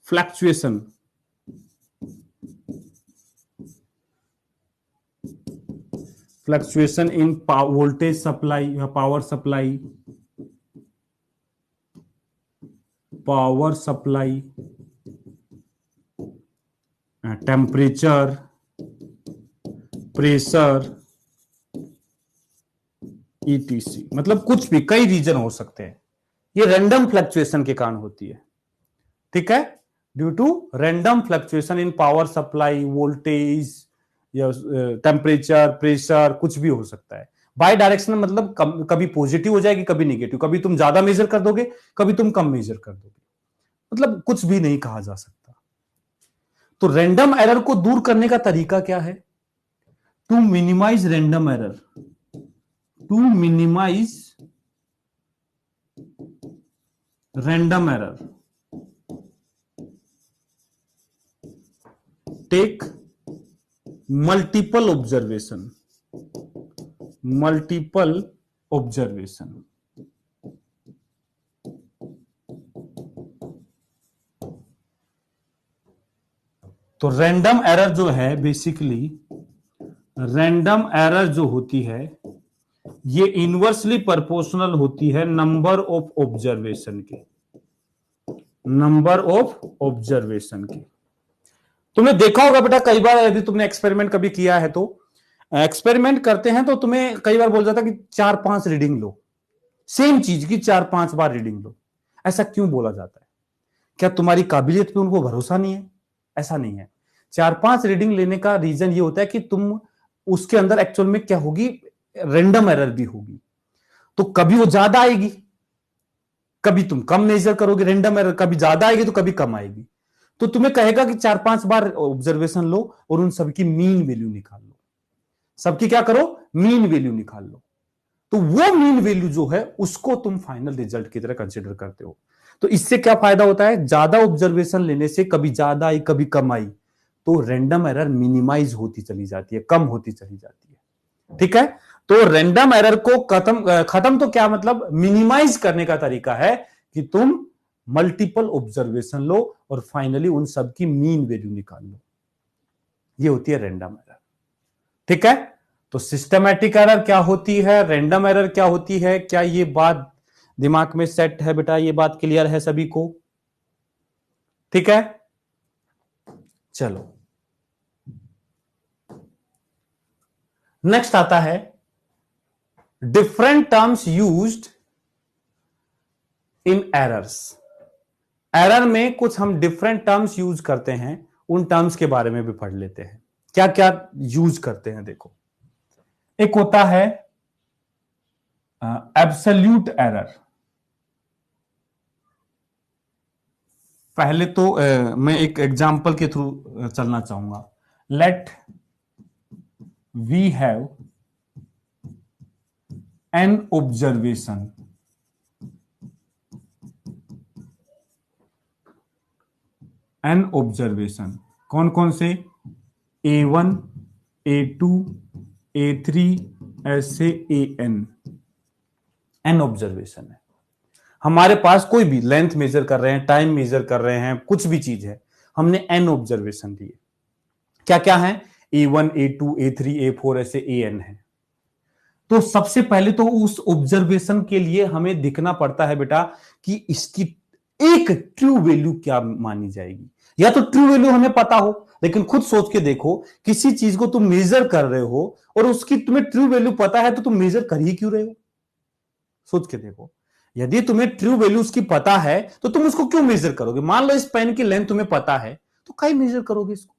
fluctuation in voltage supply या power supply, temperature, pressure, etc। मतलब कुछ भी, कई रीजन हो सकते हैं। ये रैंडम फ्लक्चुएशन के कारण होती है। ठीक है। Due to random fluctuation in power supply, voltage या टेम्परेचर, प्रेशर, कुछ भी हो सकता है। बाय डायरेक्शनल मतलब कभी पॉजिटिव हो जाएगी, कभी निगेटिव, कभी तुम ज्यादा मेजर कर दोगे, कभी तुम कम मेजर कर दोगे। मतलब कुछ भी नहीं कहा जा सकता। तो रैंडम एरर को दूर करने का तरीका क्या है? To minimize random error, to minimize random error, take multiple observation, तो रैंडम एरर जो है, बेसिकली रैंडम एरर जो होती है ये इनवर्सली प्रोपोर्शनल होती है नंबर ऑफ ऑब्जर्वेशन के। तुमने देखा होगा बेटा कई बार, यदि तुमने एक्सपेरिमेंट कभी किया है तो, एक्सपेरिमेंट करते हैं तो तुम्हें कई बार बोल जाता कि 4-5 रीडिंग लो, सेम चीज की 4-5 बार रीडिंग लो। ऐसा क्यों बोला जाता है? क्या तुम्हारी काबिलियत पे उनको भरोसा नहीं है? ऐसा नहीं है। 4-5 रीडिंग लेने का रीजन ये होता है कि तुम उसके अंदर एक्चुअल में क्या होगी, रैंडम एरर भी होगी। तो कभी वो ज्यादा आएगी, कभी तुम कम मेजर करोगे। रैंडम एरर कभी ज्यादा आएगी तो कभी कम आएगी। तो तुम्हें कहेगा कि 4-5 बार ऑब्जर्वेशन लो और उन सबकी मीन वैल्यू निकाल लो। सबकी क्या करो? मीन वैल्यू निकाल लो। तो वो मीन वैल्यू जो है उसको तुम फाइनल रिजल्ट की तरह कंसिडर करते हो। तो इससे क्या फायदा होता है? ज्यादा ऑब्जर्वेशन लेने से कभी ज्यादा आई कभी कम आई तो रैंडम एरर मिनिमाइज होती चली जाती है, कम होती चली जाती है। ठीक है। तो रैंडम एरर को खत्म तो क्या मतलब मिनिमाइज करने का तरीका है कि तुम मल्टीपल ऑब्जर्वेशन लो और फाइनली उन सब की मीन वैल्यू निकाल लो। ये होती है रैंडम एरर। ठीक है। तो सिस्टमैटिक एरर क्या होती है, रैंडम एरर क्या होती है? क्या ये बात दिमाग में सेट है बेटा? ये बात क्लियर है सभी को? ठीक है। चलो नेक्स्ट आता है different terms used in errors. Error में कुछ हम डिफरेंट टर्म्स यूज करते हैं, उन टर्म्स के बारे में भी पढ़ लेते हैं। क्या क्या यूज करते हैं देखो। एक होता है एब्सोल्यूट एरर, पहले तो मैं एक एग्जांपल के थ्रू चलना चाहूंगा। Let we have N observation, N observation कौन कौन से, A1, A2, A3 ऐसे एन, एन ऑब्जर्वेशन है। हमारे पास कोई भी लेंथ मेजर कर रहे हैं, टाइम मेजर कर रहे हैं, कुछ भी चीज है, हमने एन ऑब्जर्वेशन लिए। क्या क्या है, A1, A2, A3, A4 ऐसे एन है। तो सबसे पहले तो उस ऑब्जर्वेशन के लिए हमें दिखना पड़ता है बेटा कि इसकी एक ट्रू वैल्यू क्या मानी जाएगी। या तो ट्रू वैल्यू हमें पता हो, लेकिन खुद सोच के देखो, किसी चीज को तुम मेजर कर रहे हो और उसकी तुम्हें ट्रू वैल्यू पता है, तो तुम मेजर कर ही क्यों रहे हो? सोच के देखो, यदि तुम्हें ट्रू वैल्यू उसकी पता है तो तुम उसको क्यों मेजर करोगे? मान लो इस पेन की लेंथ तुम्हें पता है, तो कहीं मेजर करोगे इसको?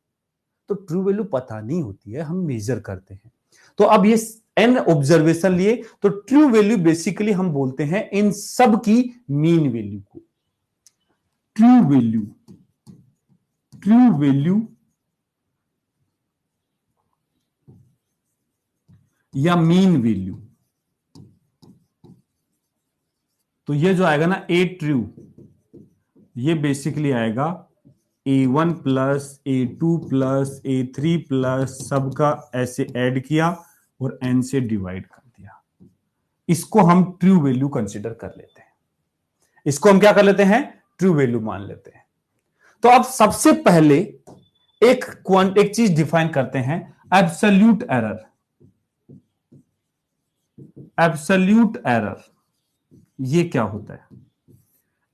तो ट्रू वैल्यू पता नहीं होती है, हम मेजर करते हैं। तो अब ये एन ऑब्जर्वेशन लिए, तो ट्रू वैल्यू बेसिकली हम बोलते हैं इन सब की मीन वैल्यू को। ट्रू वैल्यू, ट्रू वैल्यू या मीन वैल्यू। तो ये जो आएगा ना ए ट्रू, ये बेसिकली आएगा A1 plus A2 plus A3 plus सबका ऐसे ऐड किया और n से डिवाइड कर दिया। इसको हम ट्रू वैल्यू कंसीडर कर लेते हैं, इसको हम क्या कर लेते हैं, ट्रू वैल्यू मान लेते हैं। तो अब सबसे पहले एक चीज डिफाइन करते हैं, एब्सोल्यूट एरर। एब्सोल्यूट एरर ये क्या होता है?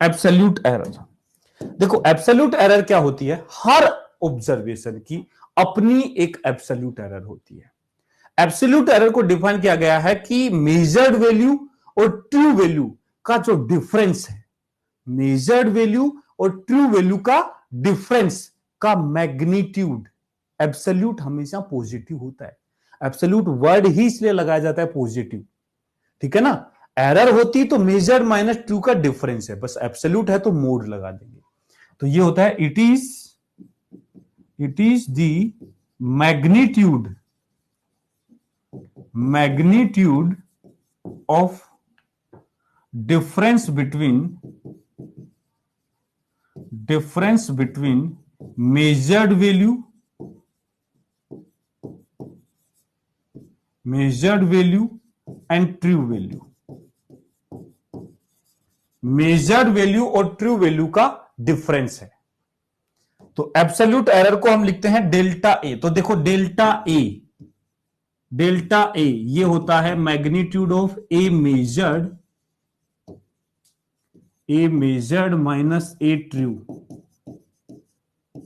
एब्सोल्यूट एरर, देखो एब्सोल्यूट एरर क्या होती है, हर ऑब्जर्वेशन की अपनी एक एब्सोल्यूट एरर होती है। एब्सोल्यूट एरर को डिफाइन किया गया है कि मेजर्ड वैल्यू और ट्रू वैल्यू का जो डिफरेंस है, मेजर्ड वैल्यू और ट्रू वैल्यू का डिफरेंस का मैग्नीट्यूड, एब्सोल्यूट हमेशा पॉजिटिव होता है। एब्सोल्यूट वर्ड ही इसलिए लगाया जाता है पॉजिटिव, ठीक है ना। एरर होती तो मेजर्ड माइनस ट्रू का डिफरेंस है, बस एब्सोल्यूट है तो मोड लगा देंगे। तो ये होता है it is the magnitude, magnitude of difference between measured value and true value। Measured value और ट्रू वैल्यू का डिफरेंस है। तो एब्सोल्यूट एरर को हम लिखते हैं डेल्टा ए। तो देखो डेल्टा ए, डेल्टा ए ये होता है magnitude of A measured minus A true,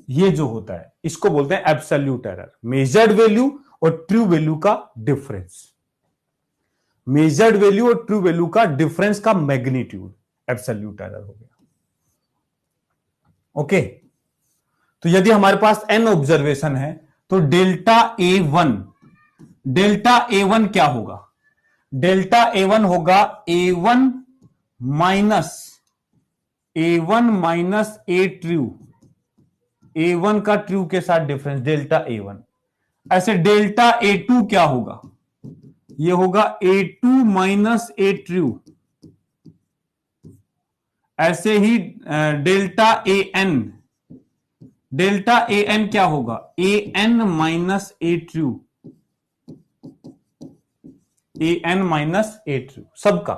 ये जो होता है इसको बोलते हैं एब्सोल्यूट एरर। मेजर्ड वैल्यू और ट्रू वैल्यू का डिफरेंस, मेजर्ड वैल्यू और ट्रू वैल्यू का डिफरेंस का मैग्नीट्यूड एब्सोल्यूट एरर हो गया। ओके, तो यदि हमारे पास n ऑब्जर्वेशन है तो डेल्टा A1, डेल्टा A1 क्या होगा? डेल्टा A1 होगा A1 माइनस ए ट्रू, A1 का ट्रू के साथ डिफरेंस डेल्टा A1। ऐसे डेल्टा A2 क्या होगा? ये होगा A2 माइनस ए ट्रू। ऐसे ही डेल्टा AN, डेल्टा AN क्या होगा? AN minus A true, AN minus A true. सबका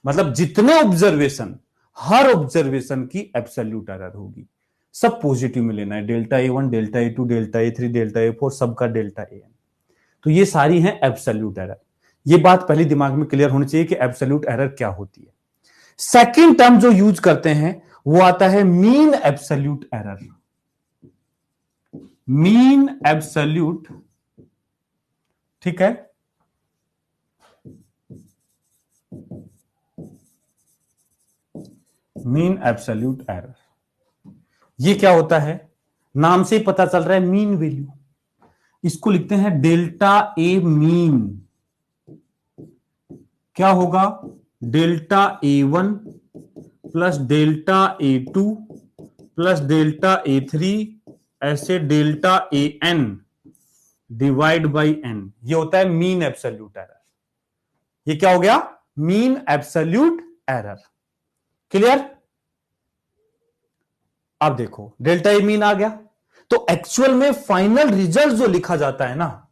मतलब जितने ऑब्जर्वेशन, हर ऑब्जर्वेशन की एब्सोल्यूट एरर होगी, सब पॉजिटिव में लेना है। Delta A1, delta A2, delta A3, delta A4 सबका डेल्टा AN। तो ये सारी हैं एब्सोल्यूट एरर। ये बात पहले दिमाग में क्लियर होनी चाहिए कि एब्सोल्यूट एरर क्या होती है। सेकंड टर्म जो यूज करते हैं वो आता है mean absolute error. Mean absolute, ठीक है, मीन एब्सोल्यूट एरर। ये क्या होता है? नाम से ही पता चल रहा है मीन वैल्यू। इसको लिखते हैं डेल्टा ए मीन। क्या होगा? Delta A1 plus delta A2 plus delta A3 ऐसे delta AN divide by N, ये होता है मीन एब्सोल्यूट एरर। ये क्या हो गया? Mean absolute error. क्लियर? अब देखो डेल्टा ए मीन आ गया, तो एक्चुअल में फाइनल रिजल्ट जो लिखा जाता है ना,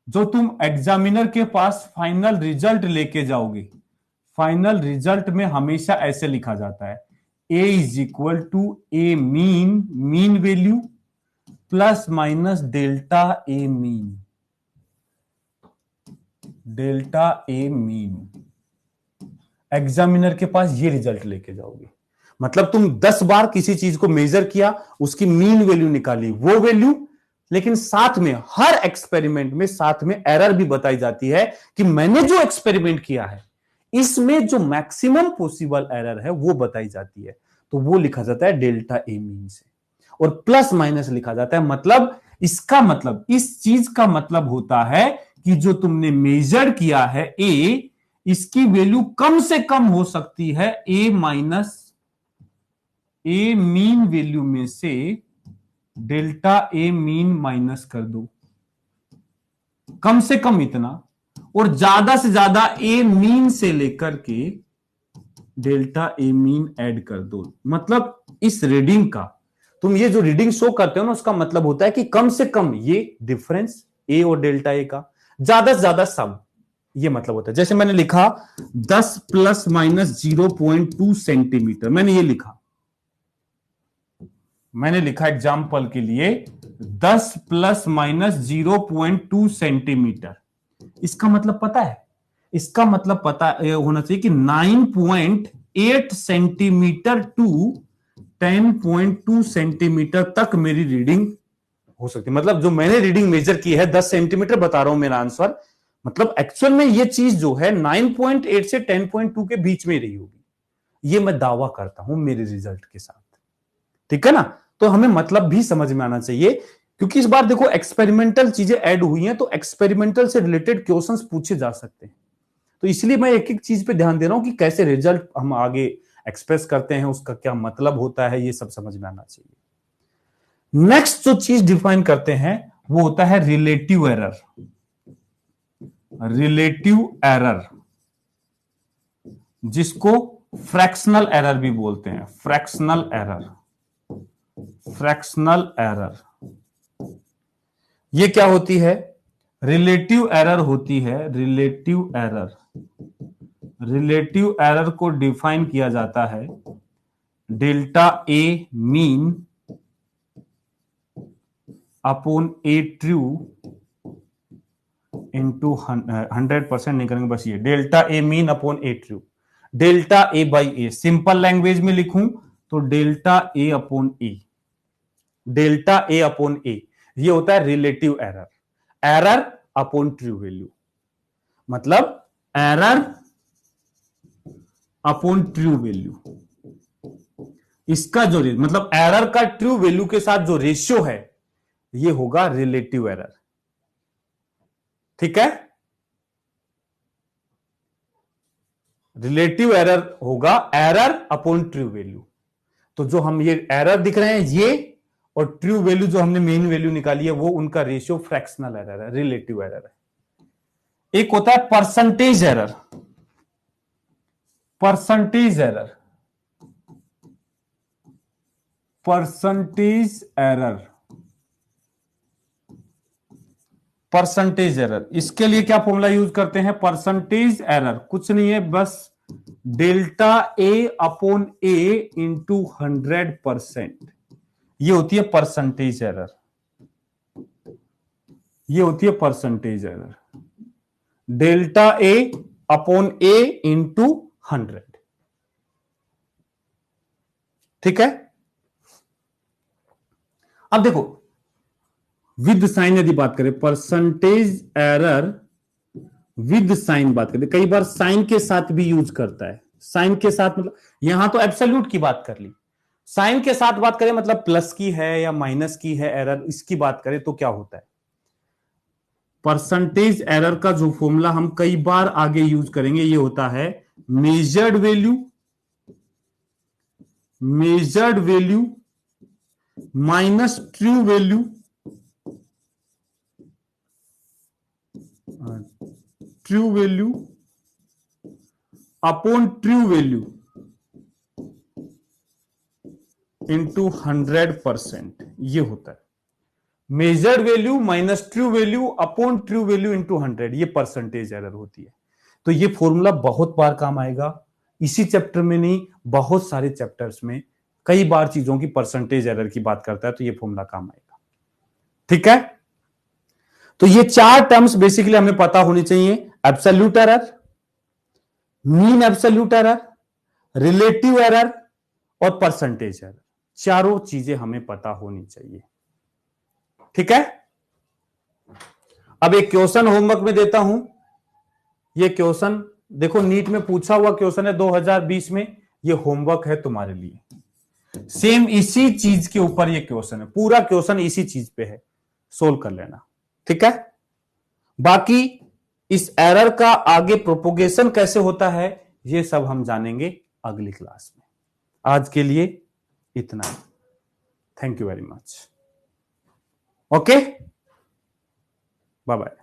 जो तुम एग्जामिनर के पास फाइनल रिजल्ट लेके जाओगे, फाइनल रिजल्ट में हमेशा ऐसे लिखा जाता है A is equal to A mean, mean value plus minus delta A mean, delta A mean. Examiner के पास ये रिजल्ट लेके जाओगे, मतलब तुम 10 बार किसी चीज को मेजर किया, उसकी मीन वैल्यू निकाली, वो वैल्यू, लेकिन साथ में हर एक्सपेरिमेंट में साथ में एरर भी बताई जाती है कि मैंने जो एक्सपेरिमेंट किया है इसमें जो मैक्सिमम पॉसिबल एरर है वो बताई जाती है, तो वो लिखा जाता है डेल्टा ए मीन से, और प्लस माइनस लिखा जाता है। मतलब इसका मतलब, इस चीज का मतलब होता है कि जो तुमने मेजर किया है ए, इसकी वैल्यू कम से कम हो सकती है ए माइनस ए मीन वैल्यू में से डेल्टा ए मीन माइनस कर दो, कम से कम इतना, और ज्यादा से ज्यादा ए मीन से लेकर के डेल्टा ए मीन ऐड कर दो। मतलब इस रीडिंग का, तुम ये जो रीडिंग शो करते हो ना, उसका मतलब होता है कि कम से कम ये डिफरेंस ए और डेल्टा ए का, ज्यादा से ज्यादा सम, ये मतलब होता है। जैसे मैंने लिखा 10 प्लस माइनस 0.2 सेंटीमीटर, मैंने ये लिखा, मैंने लिखा एग्जाम्पल के लिए 10 प्लस माइनस 0.2 सेंटीमीटर। इसका मतलब पता है, इसका मतलब पता होना चाहिए कि 9.8 सेंटीमीटर टू 10.2 सेंटीमीटर तक मेरी रीडिंग हो सकती है। मतलब जो मैंने रीडिंग मेजर की है 10 सेंटीमीटर बता रहा हूं मेरा आंसर, मतलब एक्चुअल में ये चीज जो है 9.8 से 10.2 के बीच में रही होगी, ये मैं दावा करता हूं मेरे रिजल्ट के साथ। ठीक है ना? तो हमें मतलब भी समझ में आना चाहिए, क्योंकि इस बार देखो एक्सपेरिमेंटल चीजें ऐड हुई हैं, तो एक्सपेरिमेंटल से रिलेटेड क्वेश्चंस पूछे जा सकते हैं, तो इसलिए मैं एक एक चीज पे ध्यान दे रहा हूं कि कैसे रिजल्ट हम आगे एक्सप्रेस करते हैं, उसका क्या मतलब होता है, ये सब समझ में आना चाहिए। नेक्स्ट जो चीज डिफाइन करते हैं वो होता है रिलेटिव एरर। रिलेटिव एरर, जिसको फ्रैक्शनल एरर भी बोलते हैं, फ्रैक्शनल एरर, फ्रैक्शनल एरर। ये क्या होती है? रिलेटिव एरर होती है, रिलेटिव एरर। रिलेटिव एरर को डिफाइन किया जाता है delta A mean upon A true into 100% नहीं करेंगे, बस ये delta A mean upon A true, delta A by A. Simple language में लिखूं तो delta A upon A, delta A upon ए, ये होता है relative error, error upon true value, मतलब एरर अपॉन ट्रू वैल्यू। इसका जो मतलब एरर का ट्रू वैल्यू के साथ जो रेशियो है ये होगा रिलेटिव एरर। ठीक है? रिलेटिव एरर होगा एरर अपॉन ट्रू वैल्यू। तो जो हम ये एरर दिख रहे हैं ये, और ट्रू वैल्यू जो हमने मेन वैल्यू निकाली है वो, उनका रेशियो फ्रैक्शनल एरर है, रिलेटिव एरर है। एक होता है percentage error, percentage error, percentage error, percentage error. इसके लिए क्या फॉर्मूला यूज करते हैं? परसेंटेज एरर कुछ नहीं है, बस delta A upon A into 100%, ये होती है परसेंटेज एरर, ये होती है percentage error, delta A upon A into 100। ठीक है? अब देखो विद साइन यदि बात करें, परसेंटेज एरर विद साइन बात करें, कई बार साइन के साथ भी यूज करता है। साइन के साथ मतलब यहां तो एब्सोल्यूट की बात कर ली, साइन के साथ बात करें मतलब प्लस की है या माइनस की है एरर, इसकी बात करें तो क्या होता है? परसेंटेज एरर का जो फॉर्मूला हम कई बार आगे यूज करेंगे ये होता है measured value, measured value minus true value upon true value into 100%, ये होता है measured value minus true value upon true value into 100, ये परसेंटेज एरर होती है। तो ये फॉर्मूला बहुत बार काम आएगा, इसी चैप्टर में नहीं, बहुत सारे चैप्टर्स में कई बार चीजों की परसेंटेज एरर की बात करता है, तो ये फॉर्मूला काम आएगा। ठीक है, तो ये चार टर्म्स बेसिकली हमें पता होनी चाहिए, absolute error, mean absolute error, relative error और परसेंटेज एरर, चारों चीजें हमें पता होनी चाहिए। ठीक है, अब एक क्वेश्चन होमवर्क में देता हूं, ये क्वेश्चन देखो नीट में पूछा हुआ क्वेश्चन है 2020 में, ये होमवर्क है तुम्हारे लिए। सेम इसी चीज के ऊपर ये क्वेश्चन है, पूरा क्वेश्चन इसी चीज पे है, सोल्व कर लेना। ठीक है, बाकी इस एरर का आगे प्रोपोगेशन कैसे होता है ये सब हम जानेंगे अगली क्लास में। आज के लिए इतना, thank you very much, okay, bye bye.